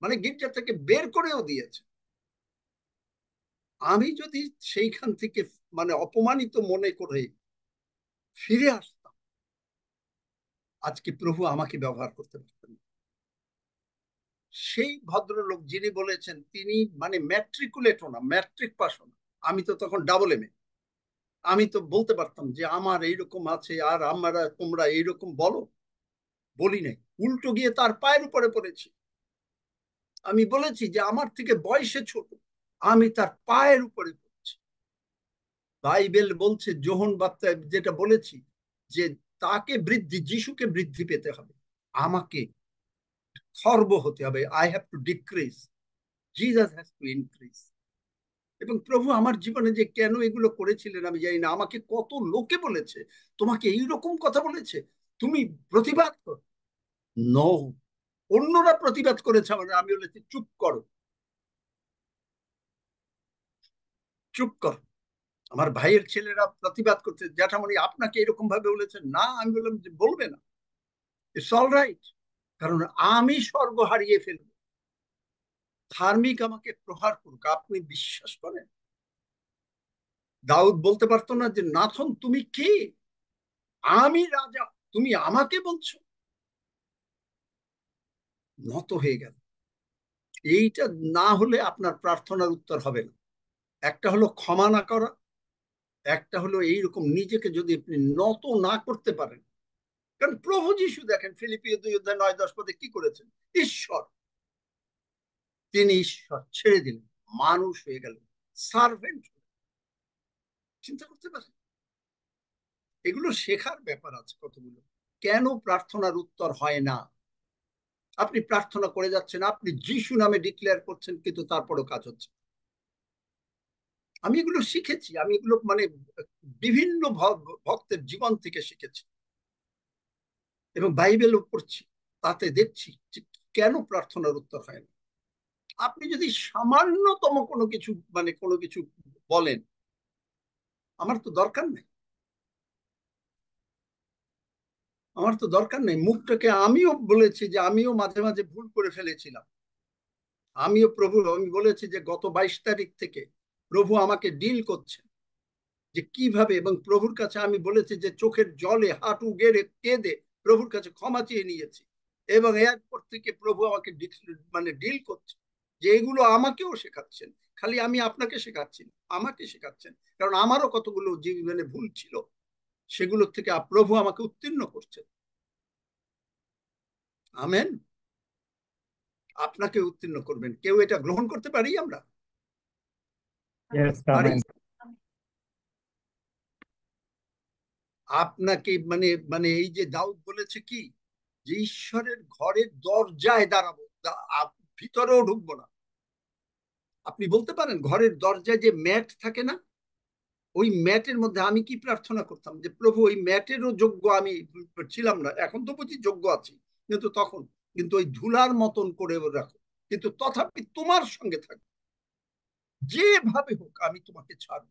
Speaker 11: মানে গির্জা থেকে বের করেও দিয়েছে। আমি যদি সেইখান থেকে মানে অপমানিত মনে করে ফিরে আসতাম, আজকে প্রভু আমাকে ব্যবহার করতে পারতেন। সেই ভদ্রলোক যিনি বলেছেন, তিনি মানে ম্যাট্রিকুলেটও না, ম্যাট্রিক পাসও না। আমি তো তখন ডাবল এম এ। আমি তো বলতে পারতাম যে আমার এইরকম আছে আর আমরা তোমরা এইরকম বলো, বলি নাই। উল্টো গিয়ে তার পায়ের উপরে পড়েছি। আমি বলেছি যে আমার থেকে বয়সে ছোট, আমি তার পায়ের উপরে পড়েছি। বাইবেল বলছে, যোহন বার্তায় যেটা বলেছি, যে তাকে বৃদ্ধি, যিশুকে বৃদ্ধি পেতে হবে, আমাকে খর্ব হতে হবে। I have to decrease, Jesus has to increase. এবং প্রভু আমার জীবনে যে কেন এগুলো করেছিলেন আমি জানি না। আমাকে কত লোকে বলেছে, তোমাকে এইরকম কথা বলেছে, তুমি প্রতিবাদ কর। নো, অন্যরা প্রতিবাদ করেছে আমাদের, আমি বলেছি চুপ করো, চুপ কর। আমার ভাইয়ের ছেলেরা প্রতিবাদ করছে, জ্যাঠামণি আপনাকে এরকম ভাবে বলেছেন। না, আমি বললাম যে বলবে না, ইটস অল রাইট। কারণ আমি স্বর্গ হারিয়ে ফেলব, ধার্মিক আমাকে প্রহার করুক। আপনি বিশ্বাস করেন দাউদ বলতে পারতো না যে নাথন তুমি কে, আমি রাজা, তুমি আমাকে বলছো? নত হয়ে গেল। এইটা না হলে আপনার প্রার্থনার উত্তর হবে না। একটা হলো ক্ষমা না করা, একটা হলো এইরকম নিজেকে যদি আপনি নত না করতে পারেন। কারণ প্রভু যিশু দেখেন ফিলিপিও 2:9-10 কি করেছেন, ঈশ্বর, তিনি ঈশ্বর ছেড়ে দিলেন, মানুষ হয়ে গেলেন, সার্ভেন্ট। চিন্তা করতে পারেন? এগুলো শেখার ব্যাপার আছে কতগুলো। কেন প্রার্থনার উত্তর হয় না? আপনি প্রার্থনা করে যাচ্ছেন, আপনি যিশু নামে ডিক্লেয়ার করছেন, কিন্তু তারপরও কাজ হচ্ছে। আমি এগুলো শিখেছি, আমি এগুলো মানে বিভিন্ন ভক্তের জীবন থেকে শিখেছি এবং বাইবেলও পড়ছি, তাতে দেখছি যে কেন প্রার্থনার উত্তর হয় না। আপনি যদি সামান্যতম কোনো কিছু মানে কোনো কিছু বলেন, আমার তো দরকার নেই, আমার তো দরকার নেই। মুখটাকে আমিও বলেছি যে আমিও মাঝে মাঝে ভুল করে ফেলেছিলাম। আমিও প্রভু, আমি বলেছি যে গত 22 তারিখ থেকে প্রভু আমাকে ডিল করছেন যে কিভাবে, এবং প্রভুর কাছে আমি বলেছি যে চোখের জলে হাঁটু গেড়ে কেঁদে প্রভুর কাছে ক্ষমা চেয়ে নিয়েছি, এবং এরপর থেকে প্রভু আমাকে মানে ডিল করছে যে এগুলো আমাকেও শেখাচ্ছেন। খালি আমি আপনাকে শেখাচ্ছি না, আমাকে শেখাচ্ছেন, কারণ আমারও কতগুলো জীবনে ভুল ছিল, সেগুলোর থেকে প্রভু আমাকে উত্তীর্ণ করছেন। আমেন। আপনাকে উত্তীর্ণ করবেন। কেউ এটা গ্রহণ করতে পারি আমরা? পারি। আপনাকে মানে মানে এই যে দাউদ বলেছে কি, যে ঈশ্বরের ঘরের দরজায় দাঁড়াবো, ভিতরেও ঢুকবো না। আপনি বলতে পারেন ঘরের দরজায় যে ম্যাট থাকে না, ওই ম্যাটের মধ্যে আমি কি প্রার্থনা করতাম যে প্রভু ওই ম্যাটেরও যোগ্য আমি ছিলাম না, এখন তো বুঝি যোগ্য আছি, কিন্তু তখন কিন্তু ওই ধুলার মতন করে রাখো, কিন্তু তথাপি তোমার সঙ্গে থাকবে, যেভাবে হোক আমি তোমাকে ছাড়ব।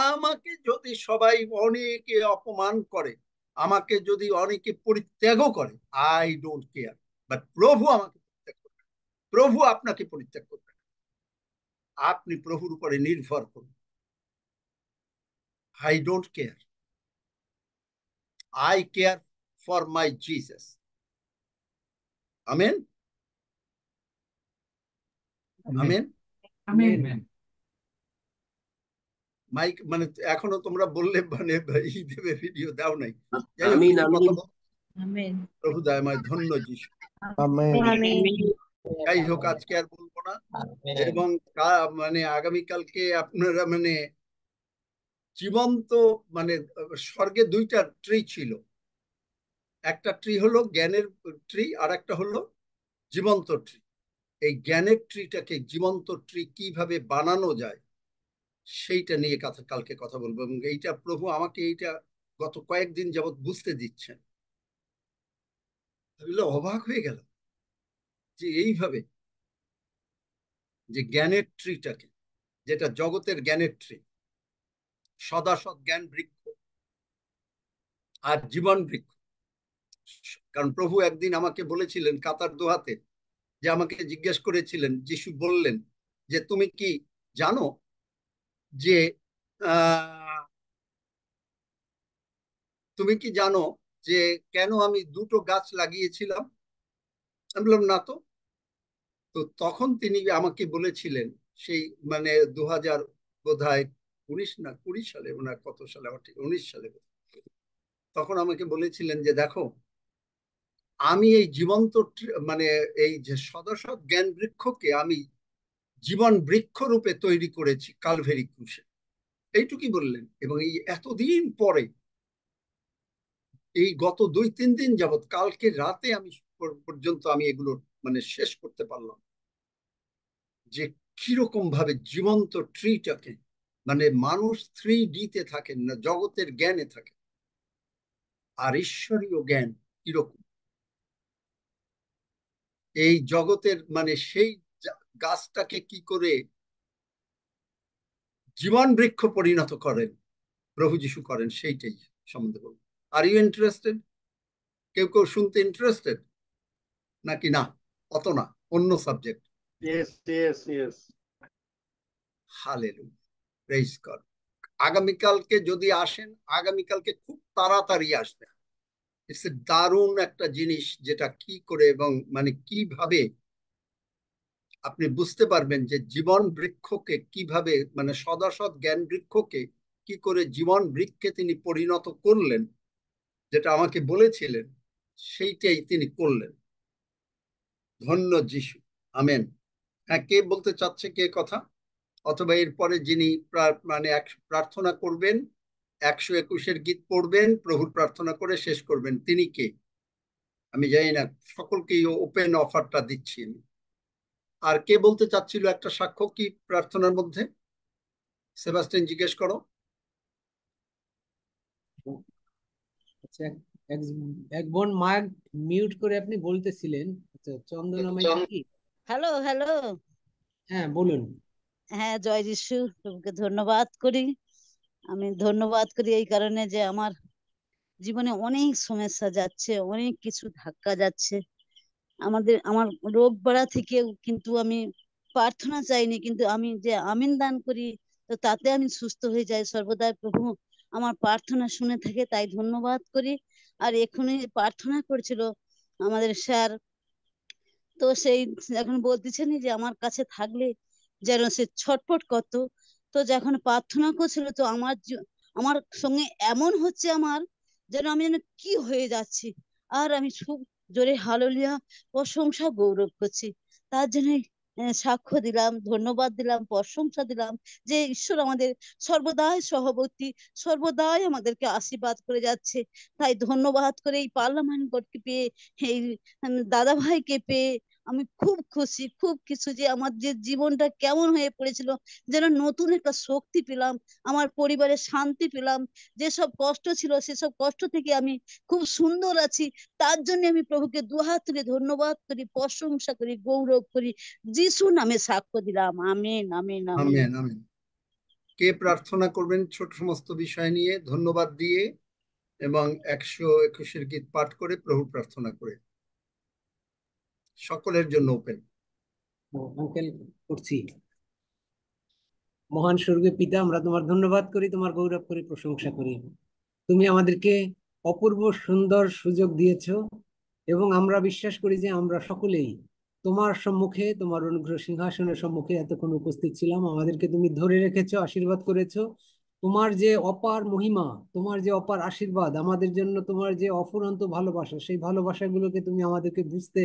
Speaker 11: আমাকে যদি সবাই অনেকে অপমান করে, আমাকে যদি অনেকে পরিত্যাগও করে, আই ডোন্ট কেয়ার, বাট প্রভু আমাকে পরিত্যাগ করবে, প্রভু আপনাকে পরিত্যাগ করবে। আপনি প্রভুর উপরে নির্ভর করুন। I don't care. I care for my Jesus. Amen. Amen.
Speaker 8: Amen.
Speaker 11: Mic মানে এখনো তোমরা বললে মানে ই দেবে, ভিডিও দাও নাই। যাই হোক,
Speaker 12: আমিন,
Speaker 11: কিছু
Speaker 12: আমিন।
Speaker 11: কথা বল। প্রভু দয়াময়, ধন্য যিশু। যাই হোক, আজকে আর বলবো না। এবং মানে আগামীকালকে আপনারা মানে জীবন্ত মানে স্বর্গে দুইটা ট্রি ছিল, একটা ট্রি হলো জ্ঞানের ট্রি, আর একটা হলো জীবন্ত ট্রি। এই জ্ঞানের ট্রিটাকে জীবন্ত ট্রি কিভাবে বানানো যায় সেইটা নিয়ে কালকে কথা বলবো। এবং এইটা প্রভু আমাকে এইটা গত কয়েকদিন যাবৎ বুঝতে দিচ্ছেন। অবাক হয়ে গেল যে এইভাবে যে জ্ঞানের ট্রিটাকে, যেটা জগতের জ্ঞানের ট্রি, সদাসৎ জ্ঞান বৃক্ষ আর জীবন বৃক্ষ। কারণ প্রভু একদিন আমাকে বলেছিলেন কাতার দোহাতে, যে আমাকে জিজ্ঞেস করেছিলেন, যিশু বললেন যে তুমি কি জানো যে তুমি কি জানো যে কেন আমি দুটো গাছ লাগিয়েছিলাম? আমি বললাম না তো। তো তখন তিনি আমাকে বলেছিলেন, সেই মানে 2000 বোধহয় 19 না 20 সালে, মানে কত সালে আমার ঠিক 19 সালে, তখন আমাকে বলেছিলেন যে দেখো, আমি এই জীবন্ত মানে এই যে সদসৎ জ্ঞান বৃক্ষকে আমি জীবন বৃক্ষ রূপে তৈরি করেছি কালভেরি ক্রুশে। এইটুকুই বললেন। এবং এই এতদিন পরে, এই গত 2-3 দিন যাবৎ, কালকে রাতে আমি পর্যন্ত আমি এগুলো মানে শেষ করতে পারলাম, যে কিরকম ভাবে জীবন্ত ট্রিটাকে, মানে মানুষ 3D-তে থাকেন না, জগতের জ্ঞানে থাকে, আর ঈশ্বরীয় জ্ঞান কিরকম এই জগতের মানে সেই গাছটাকে কি করে জীবন বৃক্ষ পরিণত করেন প্রভু যিশু করেন, সেইটাই সম্বন্ধে বলবো। Are you interested? কেউ কেউ শুনতে ইন্টারেস্টেড নাকি না? অত না, অন্য সাবজেক্ট। Hallelujah, praise god. আগামীকালকে যদি আসেন, আগামীকালকে খুব তাড়াতাড়ি আসবেন। ইটস এ দারুণ একটা জিনিস, যেটা কি করে এবং মানে কিভাবে আপনি বুঝতে পারবেন যে জীবন বৃক্ষকে কিভাবে, মানে সদাসৎ জ্ঞান বৃক্ষকে কি করে জীবন বৃক্ষে তিনি পরিণত করলেন, যেটা আমাকে বলেছিলেন সেইটাই তিনি করলেন। ধন্য যিশু। আমেন। হ্যাঁ, কে বলতে চাচ্ছে কে কথা? অথবা এরপরে যিনি মানে প্রার্থনা করবেন, 121 গীত পড়বেন, প্রভুর প্রার্থনা করে শেষ করবেন, তিনি কে? আমি জানি না। সকলকেই ওপেন অফারটা দিচ্ছি আমি। আর কে বলতে চাচ্ছিল একটা সাক্ষ্য কি প্রার্থনার মধ্যে? সেবাস্টিন, জিজ্ঞেস করো।
Speaker 1: আচ্ছা, এক বোন মাইক মিউট করে আপনি বলতেছিলেন। আচ্ছা, চন্দনা মাইক কি?
Speaker 7: Hello hello.
Speaker 1: হ্যাঁ, বলুন।
Speaker 7: হ্যাঁ, জয় যিশু। প্রভুকে ধন্যবাদ করি। আমি ধন্যবাদ করি এই কারণে যে আমার জীবনে অনেক সমস্যা যাচ্ছে, অনেক কিছু ধাক্কা যাচ্ছে। আমার রোগ বাড়া থেকেও কিন্তু আমি প্রার্থনা চাইনি, কিন্তু আমি যে আমিন দান করি, তো তাতে আমি সুস্থ হয়ে যাই সর্বদাই। প্রভু আমার প্রার্থনা শুনে থাকে, তাই ধন্যবাদ করি। আর এখনই প্রার্থনা করছিল আমাদের স্যার, তো সেই এখন বলতেছেন যে আমার কাছে থাকলে যেন সে ছটফট করতো। তো যখন প্রার্থনা করছিল তো আমার সঙ্গে এমন হচ্ছে আমার যেন আমি যেন কি হয়ে যাচ্ছি। আর আমি খুব জোরে হালেলুয়া প্রশংসা গৌরব করছি। তার জন্য সাক্ষ্য দিলাম, ধন্যবাদ দিলাম, প্রশংসা দিলাম যে ঈশ্বর আমাদের সর্বদাই সহবর্তী, সর্বদাই আমাদেরকে আশীর্বাদ করে যাচ্ছে। তাই ধন্যবাদ করে এই পার্লামেন্ট গডকে পেয়ে, এই দাদা ভাইকে পেয়ে আমি খুব খুশি, খুব কিছু যে আমার যে জীবনটা কেমন হয়ে পড়েছিল যেন নতুন একটা শক্তি পেলাম, আমার পরিবারে শান্তি পেলাম। যেসব কষ্ট ছিল সেসব কষ্ট থেকে আমি খুব সুন্দর আছি। তার জন্য আমি প্রভুকে দুহাত তুলে ধন্যবাদ করি, প্রশংসা করি, গৌরব করি। যিশু নামে সাক্ষ্য দিলাম। Amen, amen, amen.
Speaker 11: Amen amen. কে প্রার্থনা করবেন ছোট সমস্ত বিষয় নিয়ে ধন্যবাদ দিয়ে এবং 121 গীত পাঠ করে প্রভু প্রার্থনা করে? সকলের জন্য ওপেন।
Speaker 1: আঙ্কেল করছি। মহান স্বর্গীয় পিতা, আমরা তোমার ধন্যবাদ করি, তোমার গৌরব করি, প্রশংসা করি। তুমি আমাদেরকে অপূর্ব সুন্দর সুযোগ দিয়েছো এবং আমরা বিশ্বাস করি যে আমরা সকলেই তোমার সম্মুখে, তোমার অনুগ্রহ সিংহাসনের সম্মুখে এতক্ষণ উপস্থিত ছিলাম। আমাদেরকে তুমি ধরে রেখেছো, আশীর্বাদ করেছো। তোমার যে অপার মহিমা, তোমার যে অপার আশীর্বাদ আমাদের জন্য, তোমার যে অফুরন্ত ভালোবাসা, সেই ভালোবাসাগুলোকে তুমি আমাদেরকে বুঝতে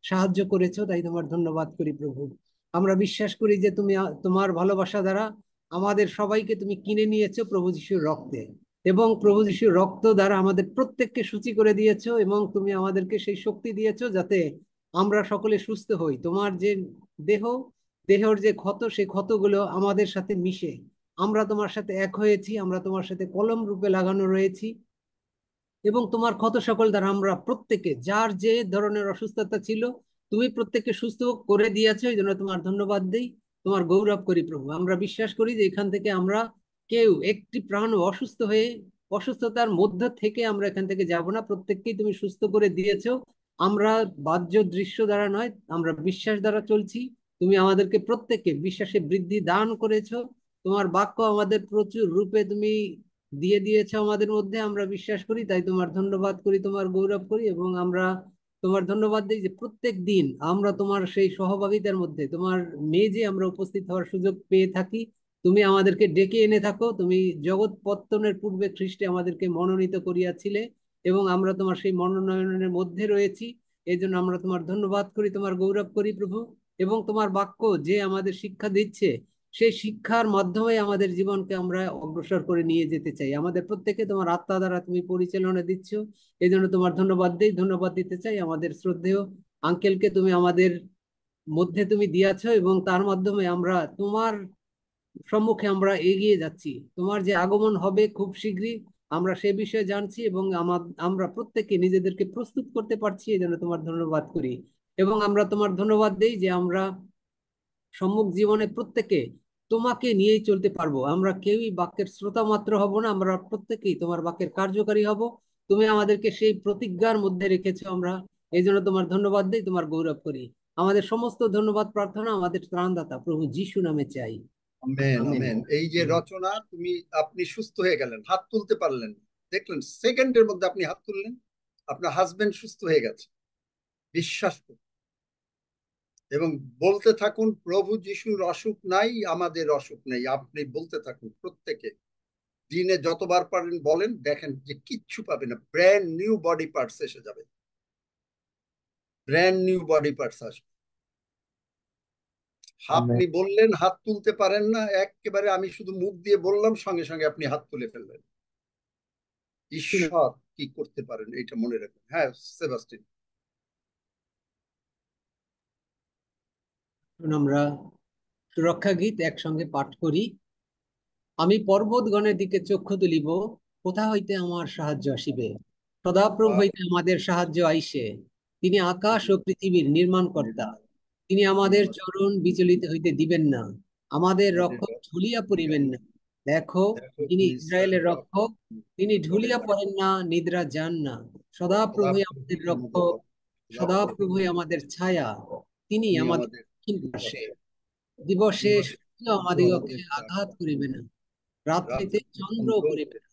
Speaker 1: সাহায্য করেছো। তাই তোমার ধন্যবাদ করি প্রভু। আমরা বিশ্বাস করি যে তুমি তোমার ভালোবাসা দ্বারা আমাদের সবাইকে তুমি কিনে নিয়েছো প্রভু যিশুর রক্তে, এবং প্রভু যিশুর রক্ত দ্বারা আমাদের প্রত্যেককে সূচি করে দিয়েছো, এবং তুমি আমাদেরকে সেই শক্তি দিয়েছো যাতে আমরা সকলে সুস্থ হই। তোমার যে দেহ, দেহের যে ক্ষত, সেই ক্ষতগুলো আমাদের সাথে মিশে আমরা তোমার সাথে এক হয়েছি, আমরা তোমার সাথে কলম রূপে লাগানো রয়েছি, এবং তোমার ক্ষত সকল দ্বারা আমরা প্রত্যেকে, যার যে ধরনের অসুস্থতা ছিল, তুমি প্রত্যেককে সুস্থ করে দিয়েছো। এই জন্য তোমার ধন্যবাদ দেই, তোমার গৌরব করি প্রভু। আমরা বিশ্বাস করি যে এখান থেকে আমরা কেউ একটি প্রাণ অসুস্থ হয়ে, অসুস্থতার মধ্য থেকে আমরা এখান থেকে যাব না। প্রত্যেককেই তুমি সুস্থ করে দিয়েছো। আমরা বাহ্য দৃশ্য দ্বারা নয়, আমরা বিশ্বাস দ্বারা চলছি। তুমি আমাদেরকে প্রত্যেককে বিশ্বাসে বৃদ্ধি দান করেছো। তোমার বাক্য আমাদের প্রচুর রূপে তুমি দিয়ে দিয়েছো আমাদের মধ্যে, আমরা বিশ্বাস করি। তাই তোমার ধন্যবাদ করি, তোমার গৌরব করি, এবং আমরা তোমার ধন্যবাদ দিই যে প্রত্যেক দিন আমরা তোমার সেই সহভাগিতার মধ্যে, তোমার মেজে আমরা উপস্থিত হওয়ার সুযোগ পেয়ে থাকি। তুমি আমাদেরকে ডেকে এনে থাকো। তুমি জগৎ পত্তনের পূর্বে খ্রিস্টে আমাদেরকে মনোনীত করিয়াছিলে, এবং আমরা তোমার সেই মনোনয়নের মধ্যে রয়েছি। এই জন্য আমরা তোমার ধন্যবাদ করি, তোমার গৌরব করি প্রভু। এবং তোমার বাক্য যে আমাদের শিক্ষা দিচ্ছে, সেই শিক্ষার মাধ্যমে আমাদের জীবনকে আমরা অগ্রসর করে নিয়ে যেতে চাই। আমাদের প্রত্যেকে তোমার আত্মা দ্বারা তুমি পরিচালনা দিচ্ছ, এই জন্য তোমার ধন্যবাদ দিই। ধন্যবাদ দিতে চাই আমাদের শ্রদ্ধেয় আঙ্কেলকে, তুমি আমাদের মধ্যে তুমি দিয়াছো, এবং তার মাধ্যমে আমরা তোমার সম্মুখে আমরা এগিয়ে যাচ্ছি। তোমার যে আগমন হবে খুব শীঘ্রই, আমরা সে বিষয়ে জানছি, এবং আমরা প্রত্যেকে নিজেদেরকে প্রস্তুত করতে পারছি। এই জন্য তোমার ধন্যবাদ করি, এবং আমরা তোমার ধন্যবাদ দেই যে আমরা সম্মুখ জীবনে প্রত্যেকে তোমাকে নিয়েই চলতে পারবো। আমরা কেউই বাক্যের শ্রোতা মাত্র হব না, আমরা প্রত্যেকেই তোমার বাক্যের কার্যকারী হব। তুমি আমাদেরকে সেই প্রতিজ্ঞার মধ্যে রেখেছো। আমরা এই জন্য তোমার ধন্যবাদ দিই, তোমার গৌরব করি। আমাদের সমস্ত ধন্যবাদ প্রার্থনা আমাদের ত্রাণদাতা প্রভু যিশু নামে চাই।
Speaker 11: Amen
Speaker 1: amen.
Speaker 11: আমেন। এই যে রচনা, আপনি সুস্থ হয়ে গেলেন, হাত তুলতে পারলেন, দেখলেন সেকেন্ডের মধ্যে আপনি হাত তুললেন, আপনার হাজবেন্ড সুস্থ হয়ে গেছে। বিশ্বাস করুন এবং বলতে থাকুন, প্রভু যিশুর অসুখ নাই, আমাদের অসুখ নেই। আপনি বলতে থাকুন, প্রত্যেকে দিনে যতবার পারেন বলেন, দেখেন যে কিচ্ছু পাবে না। ব্র্যান্ড নিউ বডি পার্টস এসে যাবে, ব্র্যান্ড নিউ বডি পার্টস আসবে। আপনি বললেন হাত তুলতে পারেন না, একেবারে আমি শুধু মুখ দিয়ে বললাম, সঙ্গে সঙ্গে আপনি হাত তুলে ফেললেন। ঈশ্বর কি করতে পারেন এটা মনে রাখবেন। হ্যাঁ সেবাস্টিন।
Speaker 1: আমরা সুরক্ষা গীত একসঙ্গে পাঠ করি। আমি পর্বতগণের দিকে চক্ষু তুলিব, কোথা হইতে আমার সাহায্য আসিবে? সদাপ্রভু হইতে আমাদের সাহায্য আইসে। তিনি আকাশ ও পৃথিবীর নির্মাণকর্তা। তিনি আমাদের চরণ বিচলিত হইতে দিবেন না, আমাদের রক্ষক ঝুলিয়া পড়িবেন না। দেখো, তিনি ইসরায়েলের রক্ষক, তিনি ঝুলিয়া পড়েন না, নিদ্রা যান না। সদাপ্রভুই আমাদের রক্ষক, সদাপ্রভুই আমাদের ছায়া। তিনি আমাদের দক্ষিণ পাশে। দিবসে সূর্য আমাদিগকে আঘাত করিবে না, রাত্রিতে চন্দ্র করিবে না।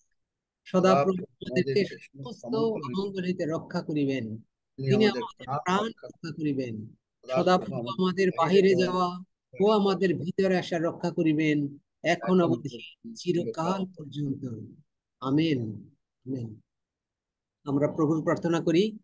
Speaker 1: সদাপ্রভু আমাদেরকে সমস্ত অমঙ্গল হইতে রক্ষা করিবেন। তিনি আমাদের প্রাণ রক্ষা করিবেন। সদাপ্রভু আমাদের বাহিরে যাওয়া ও আমাদের ভিতরে আসা রক্ষা করিবেন এখন অবধি চিরকাল পর্যন্ত। আমেন। আমেন। আমরা প্রভুর প্রার্থনা করি,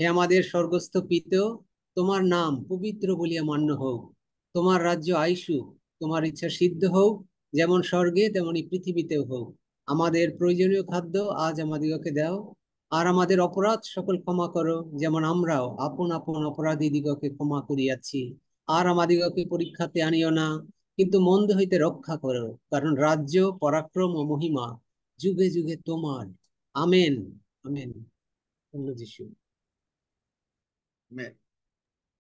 Speaker 1: হে আমাদের স্বর্গস্থ পিতা, তোমার নাম পবিত্র বলিয়া মান্য হোক, তোমার রাজ্য আইসুক, তোমার ইচ্ছা সিদ্ধ হোক, যেমন স্বর্গে তেমনি পৃথিবীতেও হোক। আমাদের প্রয়োজনীয় খাদ্য আজ আমাদিগকে দাও, আর আমাদের অপরাধ সকল ক্ষমা করো, যেমন আমরাও আপন আপন অপরাধীদিগকে ক্ষমা করিয়াছি। আর আমাদিগকে পরীক্ষাতে আনিও না, কিন্তু মন্দ হইতে রক্ষা করো, কারণ রাজ্য, পরাক্রম ও মহিমা যুগে যুগে তোমার। আমেন। আমেন। ধন্য যিশু।
Speaker 11: আমেন।